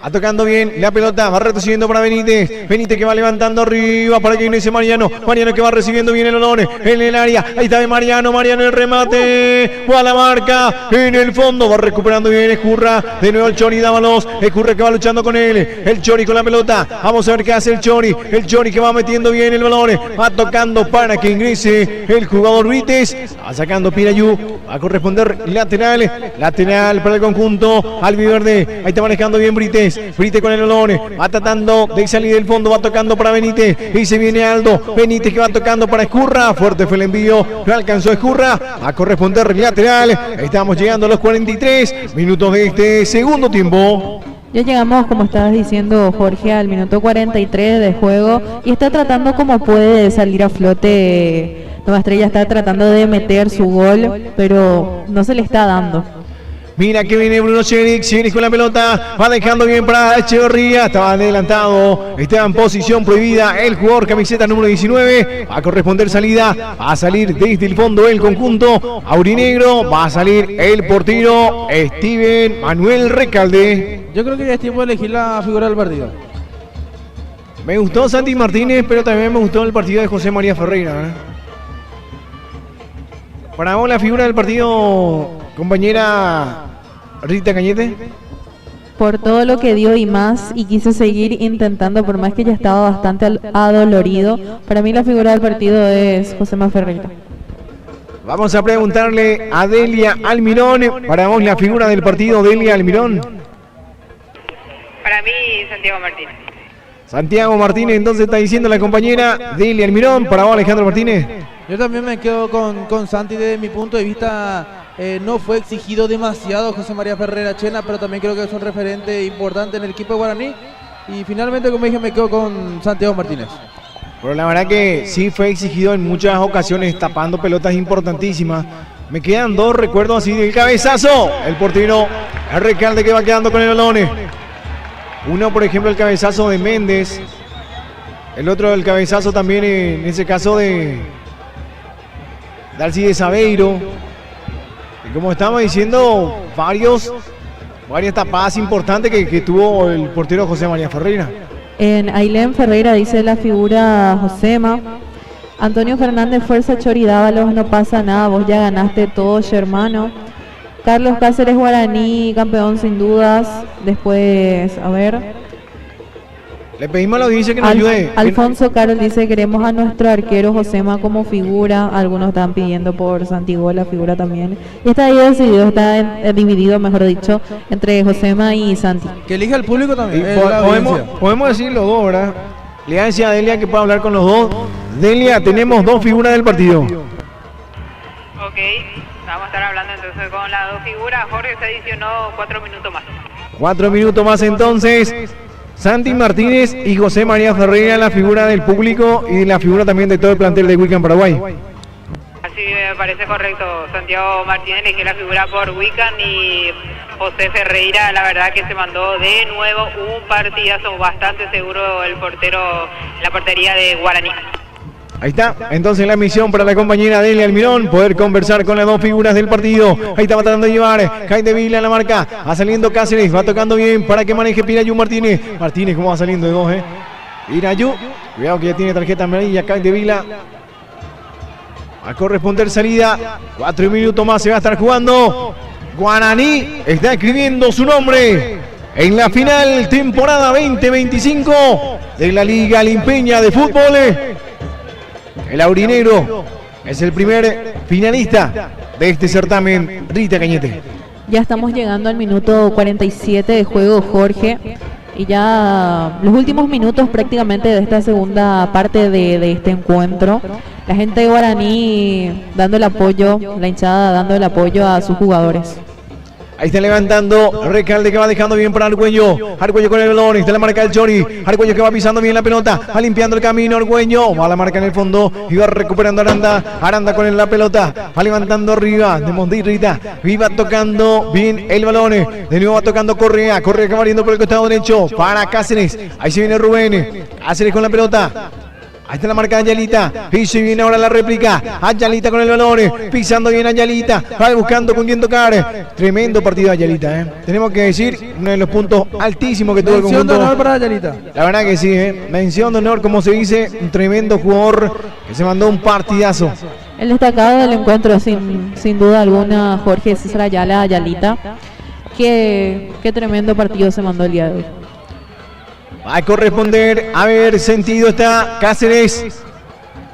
Va tocando bien la pelota, va retrocediendo para Benítez. Benítez que va levantando arriba para que inicie Mariano. Mariano que va recibiendo bien el balón en el área. Ahí está Mariano el remate. Va a la marca en el fondo, va recuperando bien Escurra. De nuevo el Chori Dávalos. Escurra que va luchando con él. El Chori con la pelota. Vamos a ver qué hace el Chori. El Chori que va metiendo bien el balón. Va tocando para que ingrese el jugador Brites. Va sacando Pirayú, va a corresponder lateral para el conjunto albiverde. Ahí está manejando bien Brites con el balón, va tratando de salir del fondo, va tocando para Benítez y se viene Aldo. Benítez que va tocando para Escurra, fuerte fue el envío, no alcanzó Escurra, va a corresponder lateral. Estamos llegando a los 43 minutos de este segundo tiempo. Ya llegamos, como estabas diciendo Jorge, al minuto 43 de juego y está tratando como puede de salir a flote. Nueva Estrella está tratando de meter su gol, pero no se le está dando. Mira que viene Bruno Cherix con la pelota, va dejando bien para Echeverría, estaba adelantado, estaba en posición prohibida el jugador camiseta número 19, va a corresponder salida, va a salir desde el fondo el conjunto aurinegro, va a salir el portero Steven Manuel Recalde. Yo creo que ya es tiempo de elegir la figura del partido. Me gustó Santi Martínez, pero también me gustó el partido de José María Ferreira, ¿verdad? Para vos la figura del partido, compañera Rita Cañete. Por todo lo que dio y más, y quiso seguir intentando, por más que ya estaba bastante adolorido. Para mí la figura del partido es José María Ferreira. Vamos a preguntarle a Delia Almirón. Para vos la figura del partido, Delia Almirón. Para mí, Santiago Martínez. Santiago Martínez, entonces está diciendo la compañera Delia Almirón. Para vos, Alejandro Martínez. Yo también me quedo con Santi. Desde mi punto de vista, no fue exigido demasiado José María Ferreira Chena, pero también creo que es un referente importante en el equipo de Guaraní. Y finalmente, como dije, me quedo con Santiago Martínez. Pero la verdad que sí fue exigido en muchas ocasiones, tapando pelotas importantísimas. Me quedan dos recuerdos así del cabezazo. El portero, el Recalde que va quedando con el balón. Uno, por ejemplo, el cabezazo de Méndez. El otro, el cabezazo también, en ese caso, de Alcides Aveiro. Y como estamos diciendo, varias tapadas importantes que tuvo el portero José María Ferreira. En Ailén Ferreira dice la figura Josema. Antonio Fernández, fuerza Chori Dávalos, no pasa nada, vos ya ganaste todo, hermano. Carlos Cáceres, Guaraní, campeón sin dudas. Después, a ver. Le pedimos a la audiencia que nos ayude. Alfonso Carol dice, queremos a nuestro arquero Josema como figura. Algunos están pidiendo por Santiago la figura también. Y está ahí decidido, está dividido, mejor dicho, entre Josema y Santi. Que elija el público también. Podemos decir los dos, ¿verdad? Le decía a Delia que pueda hablar con los dos. Delia, tenemos dos figuras del partido. Ok, vamos a estar hablando entonces con las dos figuras. Jorge se adicionó 4 minutos más. 4 minutos más entonces. Santi Martínez y José María Ferreira, la figura del público y la figura también de todo el plantel de Weekend Paraguay. Así me parece correcto. Santiago Martínez eligió la figura por Weekend y José Ferreira, la verdad que se mandó de nuevo un partidazo, bastante seguro el portero en la portería de Guaraní. Ahí está, entonces la misión para la compañera Delia Almirón, poder conversar con las dos figuras del partido. Ahí está tratando de llevar Jaime Vila en la marca, va saliendo Cáceres, va tocando bien para que maneje Pirayú Martínez. Martínez, ¿cómo va saliendo de dos, Pirayú, cuidado que ya tiene tarjeta amarilla, Jaime Vila. a corresponder salida. 4 minutos más se va a estar jugando. Guaraní está escribiendo su nombre en la final temporada 2025 de la Liga Limpeña de Fútbol. El aurinegro es el primer finalista de este certamen. Rita Cañete. Ya estamos llegando al minuto 47 de juego, Jorge. Y ya los últimos minutos prácticamente de esta segunda parte de este encuentro. La gente de Guaraní dando el apoyo, la hinchada dando el apoyo a sus jugadores. Ahí está levantando Recalde, que va dejando bien para Argüello. Argüello con el balón, está la marca del Chori. Argüello que va pisando bien la pelota, va limpiando el camino. Argüello va a la marca en el fondo y va recuperando Aranda. Aranda con la pelota, va levantando arriba de Montirrita. Viva tocando bien el balón. De nuevo va tocando Correa. Correa que va abriendo por el costado derecho para Cáceres. Ahí se viene Rubén. Cáceres con la pelota. Ahí está la marca de Ayalita. Y se viene ahora la réplica. Ayalita con el balón. Pisando bien Ayalita. Va buscando con quien tocar. Tremendo partido de Ayalita. Tenemos que decir, uno de los puntos altísimos que tuvo el Mención conjunto. de honor para Ayalita. La verdad que sí. Mención de honor, como se dice. Un tremendo jugador que se mandó un partidazo. El destacado del encuentro, sin duda alguna, Jorge César Ayalita. Qué tremendo partido se mandó el día de hoy. Va a corresponder, a ver, sentido está Cáceres.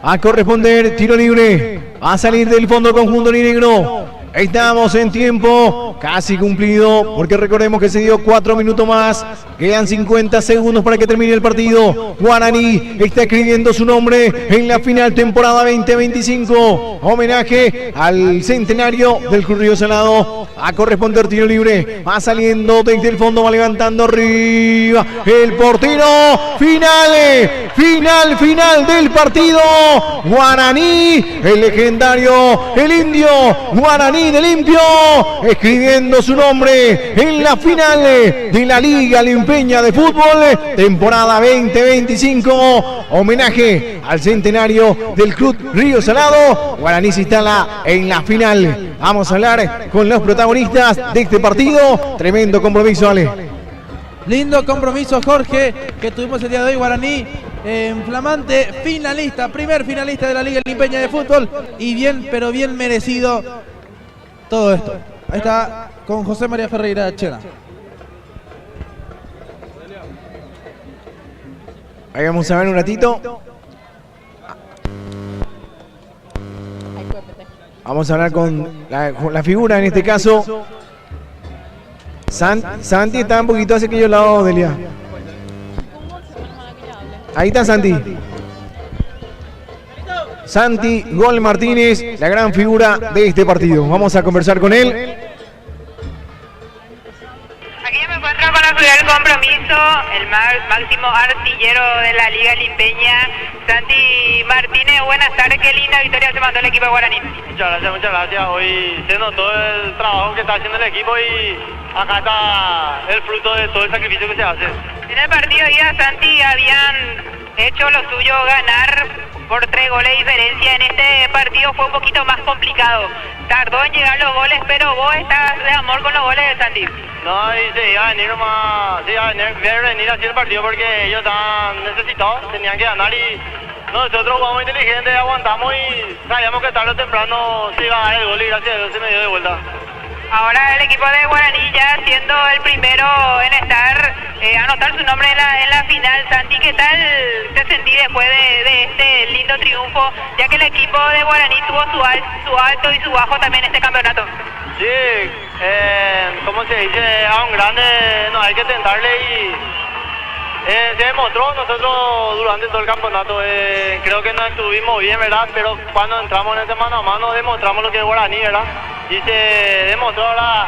Va a corresponder, tiro libre. Va a salir del fondo el conjunto negro. Estamos en tiempo casi cumplido, porque recordemos que se dio 4 minutos más. Quedan 50 segundos para que termine el partido. Guaraní está escribiendo su nombre en la final temporada 2025. Homenaje al centenario del Club Río Salado. Va a corresponder tiro libre. Va saliendo desde el fondo, va levantando arriba. El portero. Final del partido. Guaraní, el legendario, el indio Guaraní de Limpio, escribiendo su nombre en la final de la Liga Limpeña de Fútbol, temporada 2025. Homenaje al centenario del Club Río Salado. Guaraní se instala en la final. Vamos a hablar con los protagonistas de este partido. Tremendo compromiso, Ale. Lindo compromiso, Jorge, que tuvimos el día de hoy. Guaraní, flamante finalista, primer finalista de la Liga Limpeña de Fútbol. Y bien, pero bien merecido todo esto. Ahí está con José María Ferreira Chena. Ahí vamos a ver un ratito. Vamos a hablar con la figura, en este caso. Santi está un poquito hacia aquellos lados, Delia. Ahí está Santi. Santi Gol Martínez, la gran figura de este partido. Vamos a conversar con él. Aquí me encuentro para estudiar el compromiso, el máximo artillero de la Liga Limpeña, Santi Martínez. Buenas tardes, qué linda victoria se mandó el equipo de Guaraní. Muchas gracias. Hoy se notó el trabajo que está haciendo el equipo y acá está el fruto de todo el sacrificio que se hace. En el partido de ida, Santi, habían hecho lo suyo, ganar por 3 goles de diferencia. En este partido fue un poquito más complicado. Tardó en llegar los goles, pero vos estás de amor con los goles de Santi. No, y se iba a venir nomás, venir así el partido porque ellos estaban necesitados, tenían que ganar y nosotros jugamos inteligente, aguantamos y sabíamos que tarde o temprano se iba a dar el gol y gracias a Dios se me dio de vuelta. Ahora el equipo de Guaraní ya siendo el primero en anotar su nombre en la final. Santi, ¿qué tal te sentí después de este lindo triunfo, ya que el equipo de Guaraní tuvo su alto y su bajo también en este campeonato? Sí, como se dice, a un grande no hay que tentarle y se demostró nosotros durante todo el campeonato. Creo que no estuvimos bien, ¿verdad? Pero cuando entramos en este mano a mano demostramos lo que es Guaraní, ¿verdad? Y se demostró ahora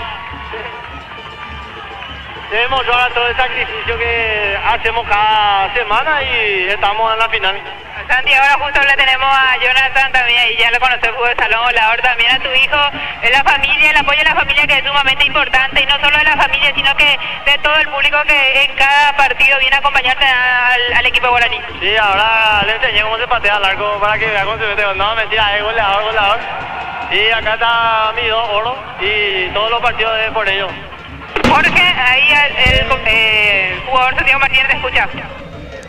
todo el sacrificio que hacemos cada semana y estamos en la final. Santi, ahora justo le tenemos a Jonathan también, y ya lo conoce el fútbol de salón, volador también, a tu hijo, la familia, el apoyo de la familia que es sumamente importante, y no solo de la familia, sino que de todo el público que en cada partido viene a acompañarte al equipo de Guaraní. Sí, ahora le enseñé cómo se patea al arco para que vea cómo se mete. No, mentira, es goleador. Y acá está mi 2 oro y todos los partidos es por ellos. Jorge, ahí el jugador Santiago Martínez te escucha.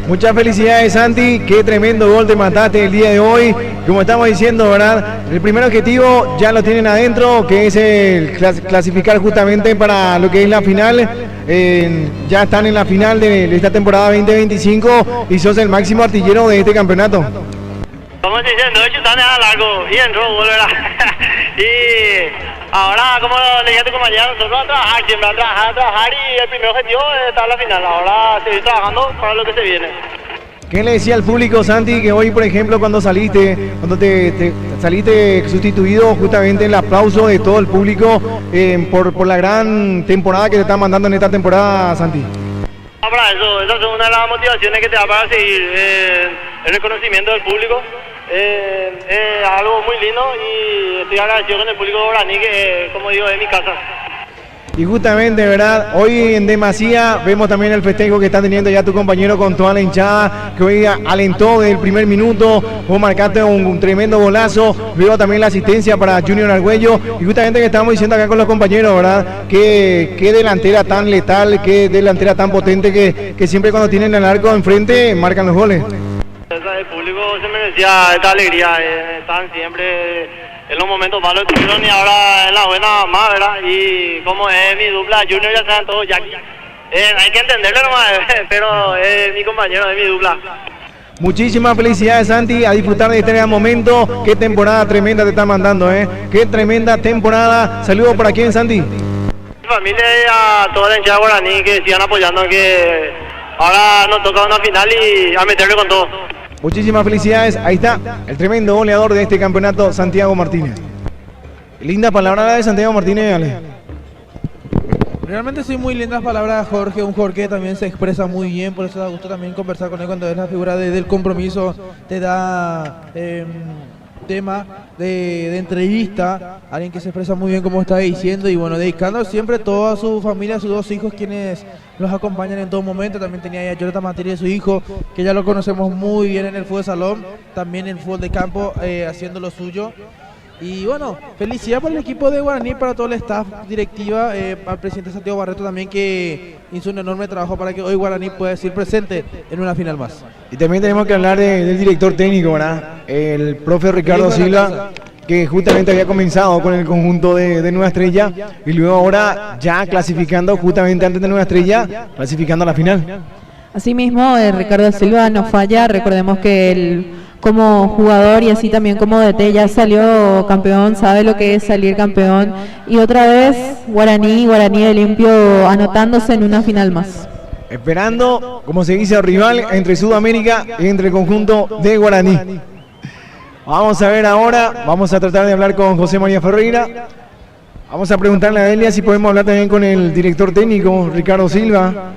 Muchas felicidades, Santi. Qué tremendo gol te mataste el día de hoy. Como estamos diciendo, ¿verdad? El primer objetivo ya lo tienen adentro, que es el clasificar justamente para lo que es la final. Ya están en la final de esta temporada 2025 y sos el máximo artillero de este campeonato. Como se dice, no es chutar nada largo y entró gol, ¿verdad? Y ahora, como le dije a tu compañera, nosotros a trabajar, siempre a trabajar y el primer objetivo es estar en la final. Ahora seguir trabajando para lo que se viene. ¿Qué le decía al público, Santi, que hoy, por ejemplo, cuando te saliste sustituido, justamente el aplauso de todo el público por la gran temporada que te están mandando en esta temporada, Santi? Para eso, esa es una de las motivaciones que te da para seguir, el reconocimiento del público. Es algo muy lindo y estoy agradecido con el público de Guaraní, que como digo, es mi casa. Y justamente, ¿verdad? Hoy en demasía vemos también el festejo que está teniendo ya tu compañero con toda la hinchada, que hoy alentó desde el primer minuto. Vos marcaste un tremendo golazo, luego también la asistencia para Junior Argüello. Y justamente que estábamos diciendo acá con los compañeros, ¿verdad? Qué delantera tan letal, qué delantera tan potente que siempre cuando tienen el arco enfrente marcan los goles. El público se merecía esta alegría, están siempre en los momentos malos estuvieron y ahora en la buena más, ¿verdad? Y como es mi dupla, Junior ya saben todos, Jackie. Hay que entenderlo nomás, pero es mi compañero, es mi dupla. Muchísimas felicidades, Santi, a disfrutar de este gran momento. Qué temporada tremenda te está mandando, qué tremenda temporada. Saludos para quién, Santi. Mi familia y a toda la hinchada de Guaraní que sigan apoyando, que ahora nos toca una final y a meterle con todo. Muchísimas felicidades. Ahí está el tremendo goleador de este campeonato, Santiago Martínez. Linda palabra la de Santiago Martínez, Ale. Realmente sí, muy lindas palabras, Jorge, un Jorge que también se expresa muy bien, por eso da gusto también conversar con él cuando es la figura del compromiso, te da tema de entrevista, alguien que se expresa muy bien como está diciendo, y bueno, dedicando siempre toda su familia, a sus dos hijos quienes los acompañan en todo momento. También tenía ahí a Jonathan Martínez, su hijo, que ya lo conocemos muy bien en el fútbol de salón, también en el fútbol de campo, haciendo lo suyo. Y bueno, felicidad para el equipo de Guaraní, para todo el staff, directiva, al presidente Santiago Barreto también, que hizo un enorme trabajo para que hoy Guaraní pueda ser presente en una final más. Y también tenemos que hablar del director técnico, ¿verdad? El profe Ricardo Silva, que justamente había comenzado con el conjunto de Nueva Estrella y luego ahora ya clasificando justamente antes de Nueva Estrella, clasificando a la final. Asimismo, Ricardo Silva no falla, recordemos que él como jugador y así también como DT ya salió campeón, sabe lo que es salir campeón, y otra vez Guaraní de limpio anotándose en una final más. Esperando, como se dice, el rival entre Sudamérica y entre el conjunto de Guaraní. Vamos a ver ahora, vamos a tratar de hablar con José María Ferreira. Vamos a preguntarle a Delia si podemos hablar también con el director técnico, Ricardo Silva.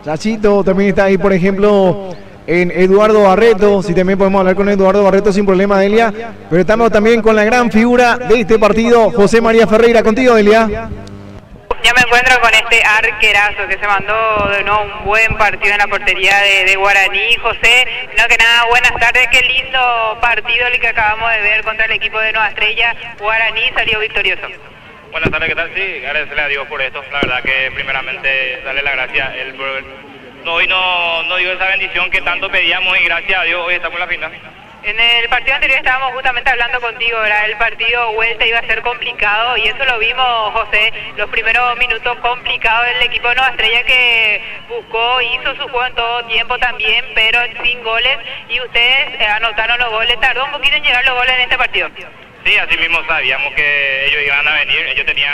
Chachito también está ahí, por ejemplo, en Eduardo Barreto, si también podemos hablar con Eduardo Barreto sin problema, Delia. Pero estamos también con la gran figura de este partido, José María Ferreira. Contigo, Delia. Ya me encuentro con este arquerazo que se mandó de nuevo un buen partido en la portería de Guaraní. José, no que nada, buenas tardes, qué lindo partido el que acabamos de ver contra el equipo de Nueva Estrella. Guaraní salió victorioso. Buenas tardes, ¿qué tal? Sí, agradecerle a Dios por esto. La verdad que primeramente darle la gracia. Hoy no dio esa bendición que tanto pedíamos y gracias a Dios hoy estamos en la final. En el partido anterior estábamos justamente hablando contigo, ¿verdad? El partido vuelta iba a ser complicado y eso lo vimos, José, los primeros minutos complicados del equipo de Nueva Estrella, que buscó, hizo su juego en todo tiempo también, pero sin goles, y ustedes anotaron los goles. Tardó un poquito en llegar los goles en este partido. Sí, así mismo sabíamos que ellos iban a venir. Ellos tenían,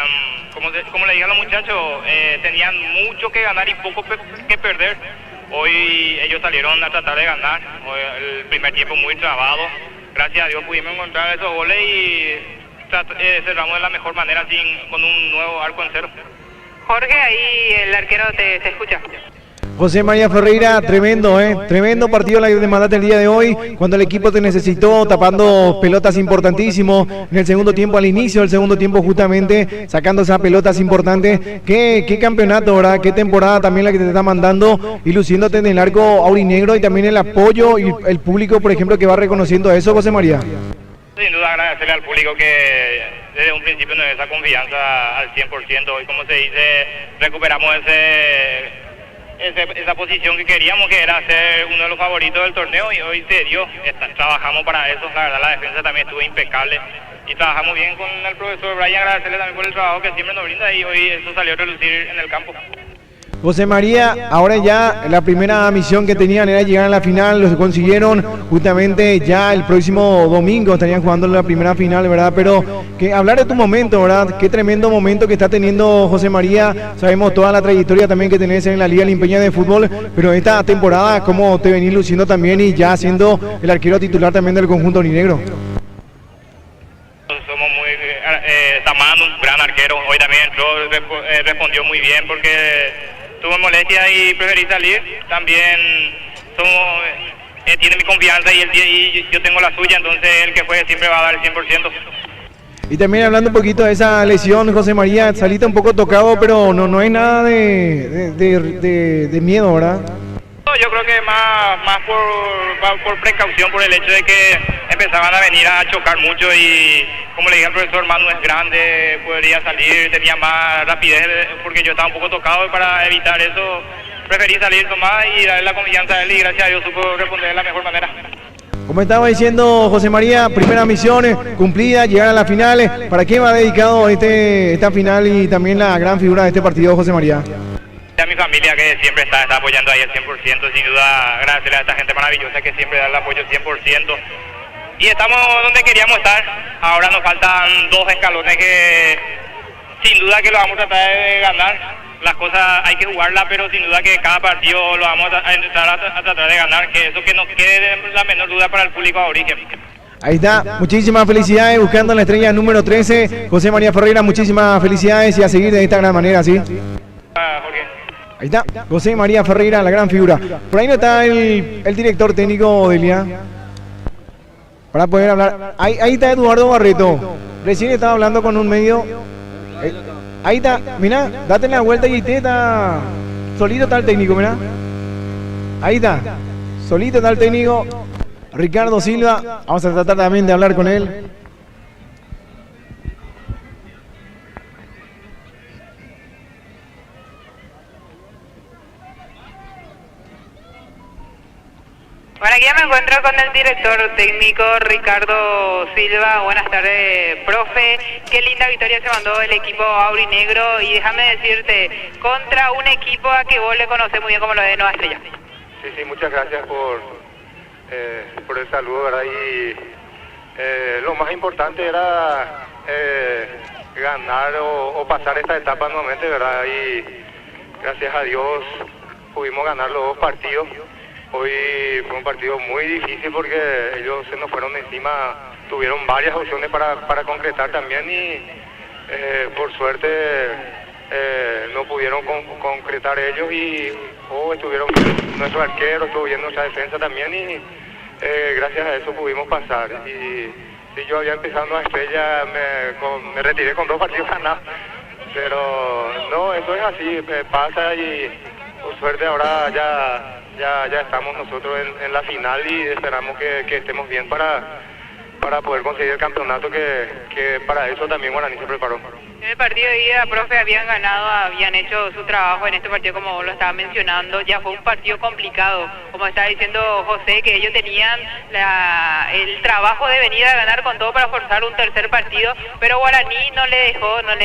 como le dije a los muchachos, tenían mucho que ganar y poco que perder. Hoy ellos salieron a tratar de ganar. Hoy, el primer tiempo muy trabado. Gracias a Dios pudimos encontrar esos goles y cerramos de la mejor manera con un nuevo arco en cero. Jorge, ahí el arquero te escucha. José María Ferreira, tremendo partido la de mandate el día de hoy, cuando el equipo te necesitó, tapando pelotas importantísimos en el segundo tiempo, al inicio del segundo tiempo justamente, sacando esas pelotas importantes. Qué campeonato, ¿verdad? Qué temporada también la que te está mandando y luciéndote en el arco aurinegro, y también el apoyo y el público, por ejemplo, que va reconociendo eso, José María. Sin duda agradecerle al público que desde un principio nos dio esa confianza al 100%. Hoy, como se dice, recuperamos esa posición que queríamos, que era ser uno de los favoritos del torneo, y hoy se dio. Trabajamos para eso, la verdad la defensa también estuvo impecable y trabajamos bien con el profesor Brian, agradecerle también por el trabajo que siempre nos brinda, y hoy eso salió a relucir en el campo. José María, ahora ya la primera misión que tenían era llegar a la final, lo consiguieron justamente ya el próximo domingo, estarían jugando la primera final, ¿verdad? Pero que hablar de tu momento, ¿verdad? Qué tremendo momento que está teniendo José María, sabemos toda la trayectoria también que tenés en la Liga Limpeña de Fútbol, pero esta temporada, ¿cómo te venís luciendo también y ya siendo el arquero titular también del conjunto aurinegro? Somos muy... Tamán, un gran arquero, hoy también entró, respondió muy bien porque... tuve molestia y preferí salir. También tiene mi confianza y yo tengo la suya, entonces el que juegue siempre va a dar el 100%. Y también hablando un poquito de esa lesión, José María, saliste un poco tocado, pero no es nada de miedo, ¿verdad? Yo creo que más por precaución, por el hecho de que empezaban a venir a chocar mucho, y como le dije al profesor, Manu es grande, podría salir, tenía más rapidez, porque yo estaba un poco tocado, y para evitar eso preferí salir nomás y darle la confianza a él, y gracias a Dios supo responder de la mejor manera. Como estaba diciendo José María, primera misión cumplida, llegar a las finales. ¿Para qué va dedicado esta final y también la gran figura de este partido, José María? A mi familia, que siempre está apoyando ahí al 100%, sin duda agradecerle a esta gente maravillosa que siempre da el apoyo 100%. Y estamos donde queríamos estar. Ahora nos faltan 2 escalones que sin duda que lo vamos a tratar de ganar. Las cosas hay que jugarlas, pero sin duda que cada partido lo vamos a tratar de ganar, que eso que nos quede la menor duda para el público de origen. Ahí está, muchísimas felicidades, buscando la estrella número 13, José María Ferreira, muchísimas felicidades y a seguir de esta gran manera, ¿sí? Jorge. Ahí está, José María Ferreira, la gran figura. Por ahí no está el director técnico de Delia, para poder hablar. Ahí está Eduardo Barreto, recién estaba hablando con un medio. Ahí está, mira, date la vuelta y está solito está el técnico, mira. Ahí está, solito está el técnico, Ricardo Silva. Vamos a tratar también de hablar con él. Bueno, aquí ya me encuentro con el director técnico Ricardo Silva. Buenas tardes, profe. Qué linda victoria se mandó el equipo aurinegro, y déjame decirte, contra un equipo a que vos le conocés muy bien como lo de Nueva Estrella. Sí, muchas gracias por el saludo, ¿verdad? Y lo más importante era ganar o pasar esta etapa nuevamente, ¿verdad? Y gracias a Dios pudimos ganar los 2 partidos. Hoy fue un partido muy difícil porque ellos se nos fueron encima, tuvieron varias opciones para concretar también, y por suerte no pudieron concretar ellos, y estuvieron nuestro arquero, estuvo bien nuestra defensa también, y gracias a eso pudimos pasar. Y si yo había empezado Nueva Estrella, me retiré con 2 partidos ganados, pero no, eso es así, pasa, y por suerte ahora ya estamos nosotros en la final, y esperamos que estemos bien para poder conseguir el campeonato, que para eso también Guaraní se preparó. En el partido de ida, profe, habían ganado, habían hecho su trabajo. En este partido, como vos lo estabas mencionando, ya fue un partido complicado. Como estaba diciendo José, que ellos tenían el trabajo de venir a ganar con todo para forzar un tercer partido, pero Guaraní no le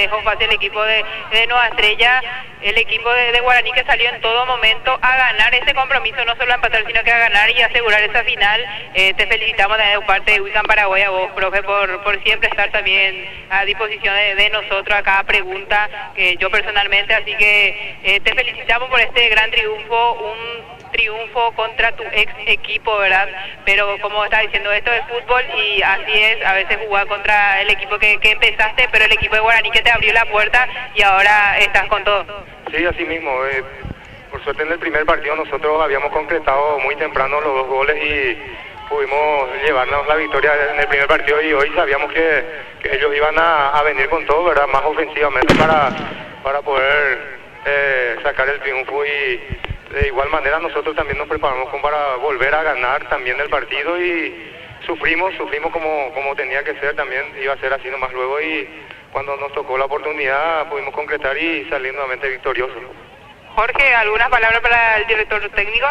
dejó fácil el equipo de Nueva Estrella, el equipo de Guaraní, que salió en todo momento a ganar ese compromiso, no solo a empatar, sino que a ganar y asegurar esa final. Te felicitamos de parte de Wiccan Paraguay a vos, profe, por siempre estar también a disposición de nosotros a cada pregunta, que yo personalmente, así que te felicitamos por este gran triunfo, un triunfo contra tu ex equipo, ¿verdad? Pero como estaba diciendo, esto es fútbol y así es, a veces jugar contra el equipo que empezaste, pero el equipo de Guaraní que te abrió la puerta y ahora estás con todo. Sí, así mismo. Por suerte en el primer partido nosotros habíamos concretado muy temprano los 2 goles y pudimos llevarnos la victoria en el primer partido, y hoy sabíamos que ellos iban a venir con todo, ¿verdad? Más ofensivamente para poder sacar el triunfo, y de igual manera nosotros también nos preparamos para volver a ganar también el partido, y sufrimos como tenía que ser, también iba a ser así nomás luego, y cuando nos tocó la oportunidad pudimos concretar y salir nuevamente victoriosos. Jorge, ¿algunas palabras para el director técnico?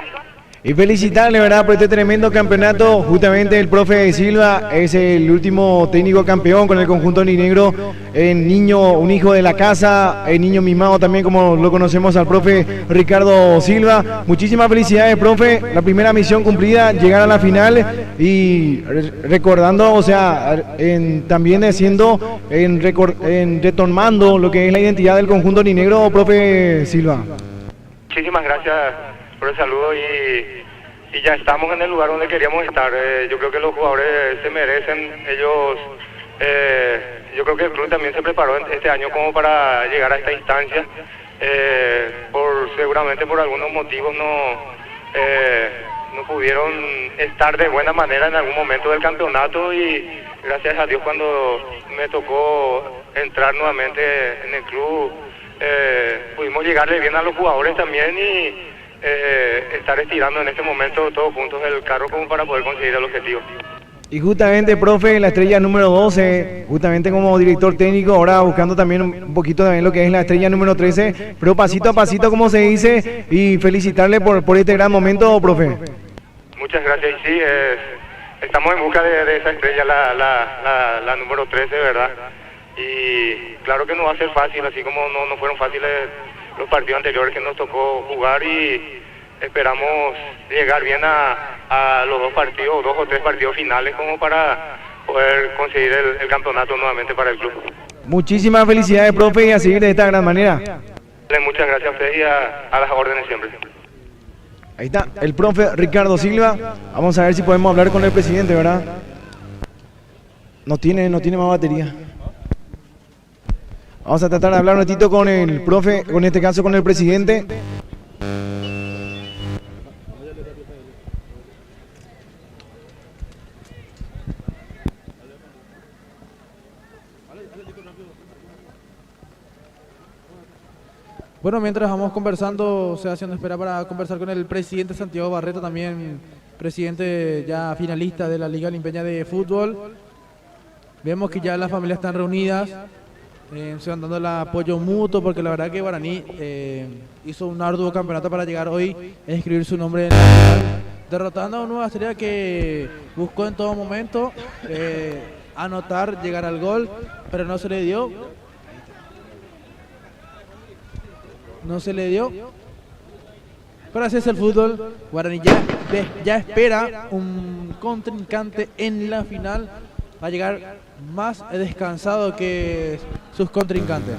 Y felicitarle, ¿verdad?, por este tremendo campeonato. Justamente el profe Silva es el último técnico campeón con el conjunto aurinegro. Niño, un hijo de la casa, el niño mimado también, como lo conocemos al profe Ricardo Silva. Muchísimas felicidades, profe. La primera misión cumplida, llegar a la final y recordando, o sea, también retomando lo que es la identidad del conjunto aurinegro, profe Silva. Muchísimas gracias por el saludo y ya estamos en el lugar donde queríamos estar. Yo creo que los jugadores se merecen, ellos, yo creo que el club también se preparó este año como para llegar a esta instancia. Seguramente por algunos motivos no pudieron estar de buena manera en algún momento del campeonato y gracias a Dios cuando me tocó entrar nuevamente en el club pudimos llegarle bien a los jugadores también y estar estirando en este momento todos juntos el carro como para poder conseguir el objetivo. Y justamente, profe, la estrella número 12, justamente como director técnico, ahora buscando también un poquito también lo que es la estrella número 13, pero pasito a pasito, como se dice, y felicitarle por este gran momento, profe. Muchas gracias, y sí, estamos en busca de esa estrella, la número 13, ¿verdad? Y claro que no va a ser fácil, así como no fueron fáciles los partidos anteriores que nos tocó jugar y esperamos llegar bien a los dos o tres partidos finales como para poder conseguir el campeonato nuevamente para el club. Muchísimas felicidades, profe, y a seguir de esta gran manera. Muchas gracias a ustedes y a las órdenes siempre. Ahí está, el profe Ricardo Silva. Vamos a ver si podemos hablar con el presidente, ¿verdad? No tiene más batería. Vamos a tratar de hablar un ratito con el profe, en este caso con el presidente. Bueno, mientras vamos conversando, se va haciendo espera para conversar con el presidente Santiago Barreto, también presidente ya finalista de la Liga Limpeña de Fútbol. Vemos que ya las familias están reunidas. Se van dando el apoyo mutuo porque la verdad que Guaraní hizo un arduo campeonato para llegar hoy a escribir su nombre en la final, derrotando a una Nueva Estrella que buscó en todo momento anotar, llegar al gol, pero no se le dio. Pero así es el fútbol. Guaraní ya espera un contrincante en la final. Va a llegar más descansado que sus contrincantes.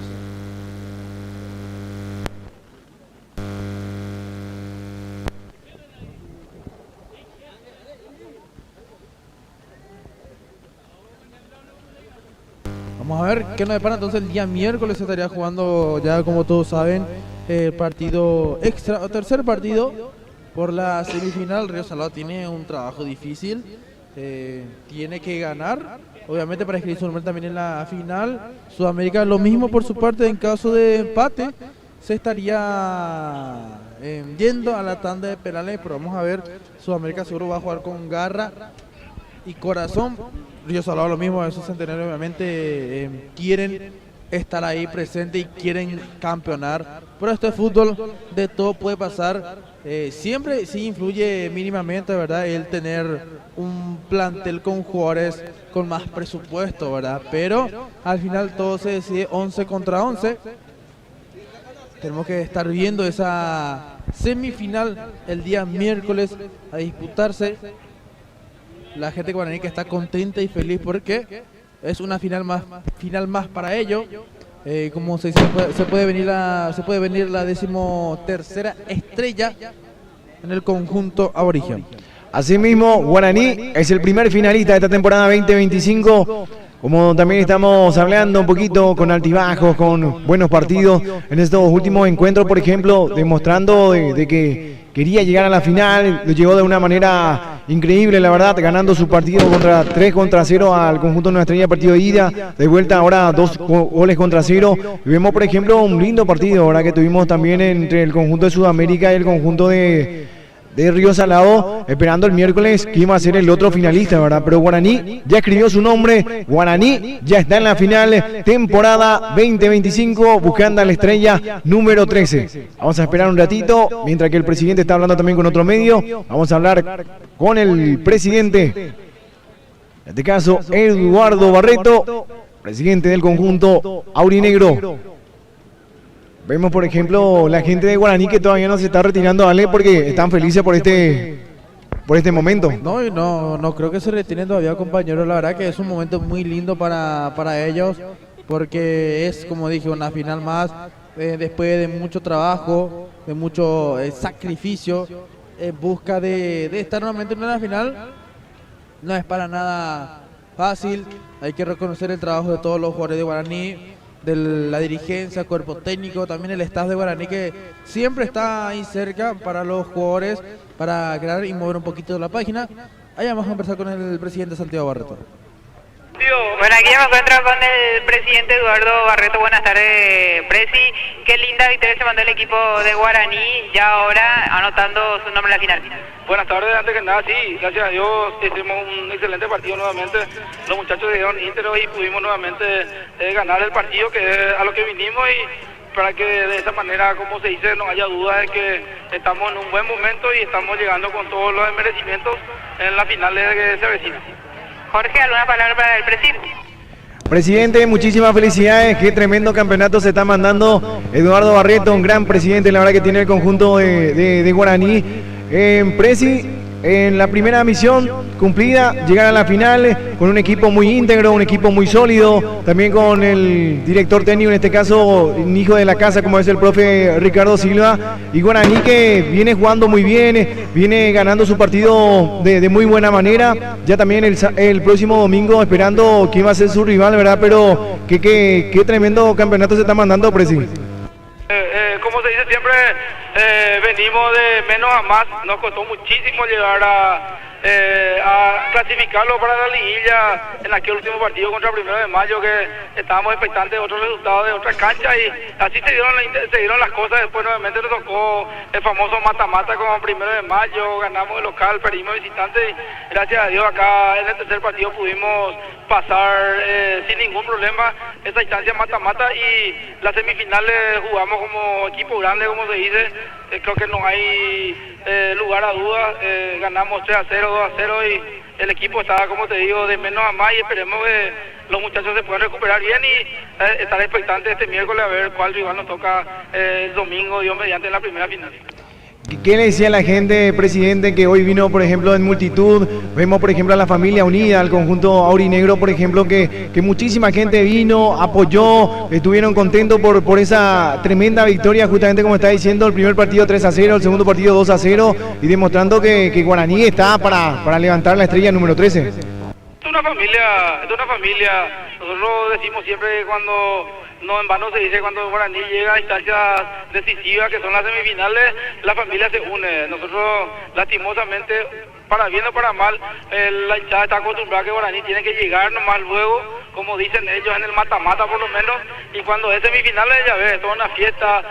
Vamos a ver qué nos depara entonces el día miércoles. Se estaría jugando ya, como todos saben, el partido extra, o tercer partido por la semifinal. Río Salado tiene un trabajo difícil. Tiene que ganar, obviamente, para escribir su nombre también en la final. Sudamérica lo mismo por su parte. En caso de empate se estaría yendo a la tanda de penales, pero vamos a ver. Sudamérica seguro va a jugar con garra y corazón. Río Salado lo mismo. Esos centenarios obviamente quieren estar ahí presente y quieren campeonar, pero este fútbol de todo puede pasar. Siempre sí influye mínimamente, ¿verdad?, el tener un plantel con jugadores con más presupuesto, ¿verdad? Pero al final todo se decide 11 contra 11. Tenemos que estar viendo esa semifinal el día miércoles a disputarse. La gente guaraní que está contenta y feliz porque es una final más para ellos. Como se dice, se puede venir la 13ª estrella en el conjunto aborigen. Asimismo, Guaraní es el primer finalista de esta temporada 2025. Como también estamos hablando un poquito con altibajos, con buenos partidos en estos últimos encuentros, por ejemplo, demostrando de que quería llegar a la final, lo llegó de una manera increíble, la verdad, ganando su partido 3-0 al conjunto de Nueva Estrella, partido de ida, de vuelta ahora 2 goles contra 0. Y vemos, por ejemplo, un lindo partido ahora que tuvimos también entre el conjunto de Sudamérica y el conjunto de de Río Salado, esperando el miércoles que iba a ser el otro finalista, ¿verdad? Pero Guaraní ya escribió su nombre, Guaraní ya está en la final, temporada 2025, buscando a la estrella número 13. Vamos a esperar un ratito, mientras que el presidente está hablando también con otro medio. Vamos a hablar con el presidente, en este caso Eduardo Barreto, presidente del conjunto aurinegro. Vemos, por ejemplo, la gente de Guaraní que todavía no se está retirando, Ale, porque están felices por este momento. No creo que se retiren todavía, compañeros. La verdad que es un momento muy lindo para ellos, porque es, como dije, una final más, después de mucho trabajo, de mucho sacrificio, en busca de estar nuevamente en una final. No es para nada fácil, hay que reconocer el trabajo de todos los jugadores de Guaraní, de la dirigencia, cuerpo técnico, también el staff de Guaraní que siempre está ahí cerca para los jugadores, para crear y mover un poquito la página. Allá vamos a empezar con el presidente Santiago Barreto. Bueno, aquí ya me encuentro con el presidente Eduardo Barreto. Buenas tardes, Presi. Qué linda victoria se mandó el equipo de Guaraní, ya ahora anotando su nombre en la final. Buenas tardes, antes que nada, sí, gracias a Dios hicimos un excelente partido nuevamente. Los muchachos dieron íntegros y pudimos nuevamente ganar el partido, que es a lo que vinimos, y para que de esa manera, como se dice, no haya duda de que estamos en un buen momento y estamos llegando con todos los merecimientos en las finales que se avecinan. Jorge, ¿alguna palabra para el presidente? Presidente, muchísimas felicidades, qué tremendo campeonato se está mandando Eduardo Barreto, un gran presidente, la verdad que tiene el conjunto de Guaraní. Presi, en la primera misión cumplida, llegar a la final con un equipo muy íntegro, un equipo muy sólido, también con el director técnico, en este caso un hijo de la casa como es el profe Ricardo Silva, y Guaraní que viene jugando muy bien, viene ganando su partido de muy buena manera, ya también el próximo domingo esperando quién va a ser su rival, ¿verdad? Pero qué tremendo campeonato se está mandando, Presi. Como se dice siempre, venimos de menos a más, nos costó muchísimo llegar a clasificarlo para la liguilla en aquel último partido contra el 1 de mayo, que estábamos expectantes de otros resultados de otras canchas, y así se dieron las cosas. Después nuevamente nos tocó el famoso mata-mata con el 1 de mayo, ganamos el local, perdimos visitante, y gracias a Dios acá en el tercer partido pudimos pasar sin ningún problema esta instancia mata-mata, y las semifinales jugamos como equipo grande, como se dice. Creo que no hay lugar a dudas, ganamos 3-0, 2-0, y el equipo está, como te digo, de menos a más, y esperemos que los muchachos se puedan recuperar bien y estar expectantes este miércoles a ver cuál rival nos toca el domingo, Dios mediante, en la primera final. ¿Qué le decía a la gente, presidente, que hoy vino, por ejemplo, en multitud? Vemos, por ejemplo, a la familia unida, al conjunto aurinegro, por ejemplo, que muchísima gente vino, apoyó, estuvieron contentos por esa tremenda victoria, justamente como está diciendo, el primer partido 3-0, el segundo partido 2-0, y demostrando que Guaraní está para levantar la estrella número 13. Es una familia. Nosotros decimos siempre que no en vano se dice, cuando Guaraní llega a instancias decisivas que son las semifinales, la familia se une. Nosotros, lastimosamente, para bien o para mal, la hinchada está acostumbrada a que Guaraní tiene que llegar nomás luego, como dicen ellos, en el mata-mata por lo menos, y cuando es semifinales ya ves, toda una fiesta,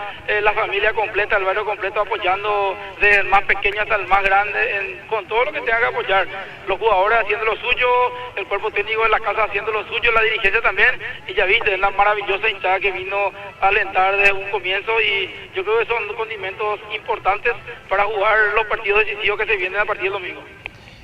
la familia completa, el barrio completo apoyando, desde el más pequeño hasta el más grande, con todo lo que tenga que apoyar, los jugadores haciendo lo suyo, el cuerpo técnico de la casa haciendo lo suyo, la dirigencia también, y ya viste, es la maravillosa hinchada que vino a alentar desde un comienzo, y yo creo que son condimentos importantes para jugar los partidos decisivos que se vienen a partir del domingo.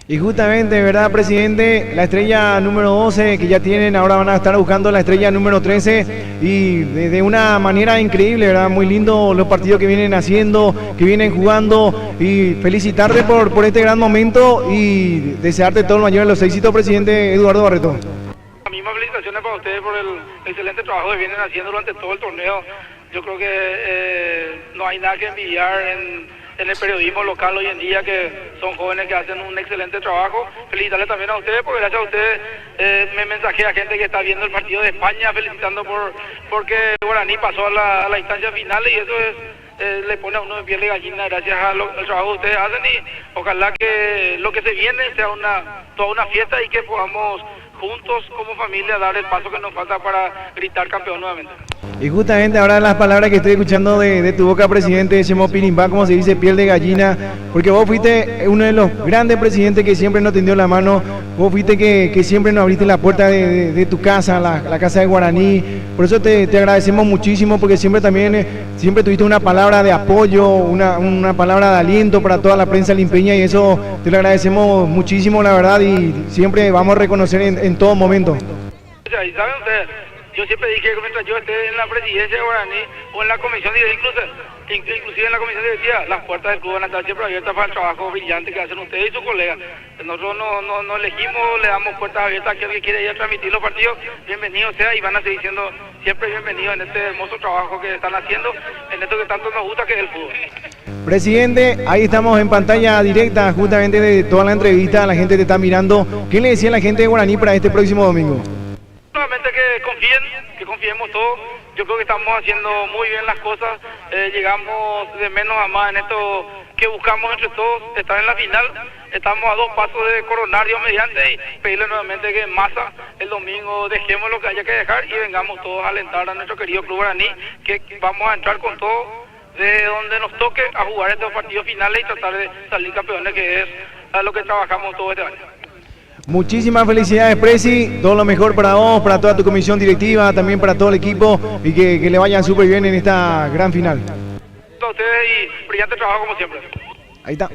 Y justamente, ¿verdad, presidente? La estrella número 12 que ya tienen, ahora van a estar buscando la estrella número 13, y de una manera increíble, ¿verdad? Muy lindo los partidos que vienen haciendo, que vienen jugando, y felicitarte por este gran momento y desearte todo el mayor de los éxitos, presidente Eduardo Barreto. Las mismas felicitaciones para ustedes por el excelente trabajo que vienen haciendo durante todo el torneo. Yo creo que no hay nada que envidiar en el periodismo local hoy en día, que son jóvenes que hacen un excelente trabajo. Felicitarles también a ustedes, porque gracias a ustedes me mensajé a gente que está viendo el partido de España, felicitando porque Guaraní pasó a la instancia final, y eso le pone a uno de piel de gallina gracias al trabajo que ustedes hacen, y ojalá que lo que se viene sea toda una fiesta, y que podamos juntos como familia dar el paso que nos falta para gritar campeón nuevamente. Y justamente ahora las palabras que estoy escuchando de tu boca, presidente, Chemo Pirimbá, como se dice, piel de gallina, porque vos fuiste uno de los grandes presidentes que siempre nos tendió la mano, vos fuiste que siempre nos abriste la puerta de tu casa, la casa de Guaraní, por eso te agradecemos muchísimo, porque siempre también, siempre tuviste una palabra de apoyo, una palabra de aliento para toda la prensa limpeña, y eso te lo agradecemos muchísimo, la verdad, y siempre vamos a reconocer en todo momento. ¿Saben ustedes? Yo siempre dije que mientras yo esté en la presidencia de Guaraní o en la comisión directiva, inclusive en la comisión directiva, las puertas del club van a estar siempre abiertas para el trabajo brillante que hacen ustedes y sus colegas. Nosotros no elegimos, le damos puertas abiertas a aquel que quiere ir a transmitir los partidos, bienvenido sea, y van a seguir siendo siempre bienvenidos en este hermoso trabajo que están haciendo, en esto que tanto nos gusta que es el fútbol. Presidente, ahí estamos en pantalla directa justamente de toda la entrevista, la gente te está mirando. ¿Qué le decía a la gente de Guaraní para este próximo domingo? Solamente que confiemos todos. Yo creo que estamos haciendo muy bien las cosas, llegamos de menos a más en esto que buscamos entre todos, estar en la final. Estamos a 2 pasos de coronar Dios mediante y pedirle nuevamente que en masa el domingo dejemos lo que haya que dejar y vengamos todos a alentar a nuestro querido Club Guaraní, que vamos a entrar con todo de donde nos toque a jugar estos partidos finales y tratar de salir campeones, que es a lo que trabajamos todo este año. Muchísimas felicidades, Presi, todo lo mejor para vos, para toda tu comisión directiva, también para todo el equipo, y que le vayan súper bien en esta gran final. A ustedes y brillante trabajo como siempre. Ahí está.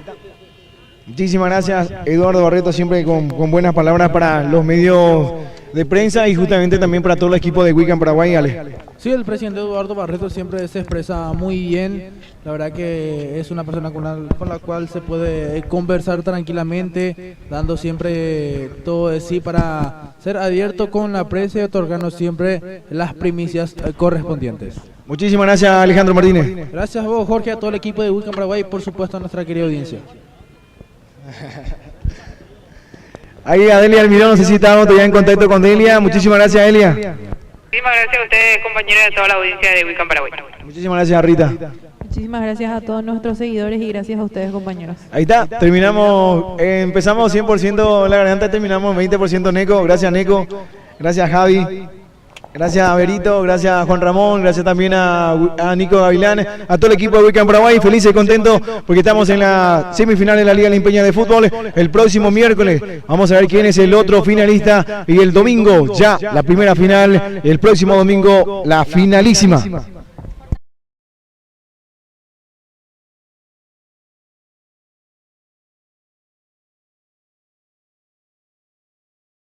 Muchísimas gracias, Eduardo Barreto, siempre con buenas palabras para los medios de prensa y justamente también para todo el equipo de Weekend Paraguay, Ale. Sí, el presidente Eduardo Barreto siempre se expresa muy bien. La verdad que es una persona con la cual se puede conversar tranquilamente, dando siempre todo de sí para ser abierto con la prensa y otorgarnos siempre las primicias correspondientes. Muchísimas gracias, Alejandro Martínez. Gracias a vos, Jorge, a todo el equipo de Weekend Paraguay y por supuesto a nuestra querida audiencia. Ahí a Delia Almirón, no sé si estábamos todavía en contacto con Delia. Muchísimas gracias, Delia. Muchísimas gracias a ustedes, compañeros de toda la audiencia de Weekend Paraguay. Muchísimas gracias, Rita. Muchísimas gracias a todos nuestros seguidores y gracias a ustedes, compañeros. Ahí está, terminamos, empezamos 100% la garganta, terminamos 20% Neco. Gracias, Neco. Gracias, Javi. Gracias a Berito, gracias a Juan Ramón, gracias también a Nico Gavilán, a todo el equipo de Weekend Paraguay, felices y contentos porque estamos en la semifinal de la Liga Limpeña de Fútbol. El próximo miércoles vamos a ver quién es el otro finalista y el domingo ya la primera final, el próximo domingo la finalísima.